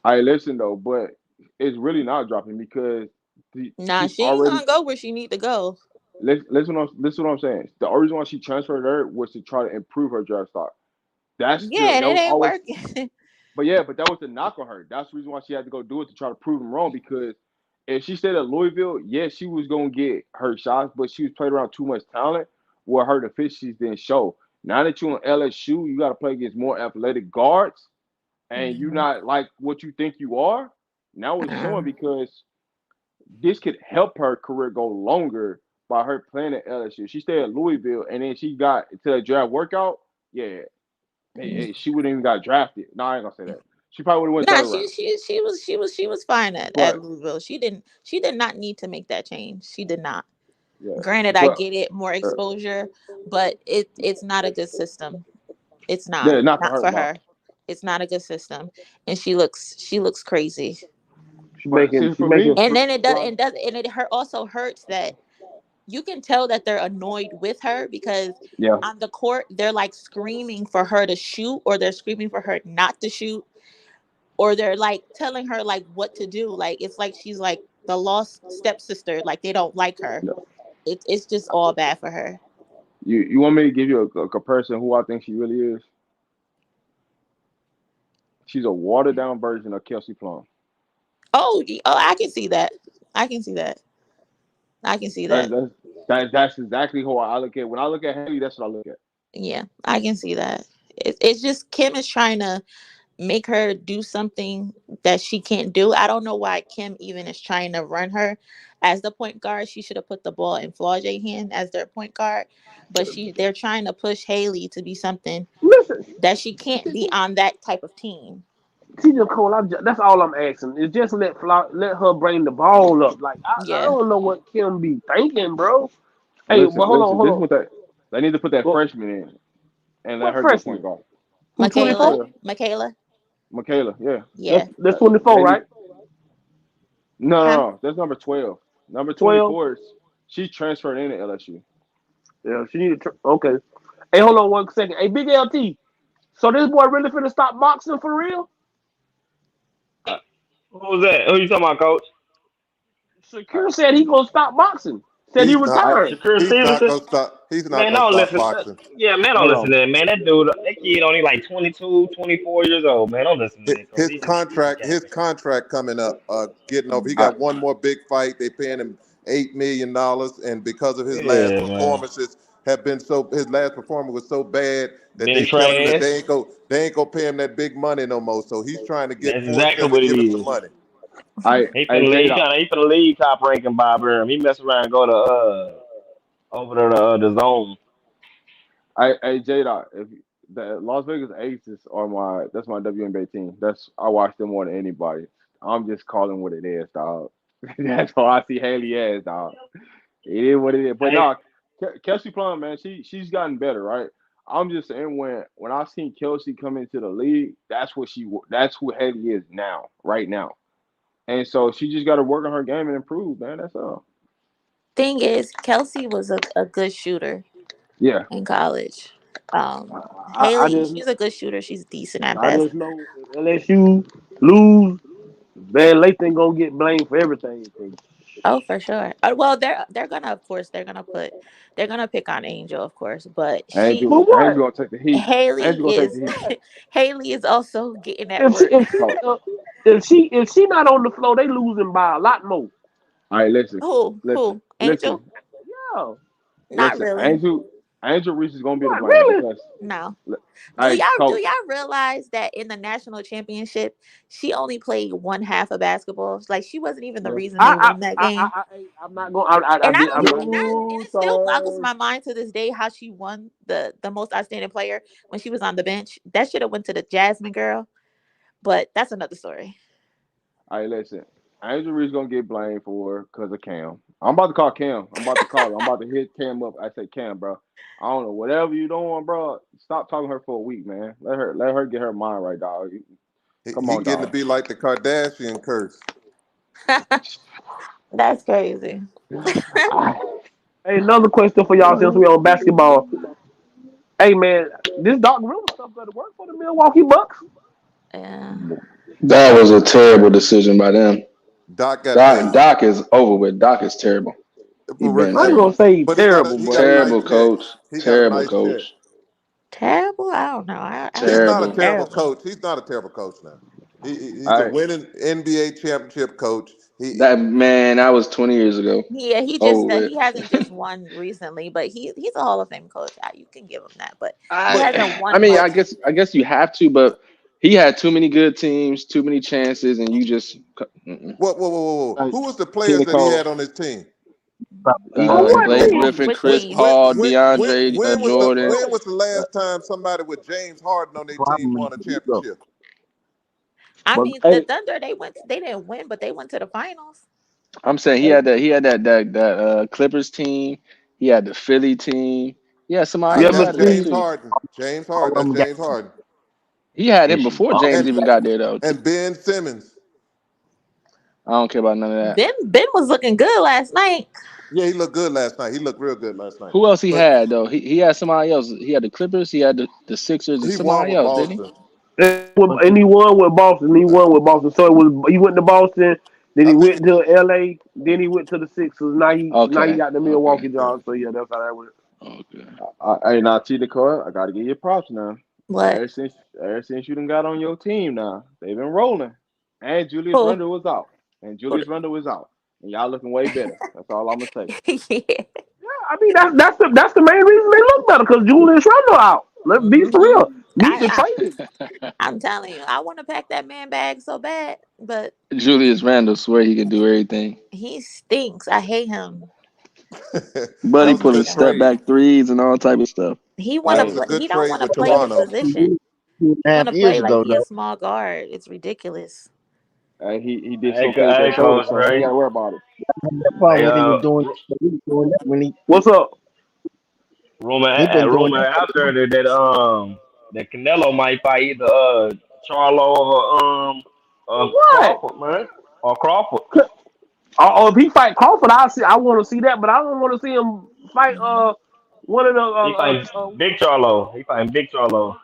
I listen though, but it's really not dropping because Nah, she's she ain't already. gonna go where she need to go. Listen what I'm saying. The only reason why she transferred there was to try to improve her draft stock. Yeah, and That it was ain't always. working. But yeah, but that was the knock on her. That's the reason why she had to go do it to try to prove him wrong. Because if she stayed at Louisville, yes, she was gonna get her shots, but she was playing around too much talent where her deficiencies didn't show. Now that you're on LSU, you got to play against more athletic guards, and you're Mhm. not like what you think you are. Now it's showing Uh, because this could help her career go longer by her playing at LSU. She stayed at Louisville, and then she got to the draft workout. Yeah, she wouldn't even got drafted. No, I ain't gonna say that. She probably would have went Nah, third she round. she she was she was she was fine at But Louisville. She did not need to make that change. She did not. yeah, Granted, I but get it, more uh, exposure, but it's not a good system. It's yeah, not for not her. for No, her. It's not a good system, and she looks crazy. She but making see she for making me, And fl- then it does fly. and does and it also hurts that you can tell that they're annoyed with her because Yeah. on the court they're like screaming for her to shoot, or they're screaming for her not to shoot, or they're like telling her like what to do. Like it's like she's like the lost stepsister. Like they don't like her. Yeah. It's just all bad for her. You want me to give you a comparison who I think she really is? She's a watered down version of Kelsey Plum. Oh, I can see that. I can see that. I can see That's that. that's that's exactly who I look at. When I look at Haley, that's what I look at. Yeah, I can see that. It's just Kim is trying to make her do something that she can't do. I don't know why Kim even is trying to run her as the point guard. She should have put the ball in Flau'jae hand as their point guard, but they're trying to push Haley to be something Listen, that she can't be on that type of team. TJ Cole, that's all I'm asking. Is just let her bring the ball up. Like I Yeah. don't know what Kim be thinking, bro. Hey, but Listen, hold on, listen. hold This on. is what they need to put that Well, freshman in and let what her get point freshman? guard. Who Michaela. 24? Michaela. Michaela, yeah. Yeah. That's 24, They need right? no, Huh? no, no. That's number 12. Number 12. 24 is she transferred in at LSU. Yeah, she need to. Okay. Hey, hold on 1 second. Hey, Big LT. So this boy really finna stop boxing for real? Who was that? Who you talking about, Coach? Shakir said he gonna stop boxing. Said he He's not. I retiring. Shakur He's not Stevenson? gonna stop. He's not Man, gonna don't stop listen. boxing. Yeah, man, don't hold listen on. to that, man. That kid only like 22, 24 years old, man. Don't listen to that, Coach. His contract, his contract coming up, getting over. He I, got one more big fight. They paying him $8 million, and because of his last Yeah, man. performances have been so, his last performance was so bad that Been they telling him that trash. they ain't gonna pay him that big money no more. So he's trying to get That's exactly Fortune to what it give him some is. money. I He Jada. kind of he finna leave top ranking Bob Arum. He mess around and go to over to the zone. I Jada. If the Las Vegas Aces are that's my WNBA team. I watch them more than anybody. I'm just calling what it is, dog. That's all I see Haley as, dog. It is what it is. But Hey, no, Kelsey Plum, man, she's gotten better, right? I'm just saying when I seen Kelsey come into the league, that's who Haley is now, right now. And so she just got to work on her game and improve, man. That's all. Thing is, Kelsey was a good shooter Yeah. in college. I Haley, just she's a good shooter. She's decent at I just basketball. know if LSU lose, Van Lathan gonna get blamed for everything. 'Cause Oh, for sure. Well, they're gonna, of course, they're gonna pick on Angel, of course, but Angel, for what? Angel gonna take the heat. Angel Haley gonna take is the heat. Haley is also getting that If she work. if she Oh, if she not on the floor, they losing by a lot more. all right, listen, Who? listen, Who? Angel? listen, Yeah. Not listen. really. Angel Reese is gonna be to What blame really? because, No. all Do right, y'all do coach. y'all realize that in the national championship, she only played one half of basketball? Like she wasn't even the Yeah. reason they won that game. I'm not going. I And I did. don't I'm know, not. and it still boggles Luther. my mind to this day how she won the most outstanding player when she was on the bench. That should have went to the Jasmine girl, but that's another story. All right, listen. Angel Reese gonna get blamed for because of Cam. I'm about to call Cam. I'm about to call her. I'm about to hit Cam up. I say, Cam, bro. I don't know. Whatever you doing, bro. Stop talking to her for a week, man. Let her get her mind right, dog. Come He on, getting to dog. be like the Kardashian curse. That's crazy. Hey, another question for y'all since we on basketball. Hey man, this Doc Rivers stuff better work for the Milwaukee Bucks. Yeah. That was a terrible decision by them. Doc got Doc, paid, Doc is over with. Doc is terrible. He but I ain't benched. gonna say but terrible, he but got a nice Terrible check. coach. He got a Terrible nice check. coach. Terrible? I don't know. I He's wouldn't not a say Terrible. terrible terrible. coach. He's not a terrible coach now. He's All a right. winning NBA championship coach. That man, that was 20 years ago. Yeah, he just Over with. he hasn't just won recently, but he's a Hall of Fame coach. You can give him that, but he But hasn't I won mean, much. I guess you have to, but he had too many good teams, too many chances, and you just mm-mm. whoa. All right. Who was the players Tina that he Cole. had on his team? on what Blake team? Griffin, Which When Chris team? when Paul, when when DeAndre when was the Jordan. when was the last time somebody with James Harden on their team won a championship? I But mean, the hey, Thunder they didn't win, but they went to the finals. I'm saying he hey, had that Clippers team. He had the Philly team. Yeah, All somebody you right, else ever that's had a good see James team. Harden. James all Harden. of That's them got James Harden. He had him Listen, before James even got there, though. And Ben Simmons. I don't care about none of that. Ben was looking good last night. Yeah, he looked good last night. He looked real good last night. Who else he But had though? He had somebody else. He had the Clippers. He had the Sixers and he won somebody with else, didn't he? Boston. And he won with Boston. He won with Boston. So he went to Boston. Then I he think went to L.A. Then he went to the Sixers. Now he Okay. got the Okay. Milwaukee job. So yeah, that's how that went. Okay. Hey, now T Nicole, I gotta give you props now. What? Ever since you done got on your team now, they've been rolling. And Julius Who? Randle was out. And Who Julius Randle was out. And y'all looking way better. That's all I'm gonna say. yeah. Yeah, I mean that's the main reason they look better because Julius Randle out. Let's be for Hmm. real. Need to I, trade him. I'm telling you, I want to pack that man bag so bad, but Julius Randle swear he can do everything. he stinks. I hate him. that But he was a I pulling hate good him. step trade. back threes and all type of stuff. He want That to was Hey, a play. good He don't trade want to with He play the did Toronto. position. He want to 2.5 years play like ago, he a though. small guard. It's ridiculous. he Hey, dislocated that hey, shoulder, Coach so he ain't Gray. gotta worry about it. The problem Hey, when he was doing that when What's up? he been doing rumor out that. there that Canelo might fight either Charlo or What? Crawford, man, or Crawford. If he fight Crawford, I want to see that, but I don't want to see him fight one of the He fighting Big Charlo. He fighting Big Charlo.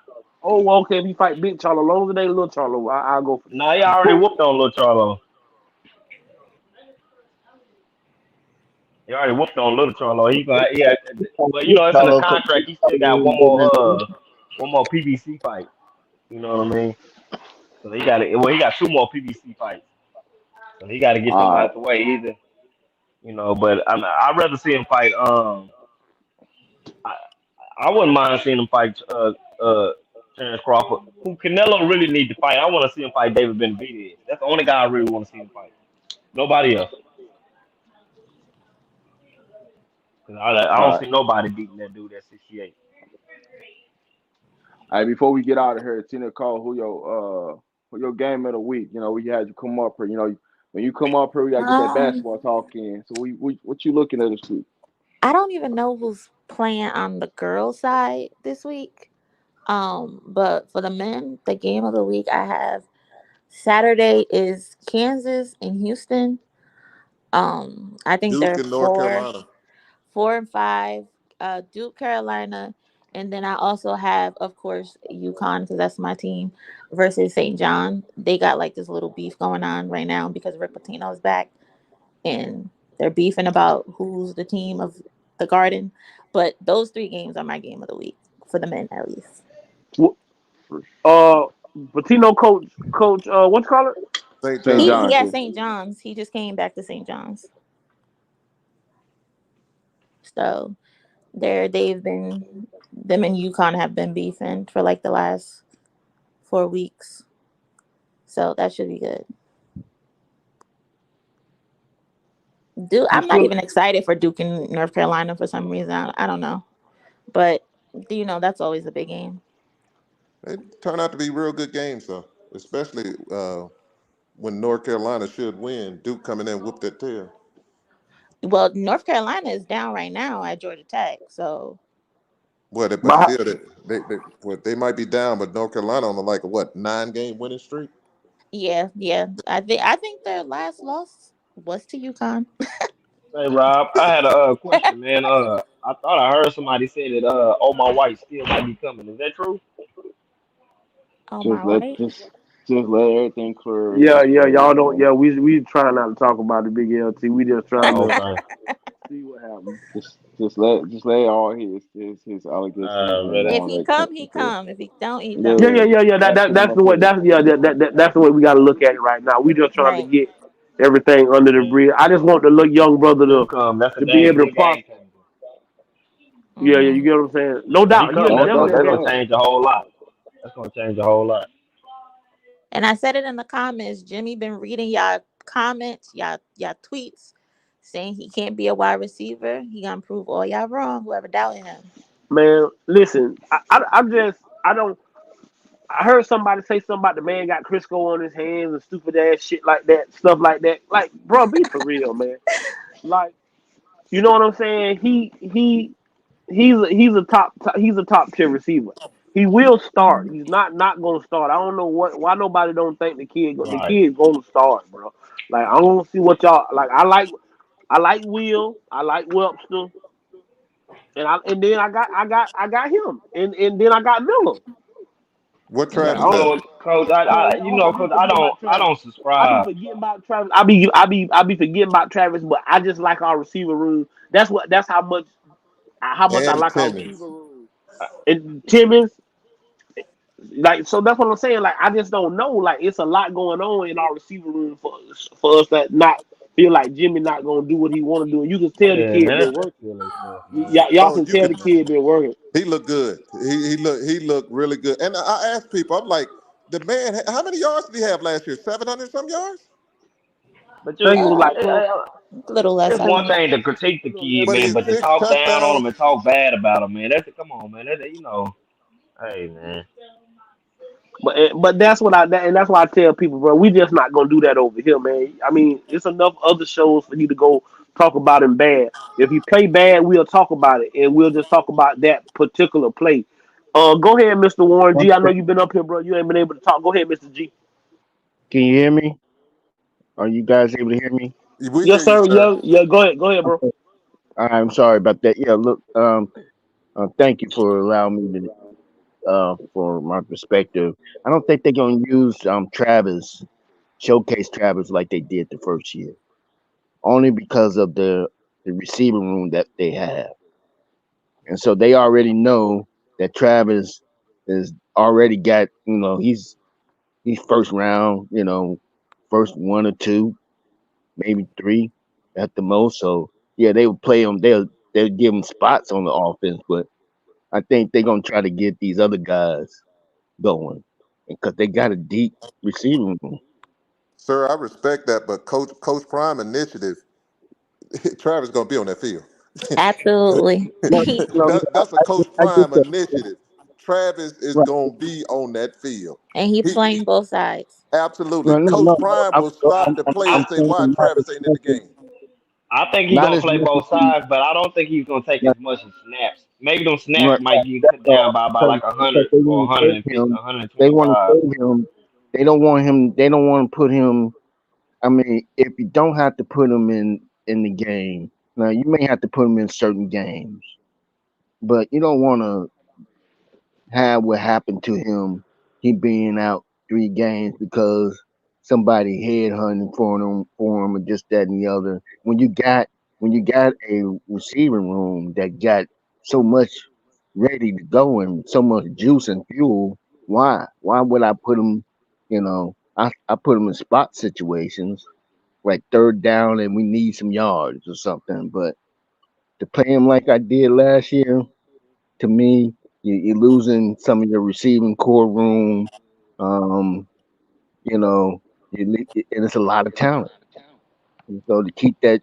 oh, okay, if he fight Big Charlo, as long as it ain't Little Charlo, I'll go for Nah, he that. already whooped on Little Charlo. He already whooped on Little Charlo. Yeah, but it's in the Follow up. contract. He still got one more PBC fight. You know what I mean? So he got it. Well, he got two more PBC fights. So he got to get them All out right. the way either. But I'd rather see him fight. I, I wouldn't mind seeing him fight uh Terrence Crawford. Who Canelo really need to fight? I want to see him fight David Benavidez. That's the only guy I really want to see him fight. Nobody else. 'Cause I All don't right. see nobody beating that dude at 68. All right, before we get out of here, Tina Cole, who your game of the week? We had you come up here. When you come up here, we gotta get that Um, basketball talk in. So what you looking at this week? I don't even know who's playing on the girls' side this week. But for the men, the game of the week I have Saturday is Kansas and Houston. I think Duke they're in North four, Carolina. 4 and 5. Duke, Carolina, and then I also have, of course, UConn because that's my team versus St. John. They got like this little beef going on right now because Rick Pitino is back, and they're beefing about who's the team of the Garden. But those 3 games are my game of the week for the men, at least. Uh, Patino coach, what you call it? St. St. He John's. John's. at Yeah. St. John's. He just came back to St. John's. So they've been them and UConn have been beefing for like the last 4 weeks. So that should be good. Duke, You I'm not still even excited for Duke in North Carolina for some reason. I don't know, but that's always a big game. They turn out to be real good games, though, especially when North Carolina should win. Duke coming in whooped that tail. Well, North Carolina is down right now at Georgia Tech, so Well, but but still, they might be down, but North Carolina on a, like a what 9-game winning streak. yeah. I think their last loss was to UConn. Hey Rob, I had a question, man. I thought I heard somebody say that Oh My White still might be coming. Is that true? Oh Just my let white. just let everything clear yeah, this yeah, way. y'all don't. Yeah, we trying not to talk about the big LT. We just trying Oh, to okay. see what happens. Just let all his allegations and Really? If all he that come, he come clear. come. If he don't, he Yeah, don't. yeah, Yeah, yeah, yeah. that's pretty That's much the way. it. That's the way we got to look at it right now. We just trying to Right. get everything under the Yeah. bridge. I just want the little young If brother he do to come, that's a be able to good game process. changer. Yeah, yeah, you Hmm. get what I'm saying. Yeah, No if he doubt, come, he'll Oh, definitely a that's game gonna definitely. changer. change a whole lot. That's gonna change a whole lot. And I said it in the comments. Jimmy been reading y'all comments, y'all tweets, saying he can't be a wide receiver. He gonna prove all y'all wrong. Whoever doubted him. Man, listen, I don't. I heard somebody say something about the man got Crisco on his hands and stupid ass shit like that, stuff like that. Like, bro, be for real, man. Like, you know what I'm saying? He's a top tier receiver. He will start. Mhm. He's not gonna start. I don't know why nobody don't think the Right. kid gonna start, bro. Like I don't see what y'all like. I like Will. I like Webster. And then I got him. And then I got Miller. What Yeah, I Travis don't Mhm. know, at? Coach. I be I forgetting don't, about I Travis. don't I be subscribe. forgetting about Travis. I be forgetting about Travis, but I just like our receiver room. That's how much I And like our Timmons. receiver room. And Timmons, like, so that's what I'm saying. Like, I just don't know. Like, it's a lot going on in our receiver room for us that not feel like Jimmy not gonna do what he want to do. And you can tell the Yeah, kid man, been that's working. silly stuff, man. Y'all Oh, can you tell could. the kid been working. He looked good. He looked really good. And I asked people, I'm like, the man, how many yards did he have last year? 700 some yards. But I think it was like close. A little less, it's I one think. thing to critique the kid, But man, he's but to six talk down on touchdowns. him and talk bad about him, man. That's come on, man. Hey, man. But that's what and that's why I tell people, bro, we just not gonna do that over here, man. I mean, it's enough other shows for you to go talk about him bad. If you play bad, we'll talk about it, and we'll just talk about that particular play. Go ahead, Mr. Warren One G. I know thing. you've been up here, bro. You ain't been able to talk. Go ahead, Mr. G. Can you hear me? Are you guys able to hear me? We Yes, hear you, sir. sir. Yeah, yeah. Go ahead, bro. Okay. I'm sorry about that. Yeah, look, thank you for allowing me to for my perspective. I don't think they're gonna use Travis, showcase Travis like they did the first year. Only because of the receiving room that they have. And so they already know that Travis is already got, he's first round, first one or two, maybe three at the most. So yeah, they will play him. They'll give him spots on the offense, but I think they're gonna try to get these other guys going because they got a deep receiving room. Sir, I respect that, but Coach Prime initiative, Travis gonna be on that field. Absolutely. No, no, no, That's a Coach I get Prime that. initiative. Travis is Right. gonna be on that field. And he He playing both sides. absolutely. No, no, Coach no. Prime I'm, will stop the play and I'm say, saying "Why Travis ain't in the game?" I think he's not gonna as play much as both sides, but I don't think he's gonna take as much as snaps. Maybe those snaps right. might get That's cut down all. by Because like a because hundred they or want to save 150, him. They want to 125. save him. They don't want him. They don't want to put him. I mean, if you don't have to put him in the game, now you may have to put him in certain games, but you don't want to have what happened to him. He being out 3 games because somebody headhunting for him, and just that and the other. When you got a receiving room that got so much ready to go and so much juice and fuel, why would I put him? I put him in spot situations like third down and we need some yards or something. But to play him like I did last year, to me, you're losing some of your receiving core room. Um, you know, and it's a lot of talent. And so to keep that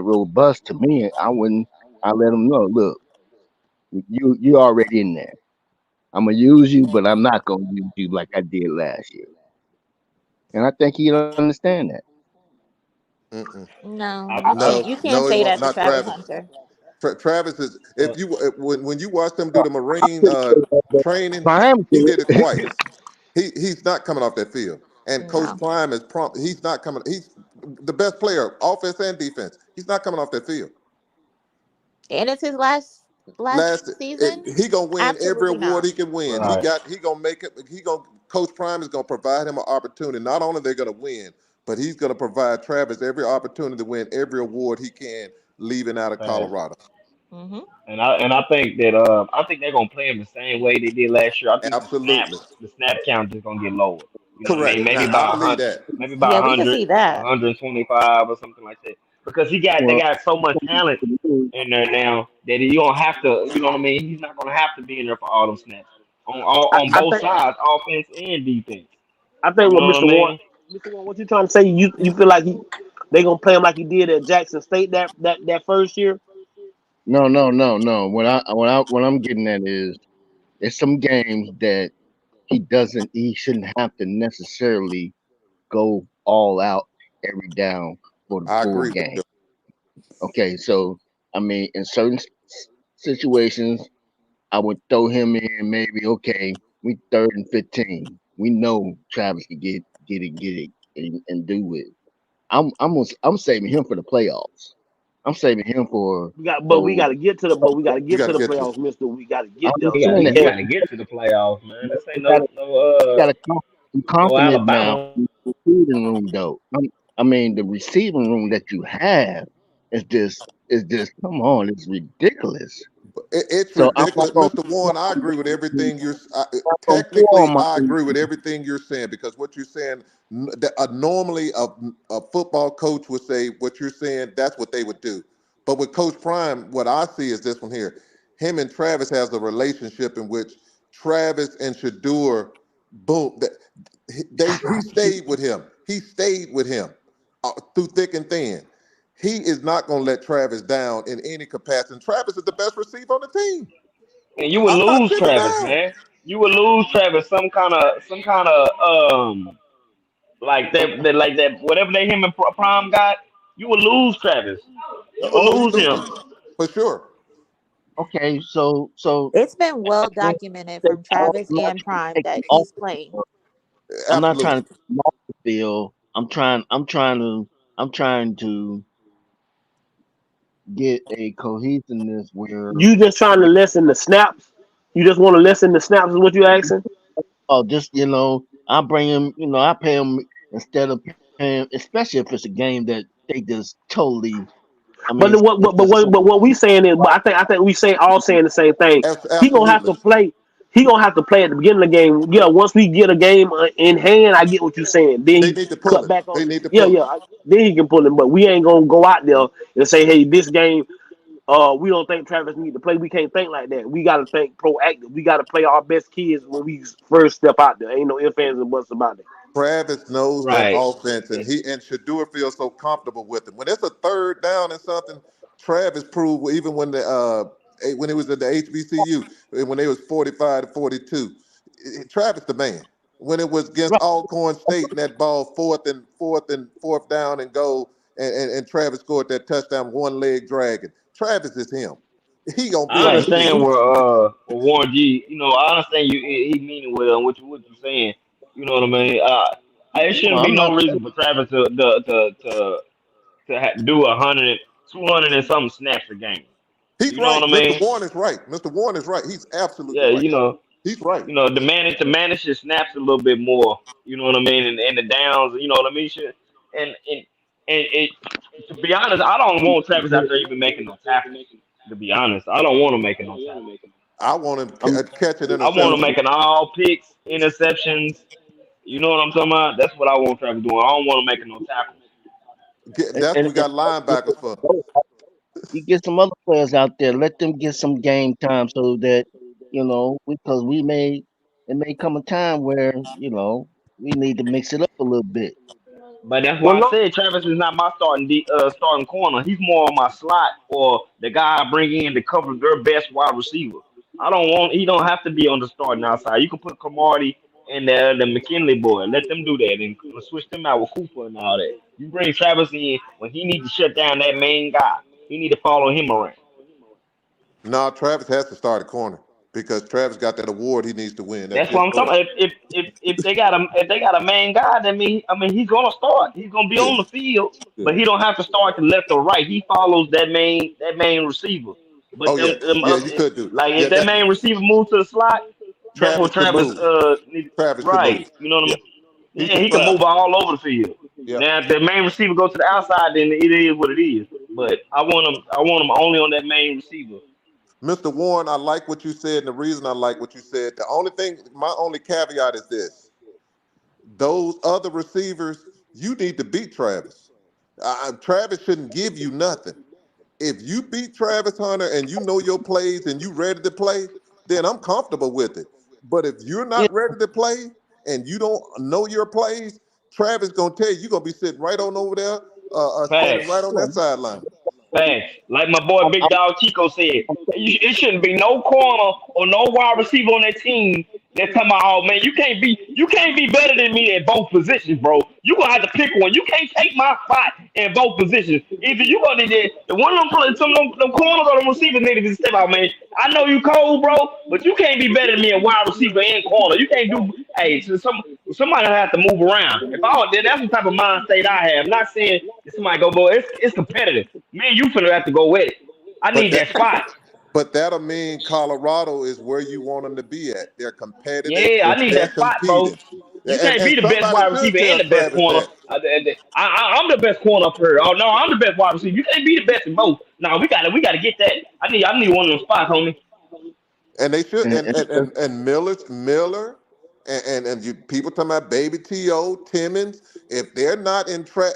robust, to me, I let them know, look, you already in there. I'm gonna use you, but I'm not gonna use you like I did last year. And I think he'll understand that. Mm-mm. No, I, you I, can't. No, You can't no, he say won't. that to Not Travis Travis. Hunter. Travis is. uh, If you when you watch them do the I Marine could say that, but training, Prime he did did it it. twice. He's not coming off that field. And Coach No. Prime is prompt. He's not coming. He's the best player, offense and defense. He's not coming off that field. And it's his last season. He gonna win every Absolutely award not. he can win. right. He gonna make it. He gonna Coach Prime is gonna provide him an opportunity. Not only they're gonna win, but he's gonna provide Travis every opportunity to win every award he can leaving out of Facts. Colorado. Hmm. And I think that I think they're gonna play him the same way they did last year. I think Absolutely the snap count is gonna get lowered. You know what I mean? correct. Maybe Now I about a believe hundred, that. maybe about Yeah, a we can hundred, see that. 125 or something like that. Because they Well, got so much talent in there now that you don't have to. You know what I mean? He's not gonna have to be in there for all them snaps on I both think sides, offense and defense. I think You what know what I mean? Mr. Warren, what you trying to say? You feel like they gonna play him like he did at Jackson State that first year? no, no, no, no. What I'm getting at is there's some games that he shouldn't have to necessarily go all out every down for the I full agree with game. you. Okay, so I mean, in certain situations, I would throw him in. Maybe okay, we 3rd and 15. We know Travis can get it, and do it. I'm saving him for the playoffs. I'm saving him for We got those. to get to the, but we got to You get got to to the get to. playoffs, Mister. We got to I'm get there. just You got saying We that you can't. got to get to the playoffs, man. This ain't you gotta, you gotta be no confident now Alabama. in the receiving room, though. I mean, the receiving room that you have is just come on, it's ridiculous. It's So I'm not ridiculous, gonna Mr. Warren. I agree with everything pour technically, my I agree with everything you're saying because what you're saying, normally a football coach would say what you're saying. That's what they would do. But with Coach Prime, what I see is this one here. Him and Travis has a relationship in which Travis and Shadur, boom, he stayed with him. He stayed with him through thick and thin. He is not going to let Travis down in any capacity. And Travis is the best receiver on the team. And you would I'm not lose sitting Travis, down. man. You would lose Travis some kind of like that whatever they him and Prime got. You would lose Travis. You would Oh, he lose him. loses for sure. okay. So It's been well I'm documented from Travis not and Prime take that him off he's playing. I'm not Absolutely. trying to take him off the field. I'm trying to get a cohesiveness where You just trying to lessen the snaps. You just want to lessen the snaps. Is what you asking? just I bring him, I pay him instead of paying, especially if it's a game that they just totally. I mean, But it's just so. what we saying is, but I think we say all saying the same thing. He gonna have Absolutely. to play. He gonna have to play at the beginning of the game. Yeah, once we get a game in hand, I get what you're saying. Then They he need to pull cut him. back They on it. need to Yeah, pull yeah. him. Then he can pull him. But we ain't gonna go out there and say, hey, this game, we don't think Travis need to play. We can't think like that. We gotta think proactive. We gotta play our best kids when we first step out there. Ain't no ifs ands and buts about it. Travis knows that Right. offense, and Shadur feels so comfortable with him. When it's a third down and something, Travis proved even when he was at the HBCU when they was 45-42, Travis the man. When it was against Right. Alcorn State and that ball fourth down and goal, and Travis scored that touchdown one leg dragging. Travis is him. He gonna be I on that Right. understand field. where Warren G. I understand you. He meaning well what you saying. You know what I mean? It No, shouldn't be I'm no not. reason for Travis to do 100, 200 and something snaps a game. He's You know right. what I Mr. mean? Warren is right. Mr. Warren is right. He's absolutely Yeah, right. He's right. the manage his snaps a little bit more. You know what I mean? And the downs. You know what I mean? Shit. And it. To be honest, I don't want Travis out there even making no tackles. To be honest, I don't want him making no tackles. I want him I'm catching I want him interceptions. making all picks, interceptions. You know what I'm talking about? That's what I want Travis doing. I don't want him making no tackles. That's what we and got linebackers for. you get some other players out there. Let them get some game time so that because it may come a time where we need to mix it up a little bit. But that's Well, why I no, said Travis is not my starting corner. He's more on my slot or the guy I bring in to cover their best wide receiver. He don't have to be on the starting outside. You can put Camardi and the McKinley boy. Let them do that and switch them out with Cooper and all that. You bring Travis in when he needs to shut down that main guy. He need to follow him around. No, Travis has to start at corner because Travis got that award he needs to win. That's That's his what I'm talking vote. about. If they got a main guy, that mean he's gonna start. He's gonna be Yeah, on the field, yeah. but he don't have to start to left or right. He follows that main receiver. But Oh yeah, yeah. You could do. like if Yeah, that that main receiver moves to the slot, that's what Travis could Travis move. Travis could move. right. You know what I Yeah, mean? he Yeah, can he can travel. move all over the field. Yeah, Now if the main receiver goes to the outside, then it is what it is. But I want him only on that main receiver. Mr. Warren, I like what you said, and the reason I like what you said, my only caveat is this: those other receivers, you need to beat Travis. Travis shouldn't give you nothing. If you beat Travis Hunter and you know your plays and you ready to play, then I'm comfortable with it. But if you're Yeah, not ready to play and you don't know your plays, Travis gonna tell you you're gonna be sitting right on over there, standing right Facts. on that sideline. Facts. Like my boy I'm, Big Dog Chico said, it shouldn't be no corner or no wide receiver on that team that's talking about, oh man, you can't be better than me at both positions, bro. You gonna have to pick one. You can't take my spot in both positions. Either you gonna get one of them some of them corners or them receivers need to step out, man. I know you cold, bro, but you can't be better than me at wide receiver and corner. You can't do Hey, so somebody have to move around. If I don't, then that's the type of mind state I have. Not saying that somebody go, but it's competitive. Me and you finna have to go with it. I But need that that spot. but that'll mean Colorado is where you want them to be at. They're competitive Yeah, I and need they're that spot, bro. competing. You And can't be and the best somebody wide should receiver and tell the best Travis corner. that. I'm the best corner up here. Oh no, I'm the best wide receiver. You can't be the best in both. No, we gotta get that. I need one of them spots, homie. And they should And, and and Miller and you people talking about Baby T.O., Timmons, if they're not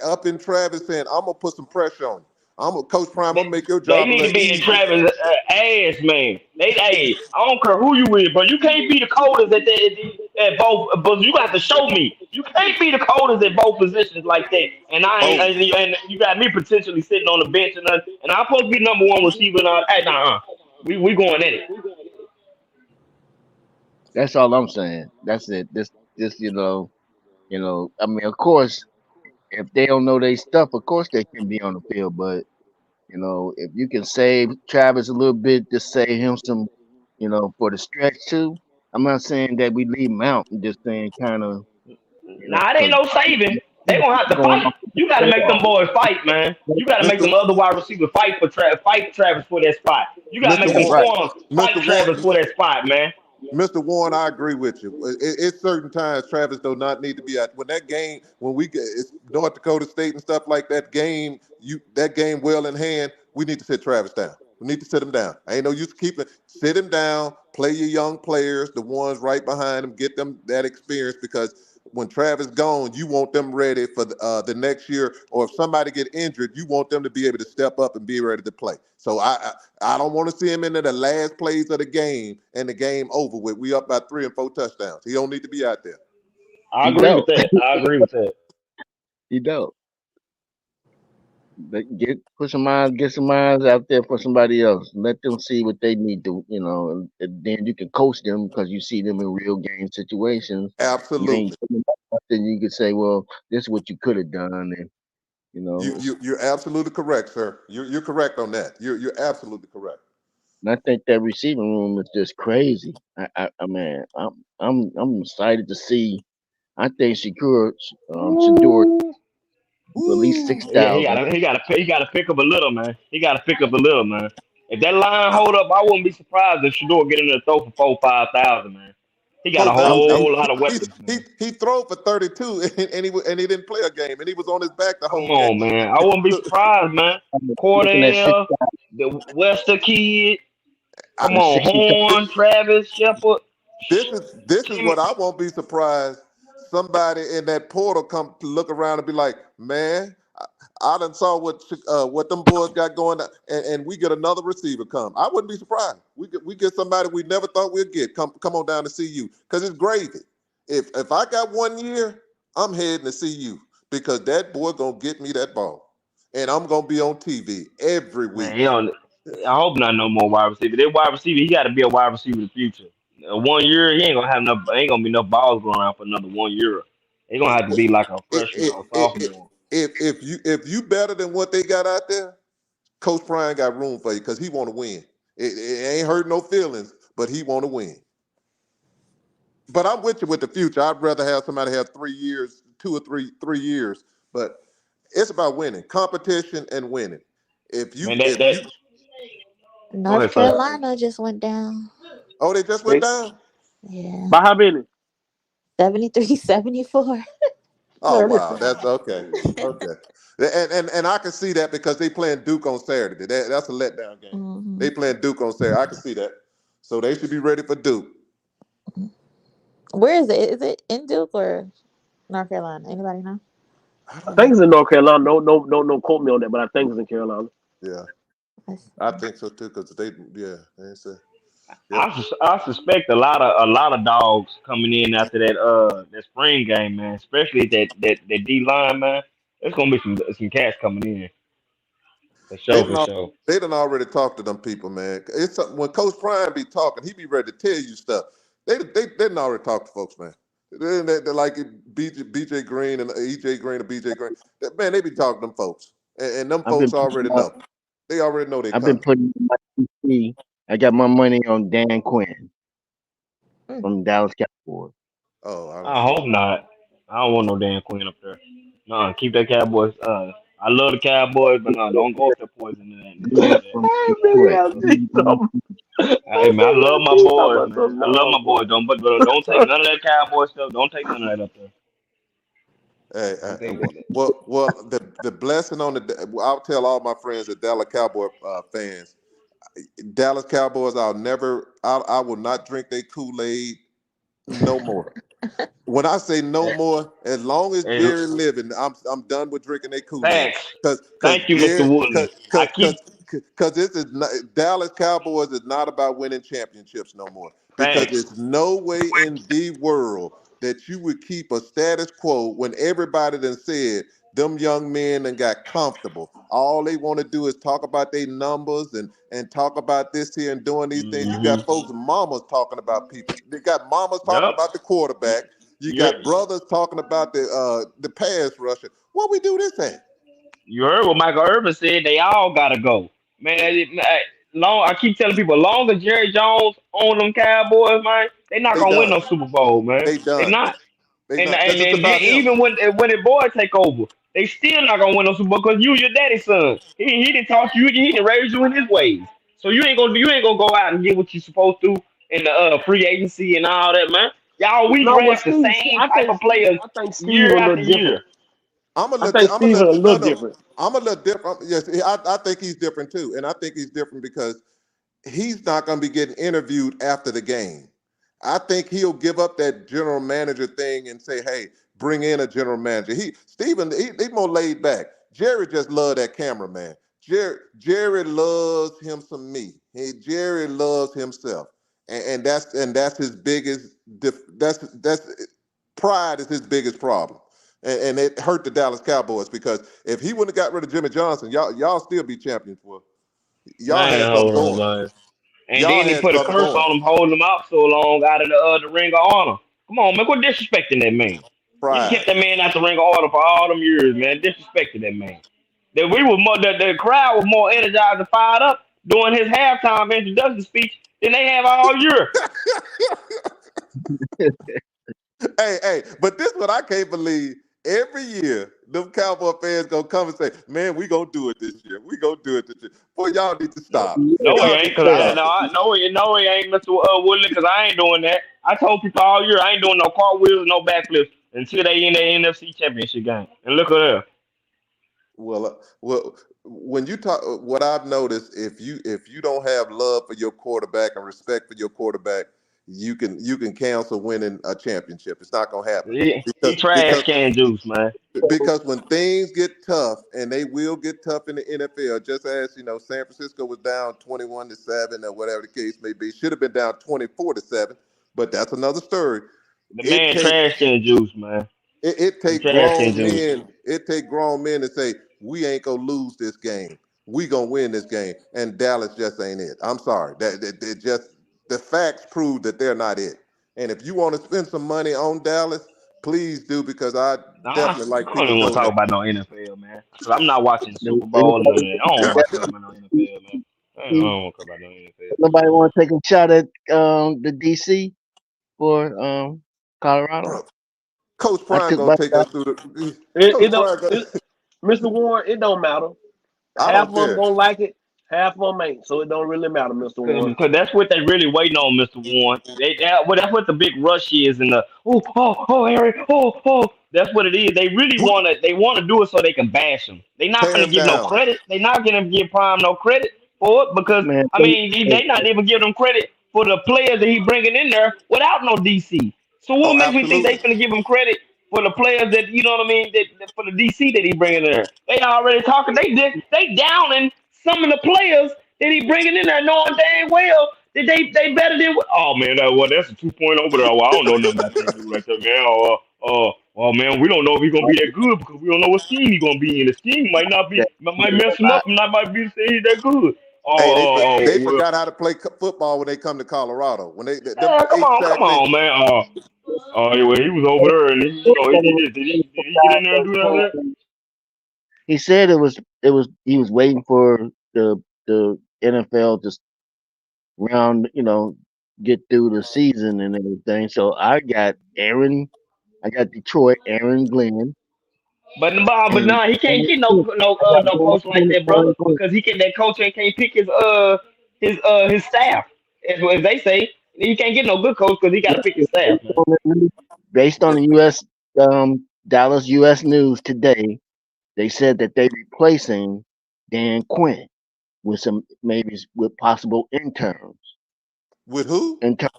up in Travis saying, I'm gonna put some pressure on you. I'm gonna Coach Prime, I'm They, gonna make your they job a need to little be in easier. Travis' ass, man. Hey, I don't care who you with, but you can't be the coldest at both. But you got to show me. You can't be the coldest at both positions like that. And I ain't, Oh, and you got me potentially sitting on the bench and I'm supposed to be number one receiver. And all. Hey, nah, we going at it. that's all I'm saying. That's it. This, I mean, of course, if they don't know their stuff, of course they can be on the field. But if you can save Travis a little bit, just save him some, for the stretch too. I'm not saying that we leave him out. I'm just saying kind of, Nah, it ain't because no saving. They gonna have to going fight. off You got to the make them boys fight, man. You got to make Mr. them other wide receivers fight Travis for that spot. You got to make Mr. them Warren, right. corners fight Mr. Travis Warren, for that spot, man. Mr. Warren, I agree with you. It's certain times Travis does not need to be at when that game when we get it's North Dakota State and stuff like that game well in hand. We need to sit Travis down. We need to sit him down. I ain't no use keeping sit him down. Play your young players, the ones right behind him, get them that experience because when Travis gone, you want them ready for the next year. Or if somebody get injured, you want them to be able to step up and be ready to play. So I don't want to see him into the last plays of the game and the game over with. We up by 3 and 4 touchdowns. He don't need to be out there. I He agree with don't. that. I agree with that. He don't. But put some eyes, get some eyes out there for somebody else. Let them see what they need to, and then you can coach them because you see them in real game situations. You ain't Absolutely. then you can say, well, this is what you could have done, and you know. You're absolutely correct, sir. You're correct on that. You're absolutely correct. And I think that receiving room is just crazy. I mean, I'm excited to see. I think Shador at least Ooh. 6,000. He gotta pick up a little, man. He gotta pick up a little, man. If that line hold up, I wouldn't be surprised if Shador get in there throw for 4,000, 5,000, man. He got a Coach, I'm whole lot of he weapons, he man. he threw for 32 and he didn't play a game and he was on his back the Come whole game. on, man. I wouldn't be surprised, man. looking at six. Cordell, the Wester kid. I, Come I'm on, 60,000. Horn, Travis, Shepard. this is Kim, what I won't be surprised. Somebody in that portal come to look around and be like, man, I done saw what them boys got going, and we get another receiver come. I wouldn't be surprised. We get somebody we never thought we'd get come on down to see you because it's gravy. If I got 1 year, I'm heading to see you because that boy gonna get me that ball, and I'm gonna be on TV every man, week. I hope not no more wide receiver. That wide receiver, he got to be a wide receiver in the future. 1 year, he ain't gonna have enough. Ain't gonna be enough balls going around for another 1 year. He gonna have to be like a It, freshman it, or it, it, sophomore. if you better than what they got out there, Coach Prime got room for you because he want to win. It ain't hurt no feelings, but he want to win. But I'm with you with the future. I'd rather have somebody have 3 years, 2 or 3 years. But it's about winning, competition and winning. If you Man, if that you go North ahead, sir. Carolina just went down. oh they just went They, down. Yeah. by how many? 73-74. Oh Man, wow, listen. that's okay, okay. And I can see that because they playing Duke on Saturday. That's a letdown game. Hmm. They playing Duke on Saturday. I can see that. So they should be ready for Duke. Where is it? Is it in Duke or North Carolina? Anybody know? I I don't think know. it's in North Carolina. No, quote me on that, but I think it's in Carolina. Yeah, Let's I see. think so too. Because they said, yep. I suspect a lot of dogs coming in after that spring game, man. Especially that D line, man. There's gonna be some cats coming in for They sure, done, for sure. they done already talked to them people, man. It's something when Coach Prime be talking, he be ready to tell you stuff. They done already talked to folks, man. They're like BJ Green and EJ Green and BJ Green. Man, they be talking to them folks, and them I've been folks putting already up. know. They already know they I've been coming. putting my PC. I got my money on Dan Quinn Hmm. from Dallas Cowboys. Oh, I don't I see hope it. not. I don't want no damn queen up there. No, keep that Cowboys. I love the Cowboys, but no, don't go up there poisoning that. Don't Good do that. from Maybe Detroit. I see something. Hey man, I love my Talking boys, about man. some I love my love, boy. boys. Don't take none of that Cowboy stuff. Don't take none of that up there. Hey, Don't take well, none of that. the blessing on I'll tell all my friends that Dallas Cowboy fans, Dallas Cowboys. I will not drink their Kool Aid no more. When I say no Hey, more, as long as hey, Jerry living, I'm done with drinking their Kool Aid. facts. Cause Thank you, Mr. Jerry, Wooden. I keep cause this is not, Dallas Cowboys is not about winning championships no more. Because facts. there's no way in the world that you would keep a status quo when everybody done said them young men and got comfortable. All they want to do is talk about their numbers and talk about this here and doing these things. You Hmm. got folks, mamas talking about people. They got mamas talking Yep. about the quarterback. You You got brothers talking about the pass rusher. What we do this at? you heard what Michael Irvin said. They all gotta go. Man, long I keep telling people, long as Jerry Jones on them Cowboys, man, they not They gonna win done. no Super Bowl, man. They They done. not. They And done. and, Because it's and then about him. even when the boy take over, they still not gonna win no Super Bowl because you your daddy's son. He didn't talk to you. He didn't raise you in his ways. So you ain't gonna go out and get what you supposed to in the free agency and all that, man. Y'all we No, but draft the Steve, same I type think of players I think Steve year a little after different. year. I think I'm a Steve a little, no, little no. different. I'm a little different. Yes, I think he's different too. And I think he's different because he's not going to be getting interviewed after the game. I think he'll give up that general manager thing and say, "Hey, bring in a general manager." He's more laid back. Jerry just loved that cameraman. Jerry loves him some me. Jerry loves himself, and that's his biggest. That's pride is his biggest problem, and it hurt the Dallas Cowboys because if he wouldn't have got rid of Jimmy Johnson, y'all still be champions. For y'all Man, had something hold on, going. man. And Y'all then they had put a something curse going. on him, holding him out so long out of the ring of honor. Come on, man, quit disrespecting that man. You Pride. kept that man out the ring of honor for all them years, man. Disrespecting that man. That we were more, the crowd was more energized and fired up during his halftime introduction speech than they have all year. Hey, but this what I can't believe. Every year, them Cowboy fans gonna come and say, "Man, we gonna do it this year. We gonna do it this year." Boy, y'all need to stop. No, he Y'all ain't. need to Cause I stop no, it. I no, no, he ain't, Mr. Woodley. Cause I ain't doing that. I told people all year I ain't doing no cartwheels, no backflips until they in the NFC Championship game. And look at that. Well, when you talk, what I've noticed, if you don't have love for your quarterback and respect for your quarterback, you can cancel winning a championship. It's not gonna happen He because trash because can juice, man. because when things get tough, and they will get tough in the NFL, just as San Francisco was down 21-7 or whatever the case may be, should have been down 24-7, but that's another story. The It man takes trash can juice, man. it He take trash can grown juice. men. It take grown men to say we ain't gonna lose this game. We gonna win this game, and Dallas just ain't it. I'm sorry. That just the facts prove that they're not it. And if you want to spend some money on Dallas, please do because I Nah, definitely like I don't people even want to talk donating. about no NFL, man. Cause I'm not watching the Super Bowl and none of Anybody, that. I don't want to talk about no NFL, man. I don't want to talk about no NFL. nobody want to take a shot at the DC for Colorado. Bro, Coach I Prime took gonna my take shot. us through the. It Coach don't, Prime, Mr. Warren. It don't matter. I Half don't of them care. gonna like it, half of them ain't. So it don't really matter, Mr. Warren. Cause that's what they really waiting on, Mister Warren. Well, that's what the big rush is, and the Harry, that's what it is. They really Who, wanna do it so they can bash him. They not tear gonna him give no down. credit. They not gonna give Prime no credit for it because Man, I mean they not even giving him credit for the players that he bringing in there without no DC. So what Oh, makes me think they absolutely. finna give him credit for the players that you know what I mean that for the DC that he bringing in there? They already talking. They downing some of the players that he bringing in there, knowing dang well that they better than. Oh man, that's a 2 over there. Well, I don't know nothing about that dude like that, man. Well, man, we don't know if he's gonna be that good because we don't know what scheme he's gonna be in. The scheme might not be, might mess him up, and not might be say he's that good. Hey, they Well, forgot how to play football when they come to Colorado. When them yeah, eight come sack on, man. Well, he was over there, and he did this. Did he get in there and do all that? he said he was waiting for the NFL to round, get through the season and everything. So I got Detroit, Aaron Glenn, But and nah, he can't get I got no coach like that, brother, Aaron Glenn. because he can that coach and can't pick his staff. As they say, he can't get no good coach because he got to pick his staff, Based man. on based on the U.S. Dallas U.S. News today, they said that they replacing Dan Quinn with some maybe with possible interns, With who? inter-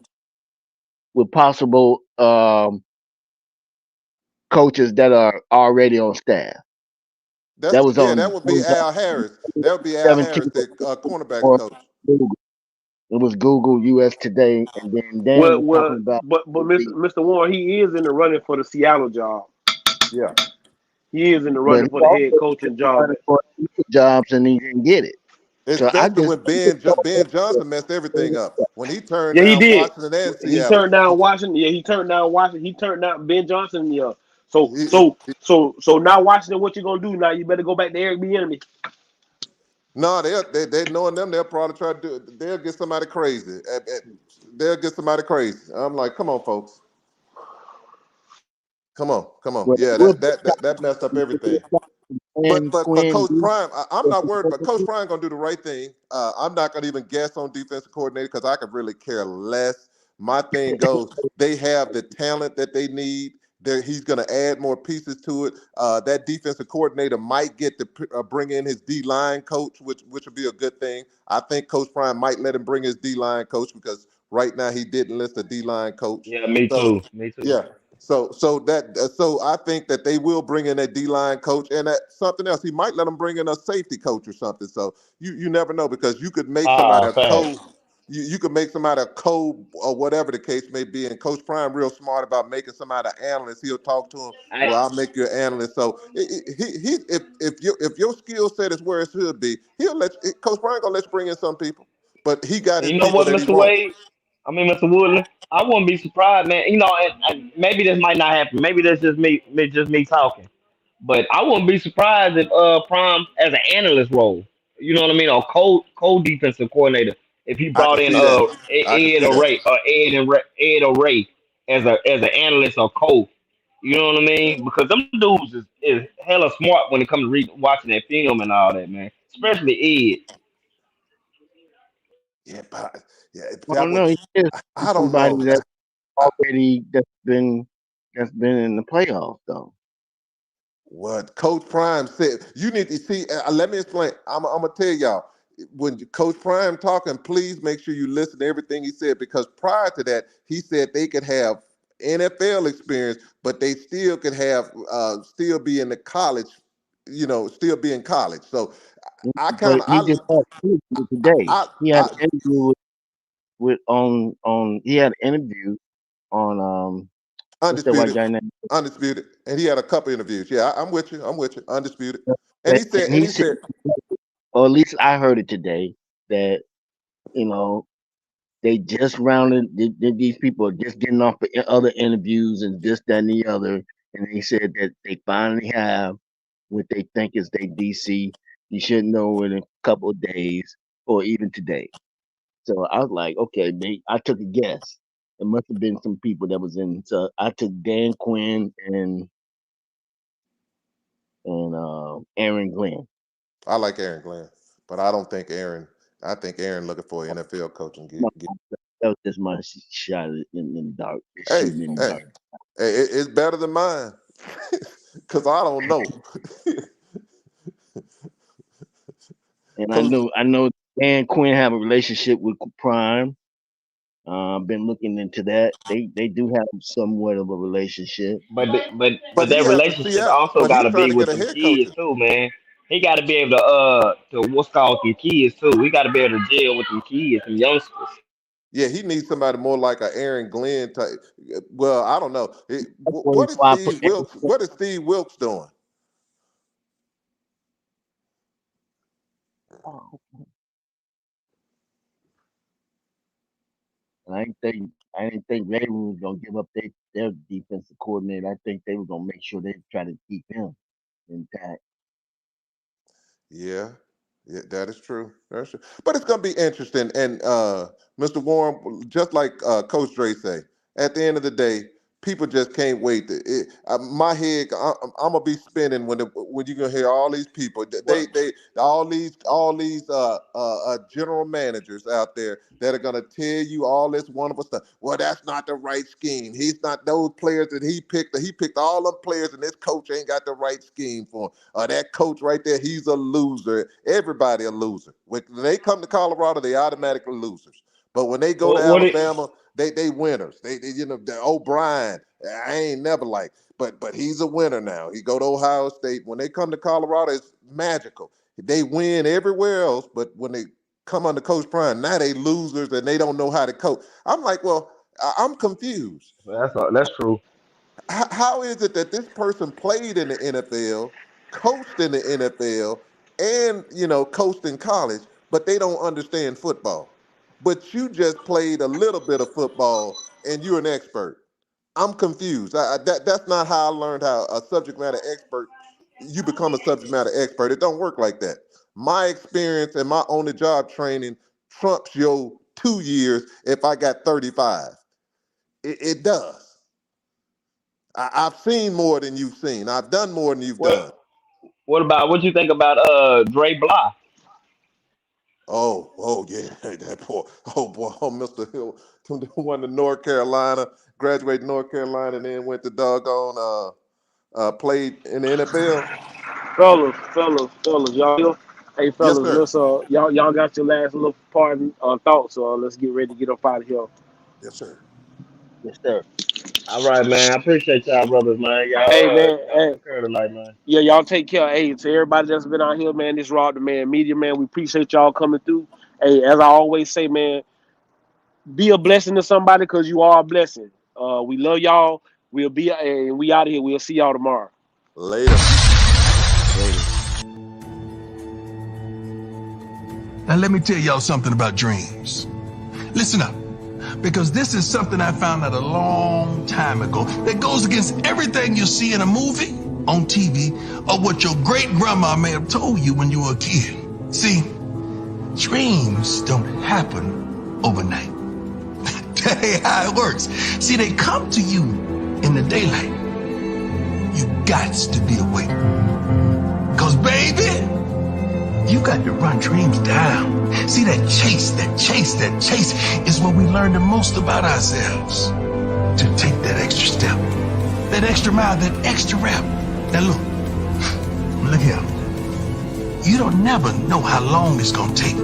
with possible coaches that are already on staff. That was That on would be Al Harris. That would be Al 17th Harris, the cornerbacks or coach. Google. It was Google U.S. Today, and then Dan Well, was well, talking about but Mr. Warren, he is in the running for the Seattle job. Yeah. He is in the but running he for the also head coaching job. running for jobs and he didn't get it. So Especially when Ben Johnson messed everything up. When he turned Yeah, he down did. Washington and He Seattle. turned down Washington. Yeah, he turned down Washington. He turned down Ben Johnson. Yeah. So He- so so now Washington, what you gonna do now? You better go back to Eric Bieniemy. no, they knowing them, they'll probably try to do it. They'll get somebody crazy. They'll get somebody crazy. I'm like, come on, folks. Come on. Well, Yeah, we'll that messed up everything. But and for Quinn. Coach Prime, I'm not worried. But Coach Prime gonna do the right thing. I'm not gonna even guess on defensive coordinator because I could really care less. My thing goes, they have the talent that they need. He's gonna add more pieces to it. That defensive coordinator might get to bring in his D line coach, which would be a good thing. I think Coach Prime might let him bring his D line coach because right now he didn't list a D line coach. Yeah, me So too. Me too. yeah, so I think that they will bring in a D line coach and that something else. He might let them bring in a safety coach or something. So you never know because you could make somebody Ah, a fact. co. You could make somebody a co or whatever the case may be. And Coach Prime real smart about making somebody an analyst. He'll talk to him. I Well, I'll make you an analyst. So he if your skill set is where it should be, Coach Prime gonna let you bring in some people. But he got and his you know people what, that he Mr. wants. Wade? I mean, Mr. Woodland. I wouldn't be surprised, man. And maybe this might not happen. Maybe that's just me talking. But I wouldn't be surprised if Prime as an analyst role, you know what I mean, or co defensive coordinator, if he I brought can in see that. I can Ed see or that. Ray or Ed or Ray as an analyst or coach. You know what I mean? Because them dudes is hella smart when it comes to watching that film and all that, man. Especially Ed. Yeah, but yeah, I that don't would. know. He is I don't somebody know. that I, already that's been in the playoffs though. what Coach Prime said, you need to see. Let me explain. I'm gonna tell y'all when Coach Prime talking, please make sure you listen to everything he said because prior to that, he said they could have NFL experience, but they still could have still be in the college, still be in college. So I kind But of he just had an interview today. He had I an interview with on he had an interview on what's that white undisputed, guy name? undisputed, and he had a couple interviews. Yeah, I'm with you. I'm with you. Undisputed, and And and he he said, said. or at least I heard it today, that you know they just these people are just getting off the other interviews and this, that, and the other. And he said that they finally have what they think is their DC. You should know in a couple of days or even today. So I was like, okay, I took a guess. It must have been some people that was in. So I took Dan Quinn and Aaron Glenn. I like Aaron Glenn, but I don't think Aaron. I think Aaron looking for an NFL coach and No, get. that was just my shot in the dark, Hey, shooting in the hey, dark. hey, it's better than mine, cause I don't know. And Coach, I know Dan Quinn have a relationship with Prime. Been looking into that. They do have somewhat of a relationship. But but he that has a relationship Seattle, also but got he's to trying be to get with a them head kids coaching. too, man. He got to be able to what's called them kids too. We got to be able to deal with them kids, them youngsters. Yeah, he needs somebody more like a Aaron Glenn type. Well, I don't know. That's what What is why I put Steve Wilkes? What is Steve Wilkes doing? I didn't think Raven was gonna give up their defensive coordinator. I think they were gonna make sure they try to keep him intact. Yeah, Yeah, that is true. That's true. But it's going to be interesting. And Mr. Warren, just like Coach Dre say, at the end of the day, people just can't wait. My head, I'm gonna be spinning when you're gonna hear all these people. What They all these general managers out there that are gonna tell you all this wonderful stuff. Well, that's not the right scheme. He's not those players that he picked. He picked all them players, and this coach ain't got the right scheme for him. That coach right there, he's a loser. Everybody a loser. When they come to Colorado, they automatically losers. But when they go to what it Alabama, they winners. They the O'Brien, I ain't never like, but he's a winner now. He go to Ohio State. When they come to Colorado, it's magical. They win everywhere else, but when they come under Coach Prime, now they losers and they don't know how to coach. I'm like, well, I'm confused. that's true. How is it that this person played in the NFL, coached in the NFL, and coached in college, but they don't understand football? But you just played a little bit of football and you're an expert. I'm confused. That's not how I learned how a subject matter expert. You become a subject matter expert. It don't work like that. My experience and my on the job training trumps your 2 years if I got 35. It does. I've seen more than you've seen. I've done more than you've What done. what you think about Dre Blah? Oh yeah, that boy. Oh boy, Mr. Hill, went to North Carolina, graduated North Carolina, and then went to doggone played in the NFL. Fellas, y'all here? Hey, Yes, fellas, sir. let's y'all got your last little parting thoughts. So let's get ready to get up out of here. Yes, sir. Yes, sir. All right, man. I appreciate y'all brothers, man. Hey, man, Y'all hey, took care tonight, man. yeah, y'all take care. Hey, to everybody that's been out here, man, this Rob the Man Media, man, we appreciate y'all coming through. Hey, as I always say, man, be a blessing to somebody because you are a blessing. We love y'all. We out of here. We'll see y'all tomorrow. Later. Later. Now let me tell y'all something about dreams. Listen up, because this is something I found out a long time ago that goes against everything you see in a movie, on TV, or what your great grandma may have told you when you were a kid. See, dreams don't happen overnight. That ain't how it works. See, they come to you in the daylight. You gots to be awake. Cause baby, you got to run dreams down. See, that chase is when we learn the most about ourselves. To take that extra step, that extra mile, that extra rep. Now look here. You don't never know how long it's gonna take.